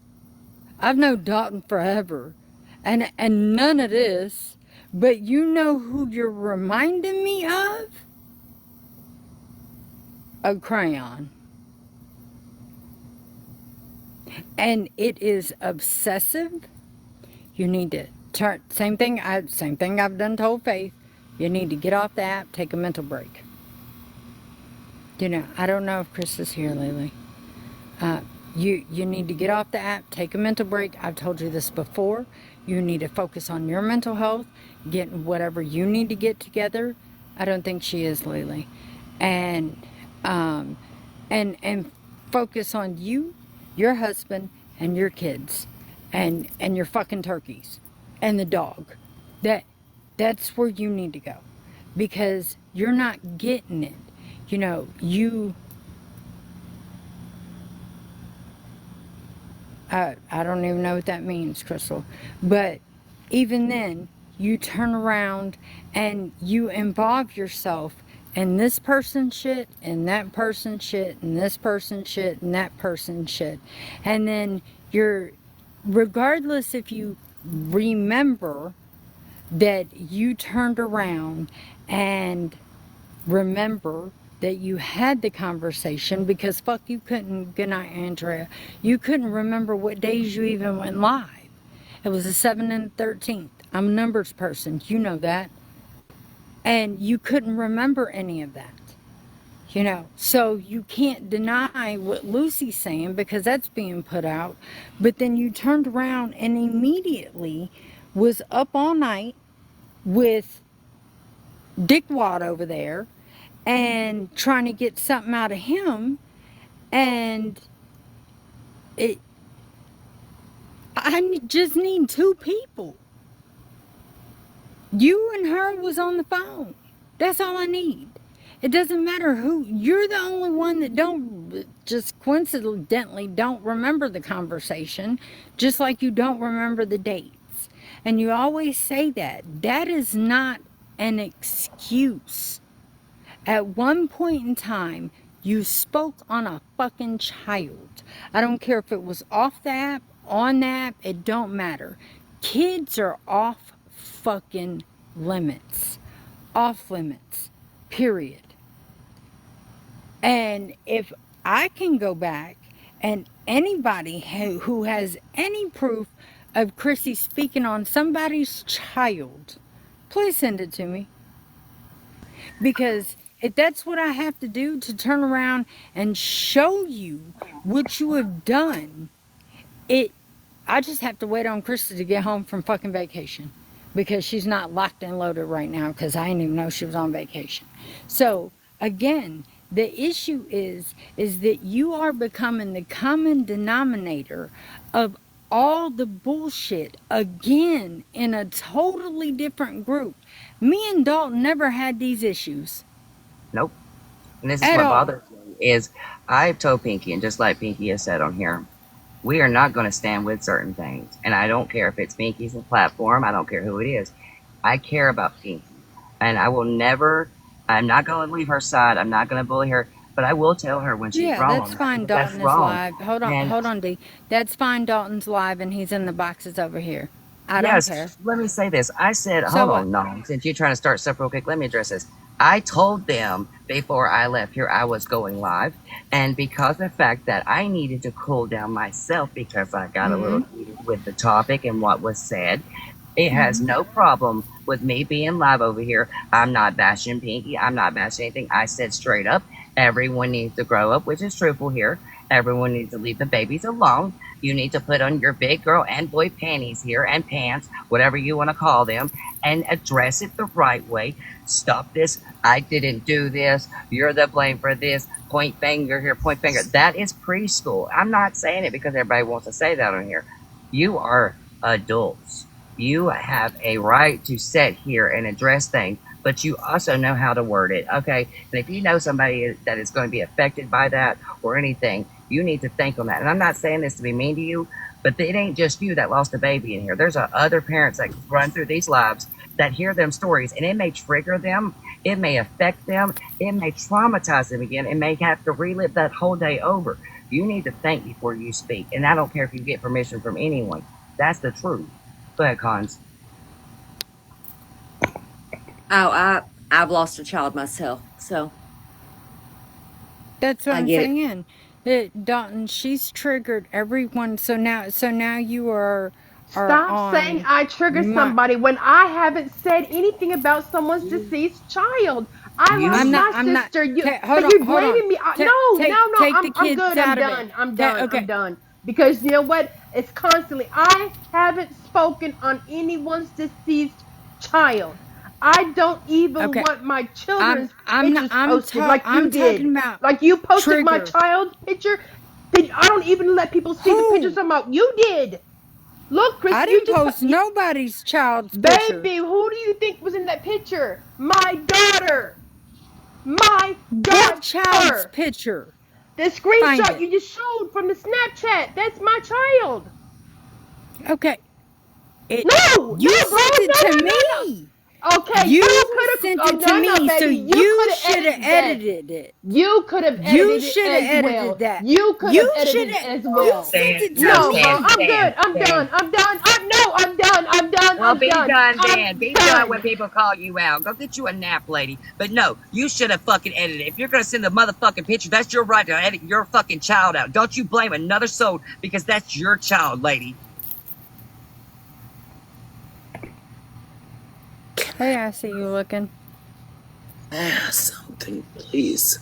I've known Dalton forever, and none of this. But you know who you're reminding me of? A crayon. And it is obsessive. You need to turn, same thing I've done told Faith. You need to get off the app, take a mental break. You know, I don't know if Chris is here lately. You need to get off the app, take a mental break. I've told you this before. You need to focus on your mental health, getting whatever you need to get together. I don't think she is, Lily. And focus on you, your husband, and your kids, and your fucking turkeys, and the dog. That's where you need to go, because you're not getting it. You know, I don't even know what that means, Crystal. But even then, you turn around and you involve yourself in this person's shit, and that person's shit, and this person's shit, and that person's shit. And then regardless if you remember that you turned around and remember that you had the conversation, because fuck, you couldn't, good night, Andrea, you couldn't remember what days you even went live. It was the 7th and the 13th. I'm a numbers person, you know that. And you couldn't remember any of that. You know, so you can't deny what Lucy's saying, because that's being put out. But then you turned around and immediately was up all night with Dick Wad over there and trying to get something out of him. And I just need 2 people. You and her was on the phone. That's all I need. It doesn't matter who. You're the only one that don't, just coincidentally, don't remember the conversation, just like you don't remember the dates. And you always say that. That is not an excuse. At one point in time, you spoke on a fucking child. I don't care if it was off the app, on the app, it don't matter. Kids are off fucking limits. Off limits. Period. And if I can go back, and anybody who has any proof of Chrissy speaking on somebody's child, please send it to me. Because if that's what I have to do to turn around and show you what you have done, I just have to wait on Krista to get home from fucking vacation, because she's not locked and loaded right now, because I didn't even know she was on vacation. So again, the issue is that you are becoming the common denominator of all the bullshit again in a totally different group. Me and Dalton never had these issues. Nope. And this is At what all. bothers me is I've told Pinky, and just like Pinky has said on here, We are not going to stand with certain things. And I don't care if it's Pinky's platform. I don't care who it is. I care about Pinky. And I will never, I'm not going to leave her side. I'm not going to bully her. But I will tell her when she's Yeah, that's wrong. fine. Because that's Dalton is wrong. live. And Hold on, D. That's fine. Dalton's live, and he's in the boxes over here. I don't care. yes, let me say this. I said, So hold what? on, no, since you're trying to start stuff real quick, let me address this. I told them before I left here I was going live, and because of the fact that I needed to cool down myself because I got a little heated with the topic and what was said, it has no problem with me being live over here. I'm not bashing Pinky. I'm not bashing anything. I said straight up, everyone needs to grow up, which is truthful here. Everyone needs to leave the babies alone. You need to put on your big girl and boy panties here and pants, whatever you want to call them, and address it the right way. Stop this. I didn't do this. You're the blame for this. Point finger here, point finger. That is preschool. I'm not saying it because everybody wants to say that on here. You are adults. You have a right to sit here and address things, but you also know how to word it. Okay. And if you know somebody that is going to be affected by that or anything, you need to think on that. And I'm not saying this to be mean to you, but it ain't just you that lost a baby in here. There's other parents that run through these lives that hear them stories, and it may trigger them. It may affect them. It may traumatize them again. It may have to relive that whole day over. You need to think before you speak. And I don't care if you get permission from anyone. That's the truth. Go ahead, Cons. Oh, I've lost a child myself, so That's what I I'm get it. saying. Dalton, she's triggered everyone. So now you are Stop saying on I trigger my. somebody when I haven't said anything about someone's deceased child. I You lost I'm not. my I'm not. sister. You, Hold but on. you're Hold on. blaming me. Ta No, no, take no. take the I'm kids good. I'm out of it. done. I'm done. I'm Okay. done. Because you know what? It's constantly. I haven't spoken on anyone's deceased child. I don't even Okay. want my children's I'm not. pictures posted like you I'm did. talking about Like you posted my trigger. child's picture. I don't even let people see the pictures Who? I'm out. You did. Look, Chris, I you didn't just post nobody's child's picture. baby, who do you think was in that picture? My daughter. My What child's daughter. picture? The Find screenshot it. you just showed from the Snapchat. That's my child. Okay. It. No, You no, bro. sent it No, to no, no, no. me. Okay, you You could have. sent Oh it to no, no, me, so baby. You you could have should have edited that. edited it. You could have You edited it should have as edited well. that. You could have You should edited it have. as You well. sent Stand, it no, to No, bro. stand, me. I'm good. stand, I'm stand. done. I'm done. I'm done. I'm done. Well, I'm be done. done then. I'm Be done when done. people call you out. Go get you a nap, lady. But no, you should have fucking edited it. If you're gonna send the motherfucking picture, that's your right to edit your fucking child out. Don't you blame another soul because that's your child, lady. Hey, I see you looking. Ask something, please.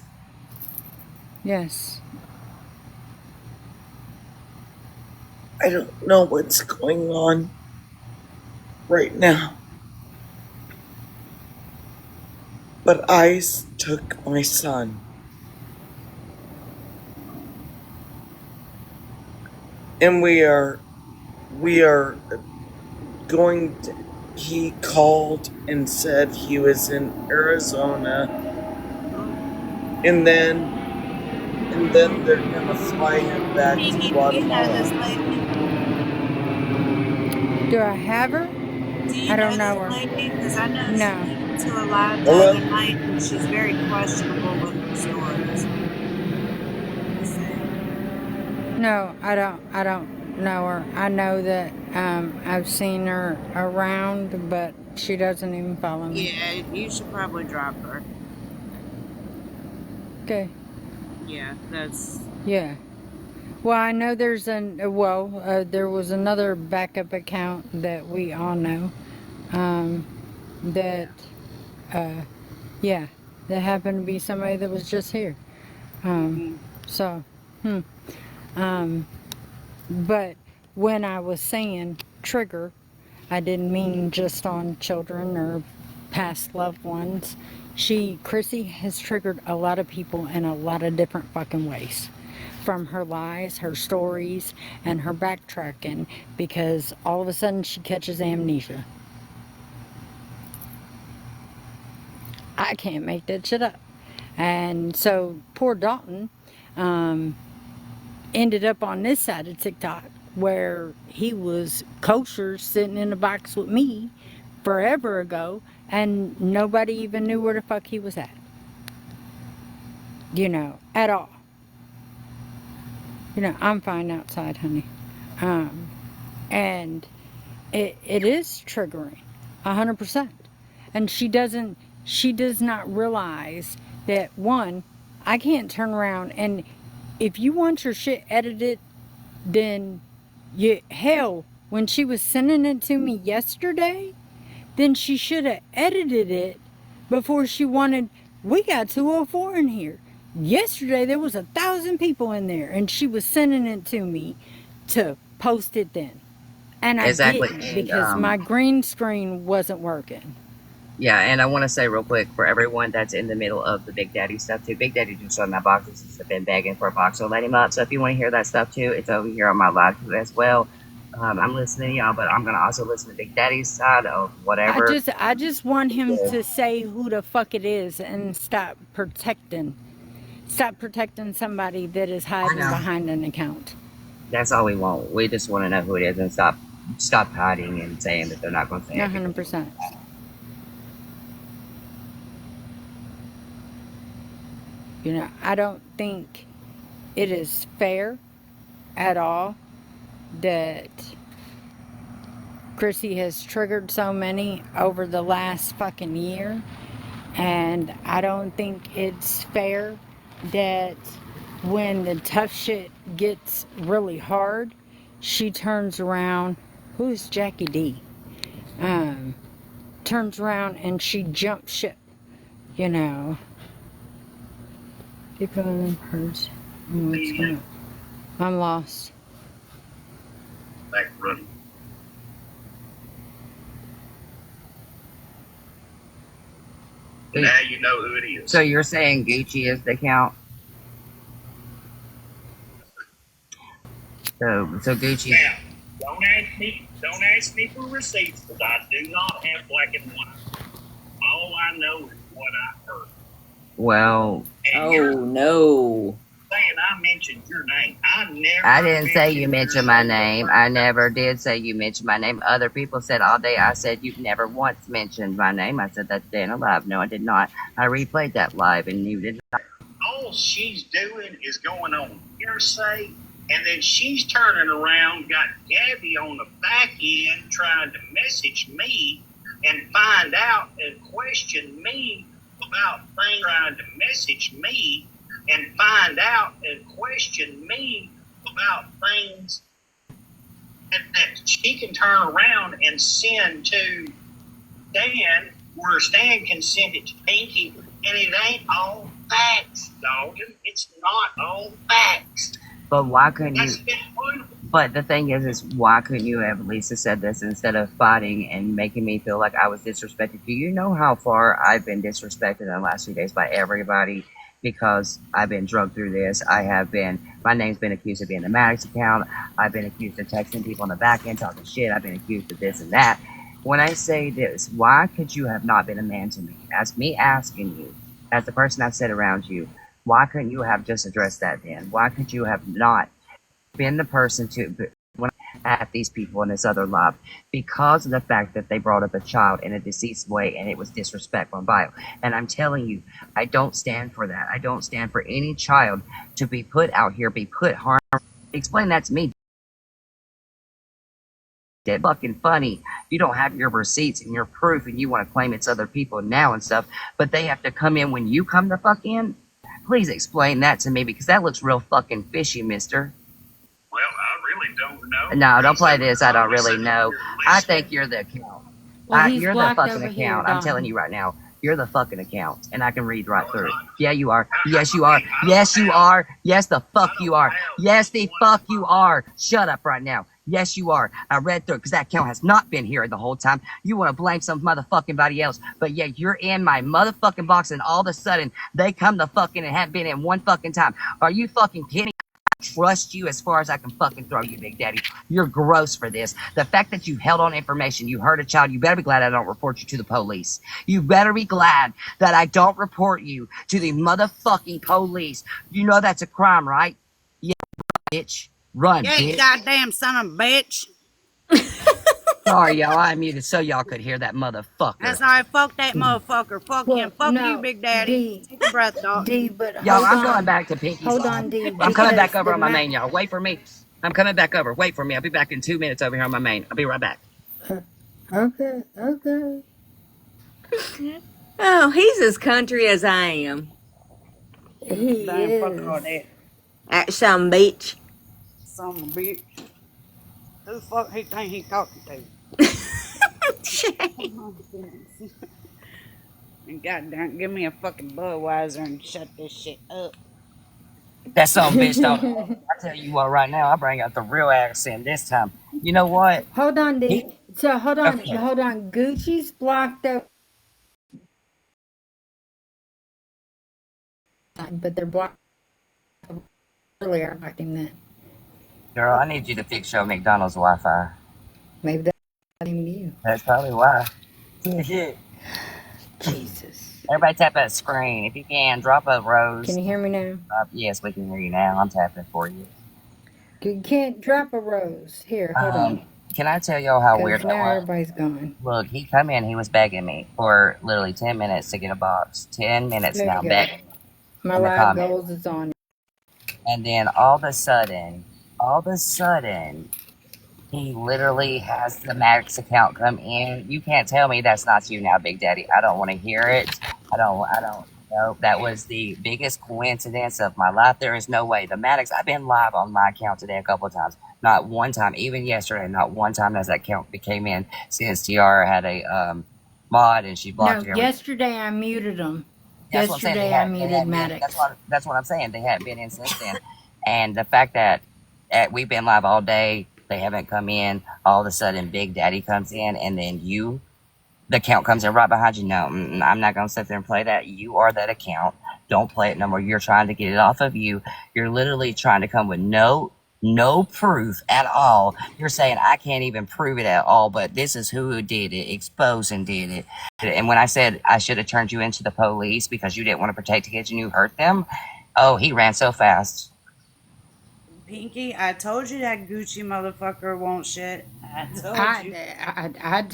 Yes. I don't know what's going on right now. But ICE took my son. And we are going to, he called and said he was in Arizona, and then they're gonna fly him back to Pinky, do you know Guatemala. this lady? Do I have her? Do you I know don't know this her. lady? Because I know she No. came into a live the Hello? other night and she's very questionable with her stories. Just saying. No, I don't know her. I know that I've seen her around, but she doesn't even follow me. Yeah, you should probably drop her. Okay. Yeah, that's. Yeah. Well, I know there's there was another backup account that we all know. That yeah, that happened to be somebody that was just here. So, but when I was saying trigger, I didn't mean just on children or past loved ones. Chrissy has triggered a lot of people in a lot of different fucking ways. From her lies, her stories, and her backtracking, because all of a sudden she catches amnesia. I can't make that shit up. And so poor Dalton, ended up on this side of TikTok where he was kosher sitting in a box with me forever ago and nobody even knew where the fuck he was at. You know, at all. You know, I'm fine outside, honey. And it is triggering 100%. And she does not realize that, one, I can't turn around and if you want your shit edited, then hell, when she was sending it to me yesterday, then she should have edited it before she wanted. We got 204 in here. Yesterday there was 1,000 people in there, and she was sending it to me to post it then. And I Exactly. didn't And because my green screen wasn't working. yeah, and I want to say real quick for everyone that's in the middle of the Big Daddy stuff too. Big Daddy just showed my boxes. He's been begging for a box, so let him up. So if you want to hear that stuff too, it's over here on my live as well. I'm listening to y'all, but I'm gonna also listen to Big Daddy's side of whatever. I just want him to say who the fuck it is and stop protecting somebody that is hiding behind an account. That's all we want. We just want to know who it is and stop hiding and saying that they're not going to say it. 100%. You know, I don't think it is fair at all that Chrissy has triggered so many over the last fucking year. And I don't think it's fair that when the tough shit gets really hard, she turns around. Who's Jackie D? Turns around and she jumps ship. You know. People in hers. What's going on? I'm lost. Back running. Now you know who it is. So you're saying Gucci is the account? So Gucci. Now, don't ask me for receipts because I do not have black and white. All I know is what I heard. Well. And no. Saying I mentioned your name. I didn't say you mentioned my name. I never did say you mentioned my name. Other people said all day. I said you've never once mentioned my name. I said that day in a live. No, I did not. I replayed that live and you did not. All she's doing is going on hearsay, and then she's turning around, got Gabby on the back end trying to message me and find out and question me about things, trying to message me and find out and question me about things that she can turn around and send to Stan, where Stan can send it to Pinky, and it ain't all facts, dog. It's not all facts. But why couldn't That's you? been wonderful. But the thing is why couldn't you have at least said this instead of fighting and making me feel like I was disrespected? Do you know how far I've been disrespected in the last few days by everybody? Because I've been drugged through this. My name's been accused of being a Maddox account. I've been accused of texting people on the back end, talking shit. I've been accused of this and that. When I say this, why could you have not been a man to me? As me asking you, as the person I've said around you, why couldn't you have just addressed that then? Why could you have not been the person to when at these people in this other live, because of the fact that they brought up a child in a deceased way and it was disrespectful and vile. And I'm telling you, I don't stand for that. I don't stand for any child to be put out here, be put harm. Explain that to me. Dead fucking funny. You don't have your receipts and your proof and you want to claim it's other people now and stuff, but they have to come in when you come the fuck in? Please explain that to me because that looks real fucking fishy, mister. Well, I really don't know. No, don't play this. I don't really know. I think you're the account. Well, he's You're the blocked fucking over account. here, I'm Don. telling you right now. You're the fucking account. And I can read right through it. Yeah, you are. Yes, you are. Yes, you are. Yes, the fuck you are. Yes, the fuck you are. Shut up right now. Yes, you are. I read through it because that account has not been here the whole time. You want to blame some motherfucking body else. But yeah, you're in my motherfucking box and all of a sudden they come to fucking and haven't been in one fucking time. Are you fucking kidding me? Trust you as far as I can fucking throw you, Big Daddy. You're gross for this. The fact that you held on information, you hurt a child, you better be glad I don't report you to the police. You better be glad that I don't report you to the motherfucking police. You know that's a crime, right? Yeah, bitch. Run, Yeah, you bitch. goddamn son of a bitch. Sorry, y'all. I muted so y'all could hear that motherfucker. That's all right. Fuck that motherfucker. Fuck him. Well, Fuck you, no, Big Daddy. D, Take a breath, dog. D, but Y'all, hold I'm going on. back to Pinky's Hold phone. on, D, I'm coming back because over the on my main, y'all. Wait for me. I'm coming back over. Wait for me. I'll be back in 2 minutes over here on my main. I'll be right back. Okay, okay. Oh, he's as country as I am. He Damn, fuck all is. that. At some beach. Son of a bitch. Who the fuck he think he talking to? Oh my goodness. And goddamn, give me a fucking Budweiser and shut this shit up. That son bitch don't. I tell you what, right now, I bring out the real accent this time. You know what? Hold on, He, D. So hold on, okay. hold on. Gucci's blocked up, but they're blocked earlier. I think that Girl, I need you to fix your McDonald's Wi-Fi. maybe that's even you. That's probably why. Jesus. Everybody tap that screen. If you can, drop a rose. Can you hear me now? Yes, we can hear you now. I'm tapping for you. You can't drop a rose. Here, hold on. Can I tell y'all how weird Because that now was? everybody's gone. Look, he come in, he was begging me for literally 10 minutes to get a box. 10 minutes There now, you go. begging My in the live comments. goals is on. And then all of a sudden, he literally has the Maddox account come in. You can't tell me that's not you now, Big Daddy. I don't want to hear it. I don't know. That was the biggest coincidence of my life. There is no way. The Maddox, I've been live on my account today a couple of times. Not one time, even yesterday, not one time has that account came in since Tiara had a mod and she blocked No, everything. yesterday I muted them. That's what I'm saying. Yesterday I muted Maddox. That's what I'm saying. They haven't been in since then. And the fact that we've been live all day, they haven't come in. All of a sudden, Big Daddy comes in, and then the account comes in right behind you. No, I'm not going to sit there and play that. You are that account. Don't play it no more. You're trying to get it off of you. You're literally trying to come with no proof at all. You're saying I can't even prove it at all, but this is who did it. Exposing did it. And when I said I should have turned you into the police because you didn't want to protect the kids and you hurt them, oh, he ran so fast. Pinky, I told you that Gucci motherfucker won't shit. I told you.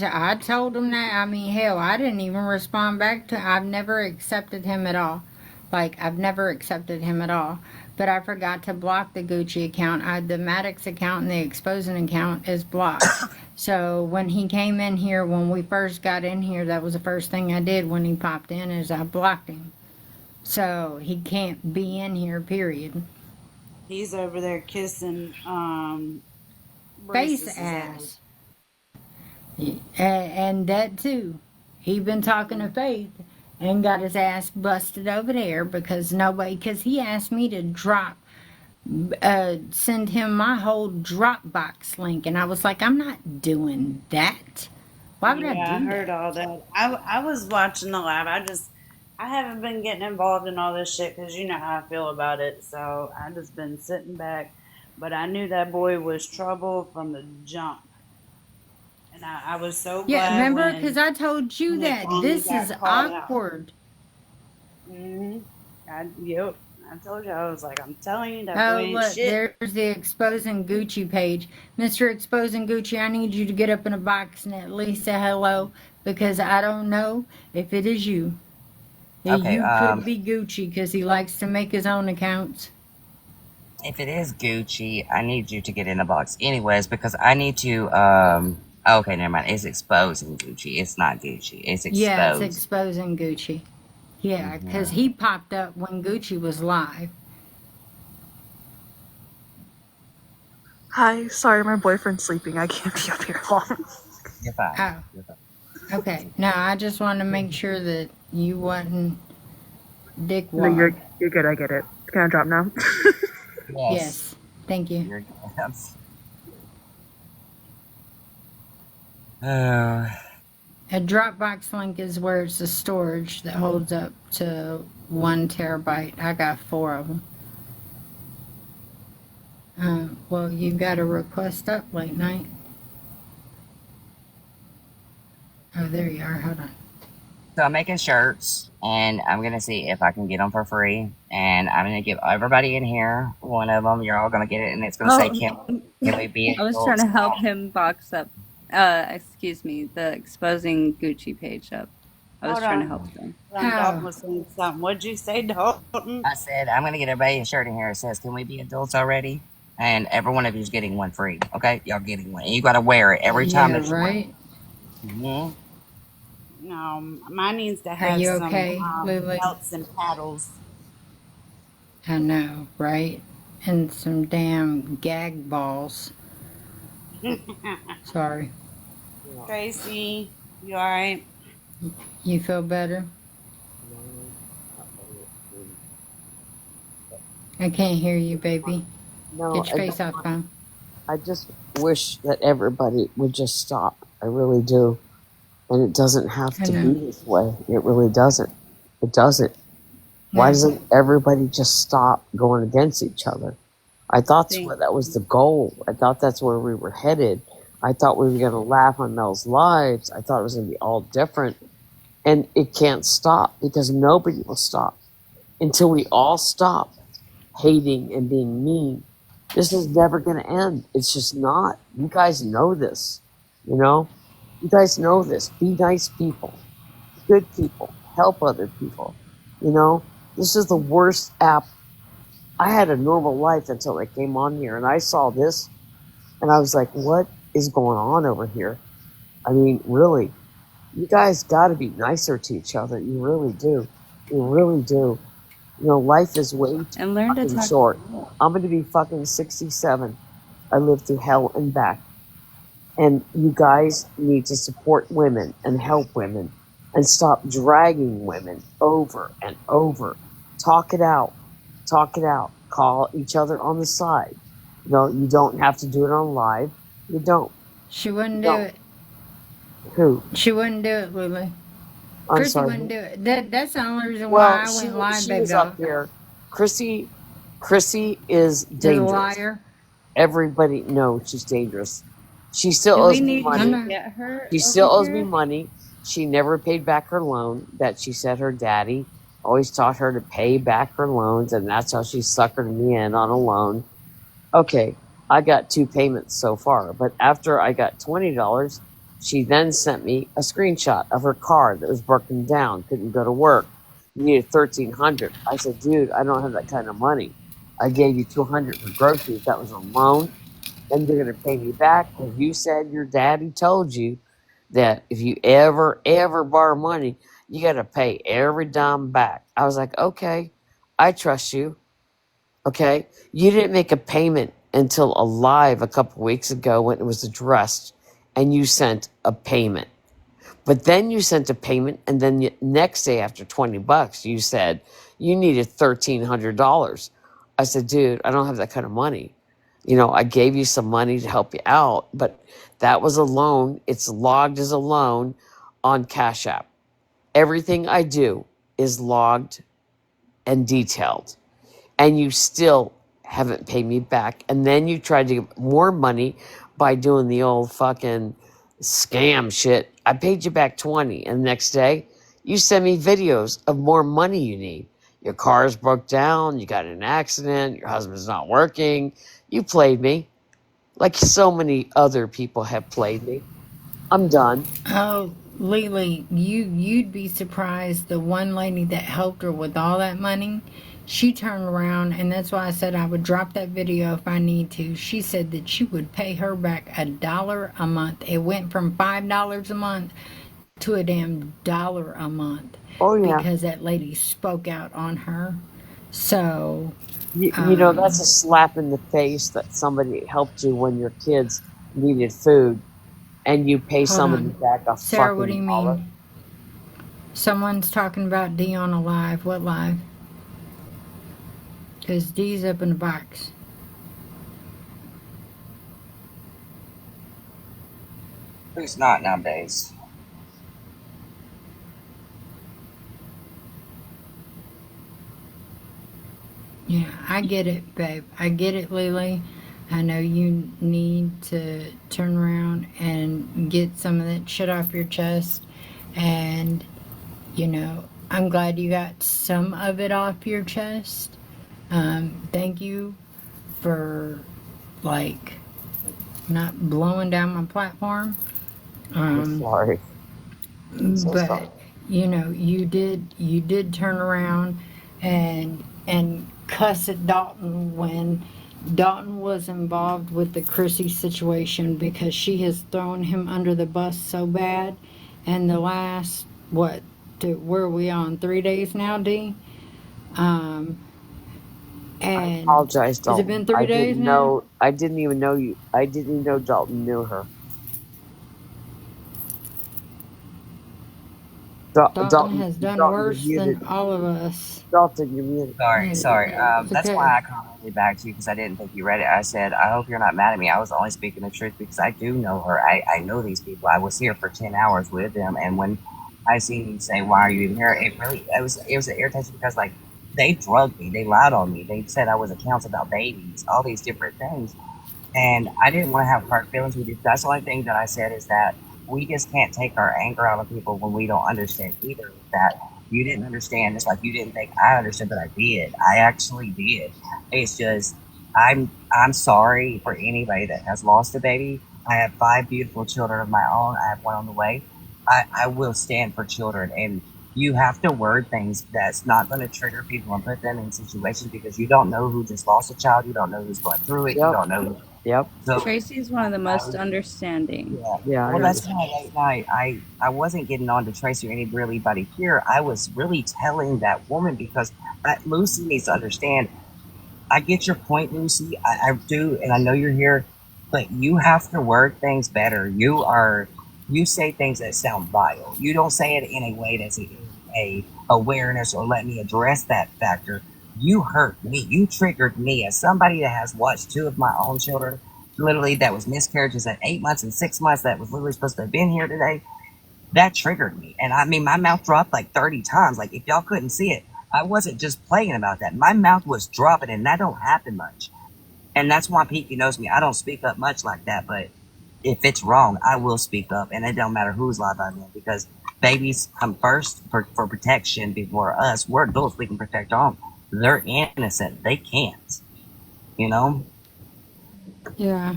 I told him that. I mean, hell, I didn't even respond back to. I've never accepted him at all. Like, I've never accepted him at all. But I forgot to block the Gucci account. The Maddox account and the Exposing account is blocked. So when he came in here, when we first got in here, that was the first thing I did when he popped in, is I blocked him. So he can't be in here, period. He's over there kissing Face Reese's ass. And that too. He been talking to Faith and got his ass busted over there because he asked me to send him my whole Dropbox link, and I was like, I'm not doing that. Why would I do Yeah, I heard that? all that. I was watching the live. I haven't been getting involved in all this shit because you know how I feel about it. So I just been sitting back. But I knew that boy was trouble from the jump. And I was so glad. Yeah, remember? Because I told you when they that finally this got is caught out. awkward. Yep. I told you. I was like, I'm telling you that boy Oh, ain't look, shit. there's the Exposing Gucci page. Mr. Exposing Gucci, I need you to get up in a box and at least say hello, because I don't know if it is you. Okay, You could be Gucci because he likes to make his own accounts. if it is Gucci, I need you to get in the box anyways because I need to okay, never mind. It's Exposing Gucci. It's not Gucci. It's Exposed. Yeah, it's Exposing Gucci. Yeah, because he popped up when Gucci was live. Hi, sorry, my boyfriend's sleeping. I can't be up here long. You're fine. Oh. You're fine. Okay. No, I just wanted to make sure that you wasn't dick No, wad. you're good. I get it. Can I drop now? Yes. Thank you. You're good. Oh. A Dropbox link is where it's the storage that holds up to 1 terabyte. I got 4 of them. Well, you got a request up late night. Oh, there you are. Hold on. So I'm making shirts, and I'm gonna see if I can get them for free. And I'm gonna give everybody in here one of them. You're all gonna get it, and it's gonna say, "Can we be I was trying adults to help now?" him box up, excuse me, the exposing Gucci page up. I was Hold trying to on. help them. Dalton Oh, was saying something. What'd you say, Dalton? I said I'm gonna get everybody a shirt in here that says, "Can we be adults already?" And every one of you's getting one free. Okay, y'all getting one. And you gotta wear it every time yeah, that you wear right. it. Mm-hmm. No, mine needs to Are have you some okay, Lily? belts and paddles. I know, right? And some damn gag balls. Sorry. Tracy, you all right? You feel better? No, not really. I can't hear you, baby. No, Get your face off phone. I just wish that everybody would just stop. I really do. And it doesn't have I to know. be this way. It really doesn't. It doesn't. Why No. doesn't everybody just stop going against each other? I thought Think. that was the goal. I thought that's where we were headed. I thought we were going to laugh on Mel's lives. I thought it was going to be all different. And it can't stop because nobody will stop until we all stop hating and being mean. This is never going to end. It's just not. You guys know this. You know? You guys know this. Be nice people. Good people. Help other people. You know? This is the worst app. I had a normal life until I came on here and I saw this and I was like, what is going on over here? I mean, really, you guys got to be nicer to each other. You really do. You really do. You know, life is way too And learn to fucking talk. short. I'm going to be fucking 67. I lived through hell and back. And you guys need to support women and help women and stop dragging women over and over. Talk it out. Talk it out. Call each other on the side. You know, you don't have to do it on live. You don't. She wouldn't You do don't. it. Who? She wouldn't do it, Lily. I'm Chrissy sorry. wouldn't do it. That's the only reason Well, why I went live, she baby was up doll. here. Chrissy is Is a dangerous. liar. Everybody knows she's dangerous. She still Do owes we me need I money. to know. get her She over still owes me here? money. She never paid back her loan that she said her daddy always taught her to pay back her loans, and that's how she suckered me in on a loan. Okay, I got 2 payments so far, but after I got $20, she then sent me a screenshot of her car that was broken down, couldn't go to work, needed $1,300. I said, dude, I don't have that kind of money. I gave you $200 for groceries. That was a loan, and you're going to pay me back because you said your daddy told you that if you ever borrow money, you got to pay every dime back. I was like, okay, I trust you. Okay, you didn't make a payment until a live a couple weeks ago when it was addressed, and you sent a payment. But then you sent a payment, and then the next day after $20, you said you needed $1,300. I said, dude, I don't have that kind of money. You know, I gave you some money to help you out, but that was a loan. It's logged as a loan on Cash App. Everything I do is logged and detailed, and you still haven't paid me back. And then you tried to get more money by doing the old fucking scam shit. I paid you back 20, and the next day you send me videos of more money you need. Your car's broke down, you got in an accident, your husband's not working. You played me like so many other people have played me. I'm done. Oh, Lily, you'd be surprised. The one lady that helped her with all that money, she turned around, and that's why I said I would drop that video if I need to. She said that she would pay her back $1 a month. It went from $5 a month to a damn dollar a month Oh yeah. because that lady spoke out on her. So, You know, that's a slap in the face that somebody helped you when your kids needed food, and you pay hold somebody on. back a Sarah, what do fucking you dollar. mean? Someone's talking about D on a live. What live? Because D's up in the box. Who's not nowadays? Yeah, I get it, babe. I get it, Lily. I know you need to turn around and get some of that shit off your chest. And you know, I'm glad you got some of it off your chest. Thank you for, like, not blowing down my platform. I'm sorry. I'm so sorry. But you know, you did turn around and cuss at Dalton when Dalton was involved with the Chrissy situation, because she has thrown him under the bus so bad. And the last, where are we on 3 days now, D? Um, I and apologize, has it Dalton. been 3 days didn't now? know. I didn't even know you. I didn't even know Dalton knew her. Dalton Dalton, has done Dalton, you're worse muted. than all of us. Dalton, you're muted. Sorry. It's That's okay. why I commented back to you, because I didn't think you read it. I said, I hope you're not mad at me. I was only speaking the truth because I do know her. I know these people. I was here for 10 hours with them. And when I seen you say, why are you even here? It was an irritation because, like, they drugged me. They lied on me. They said I was accounts about babies, all these different things. And I didn't want to have hard feelings with you. That's the only thing that I said is that we just can't take our anger out of people when we don't understand either. That you didn't understand, just like you didn't think I understood, but I did. I actually did. It's just I'm sorry for anybody that has lost a baby. I have 5 beautiful children of my own. I have one on the way. I will stand for children, and you have to word things that's not going to trigger people and put them in situations, because you don't know who just lost a child. You don't know who's going through it. You Yep. don't know. Yep. So Tracy's one of the most understanding. yeah. Yeah, I Well, that's understand. why late night I wasn't getting on to Tracy or anybody here. I was really telling that woman because Lucy needs to understand. I get your point, Lucy. I do, and I know you're here, but you have to word things better. You say things that sound vile. You don't say it in a way that's a awareness or let me address that factor. You hurt me. You triggered me as somebody that has watched 2 of my own children, literally that was miscarriages at 8 months and 6 months, that was literally supposed to have been here today. That triggered me. And I mean, my mouth dropped like 30 times. Like, if y'all couldn't see it, I wasn't just playing about that. My mouth was dropping, and that don't happen much. And that's why Pinky knows me. I don't speak up much like that, but if it's wrong, I will speak up, and it don't matter whose life I'm in, because babies come first for protection before us. We're adults, we can protect our own. They're innocent. They can't. You know? Yeah.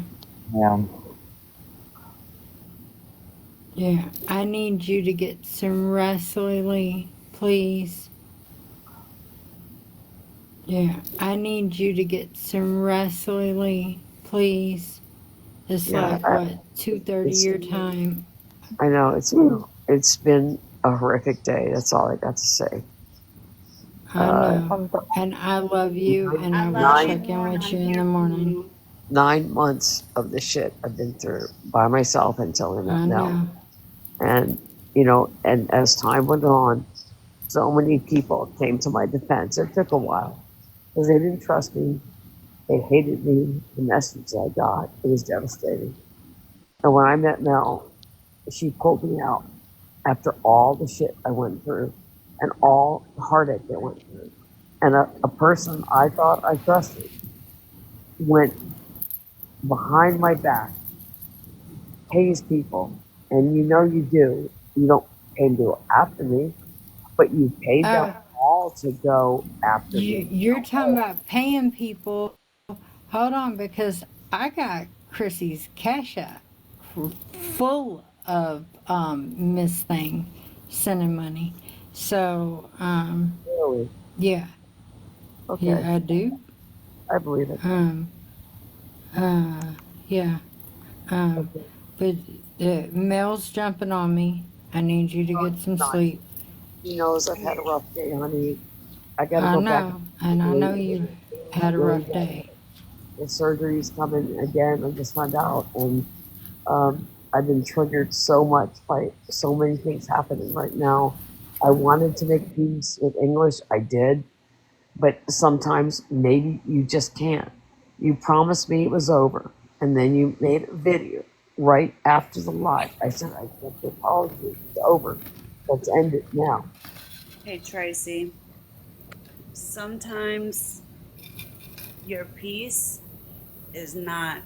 Yeah. Yeah, I need you to get some rest, Lily, please. Yeah, I need you to get some rest, Lily, please. It's Yeah, like, what, 2:30 it's. your time? I know it's been a horrific day. That's all I got to say. I Uh, know. And I love you, and I will nine check in with you in the morning. 9 months of the shit I've been through by myself until I now. know. And, and as time went on, so many people came to my defense. It took a while because they didn't trust me. They hated me. The message I got, it was devastating. And when I met Mel, she pulled me out after all the shit I went through and all the heartache I went through. And a person I thought I trusted went behind my back, pays people, and you do. You don't pay to go after me, but you paid them Oh, all to go after me. you're talking about paying people. Hold on, because I got Chrissy's Cash App full of Miss Thing sending money. So, Really? yeah, Okay, yeah, I do. I believe it. Um, yeah, um, Okay. but Mel's jumping on me. I need you to get some Not. sleep. He knows I've had a rough day, honey. I got to I go back know, and I know you had a during rough day. the surgery's coming again. I just found out, and I've been triggered so much by so many things happening right now. I wanted to make peace with English. I did, but sometimes maybe you just can't. You promised me it was over, and then you made a video right after the live. I said, I accept the apology. It's over. Let's end it now. Hey, Tracy, sometimes your peace is not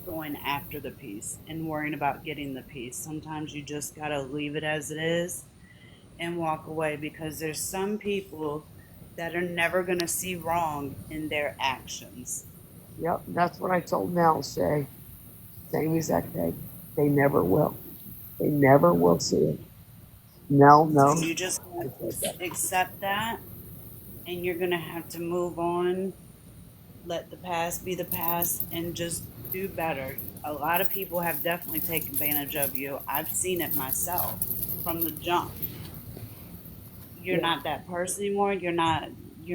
going after the peace and worrying about getting the peace. Sometimes you just got to leave it as it is and walk away, because there's some people that are never going to see wrong in their actions. Yep, that's what I told Mel, Shay. Same exact thing. They never will. They never will see it. Mel So knows. you just I said that. accept that, and you're going to have to move on, let the past be the past, and just do better. A lot of people have definitely taken advantage of you. I've seen it myself from the jump. You're Yeah. not that person anymore. You're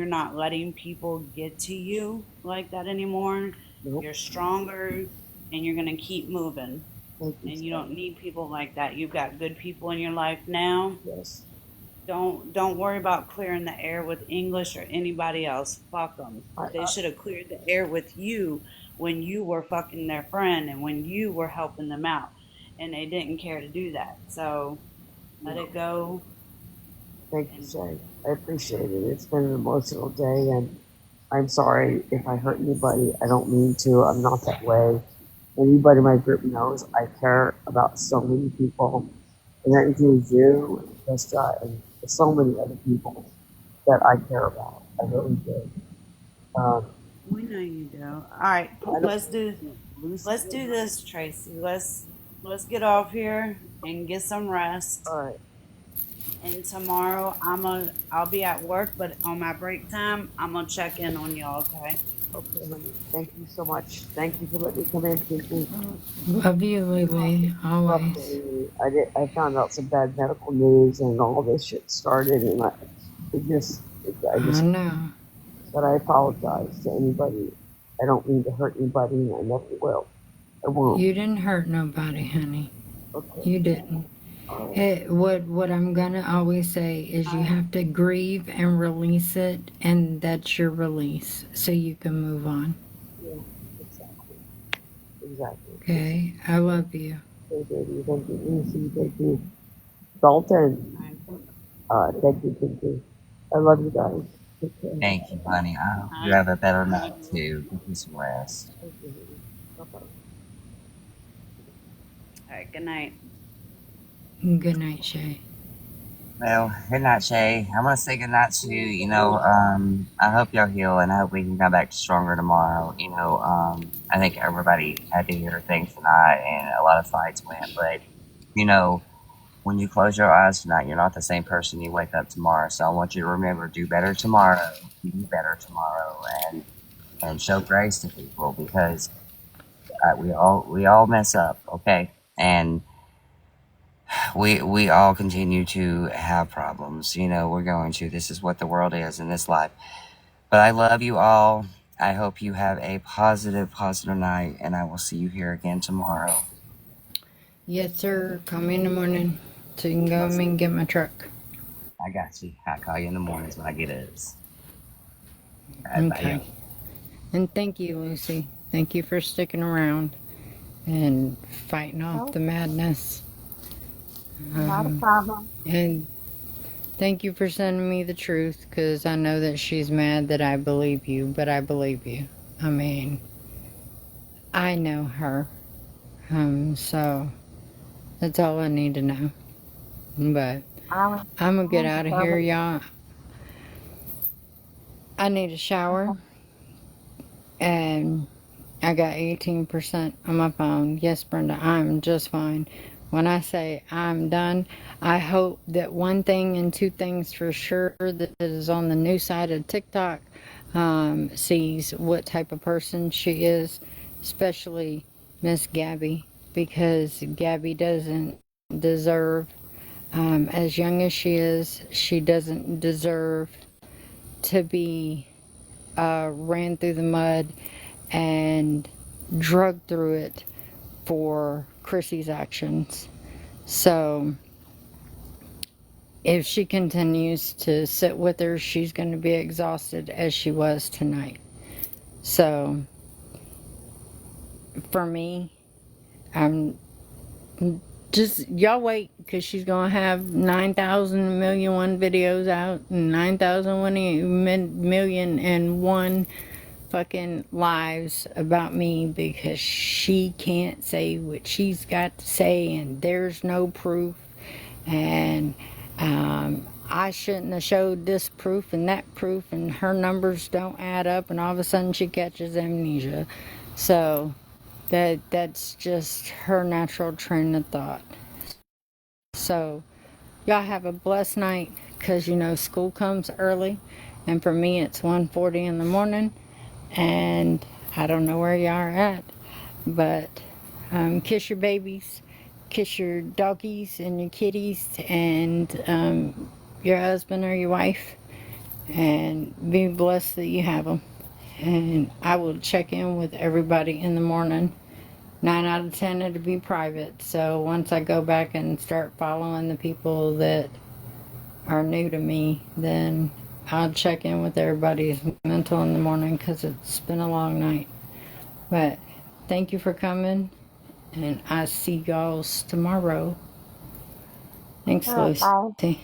not letting people get to you like that anymore. Nope. You're stronger, and you're going to keep moving. Thank you, And you Shay. don't need people like that. You've got good people in your life now. Yes. Don't worry about clearing the air with English or anybody else. Fuck them. They should have cleared the air with you when you were fucking their friend and when you were helping them out, and they didn't care to do that. So let it go. Thank you, Shay. I appreciate it. It's been an emotional day, and I'm sorry if I hurt anybody. I don't mean to. I'm not that way. Anybody in my group knows I care about so many people, and that includes you, and Krista, and so many other people that I care about. I really do. We know you do. All right, let's do this, Tracy. Let's get off here and get some rest. All right. And tomorrow I'll be at work, but on my break time I'm gonna check in on y'all. Okay. Okay, honey. Thank you so much. Thank you for letting me come in, Kiki. Love you, Lily, always. I found out some bad medical news, and all this shit started, and I just, I know. but I apologize to anybody. I don't mean to hurt anybody, and I never will. I won't. You didn't hurt nobody, honey. Okay. You didn't. What I'm gonna always say is you have to grieve and release it, and that's your release, so you can move on. Yeah, exactly. Exactly. Okay, I love you. Okay, baby. Thank you, Lucy. Thank you, Dalton. Thank you, Kiki. I love you guys. Take care. Thank you, honey. I hope you have a better night too. Get you some rest. Thank you, baby. Bye-bye. All right. Good night. Good night, Shay. Well, good night, Shay. I'm gonna say good night to you. I hope y'all heal, and I hope we can come back stronger tomorrow. I think everybody had to hear things tonight, and a lot of fights went. But when you close your eyes tonight, you're not the same person you wake up tomorrow. So I want you to remember: do better tomorrow, be better tomorrow, and show grace to people, because we all mess up, okay, and we all continue to have problems. We're going to. This is what the world is in this life. But I love you all. I hope you have a positive night, and I will see you here again tomorrow. Yes, sir. Call me in the morning so you can go with me and get my truck. I got you. I'll call you in the mornings when I get it. Okay. And thank you, Lucy. Thank you for sticking around and fighting off the madness. Not a problem. And thank you for sending me the truth, because I know that she's mad that I believe you, but I believe you. I mean, I know her. So that's all I need to know. But I'm gonna get out of here, y'all. I need a shower, and I got 18% on my phone. Yes, Brenda, I'm just fine. When I say I'm done, I hope that one thing and two things for sure that is on the new side of TikTok sees what type of person she is, especially Miss Gabby, because Gabby doesn't deserve, as young as she doesn't deserve to be ran through the mud and drugged through it for Chrissy's actions. So if she continues to sit with her, she's going to be exhausted as she was tonight. So for me, I'm just, y'all wait, because she's going to have 9,000 million one videos out, and 9,000 million and one fucking lives about me, because she can't say what she's got to say, and there's no proof, and I shouldn't have showed this proof and that proof, and her numbers don't add up, and all of a sudden she catches amnesia. So that's just her natural train of thought. So y'all have a blessed night, because school comes early, and for me it's 1:40 in the morning, and I don't know where y'all are at, but kiss your babies, kiss your doggies and your kitties, and your husband or your wife, and be blessed that you have them. And I will check in with everybody in the morning. 9 out of 10 it'll be private. So once I go back and start following the people that are new to me, then I'll check in with everybody's mental in the morning, because it's been a long night. But thank you for coming, and I see y'all tomorrow. Thanks, All right, bye. Lucy.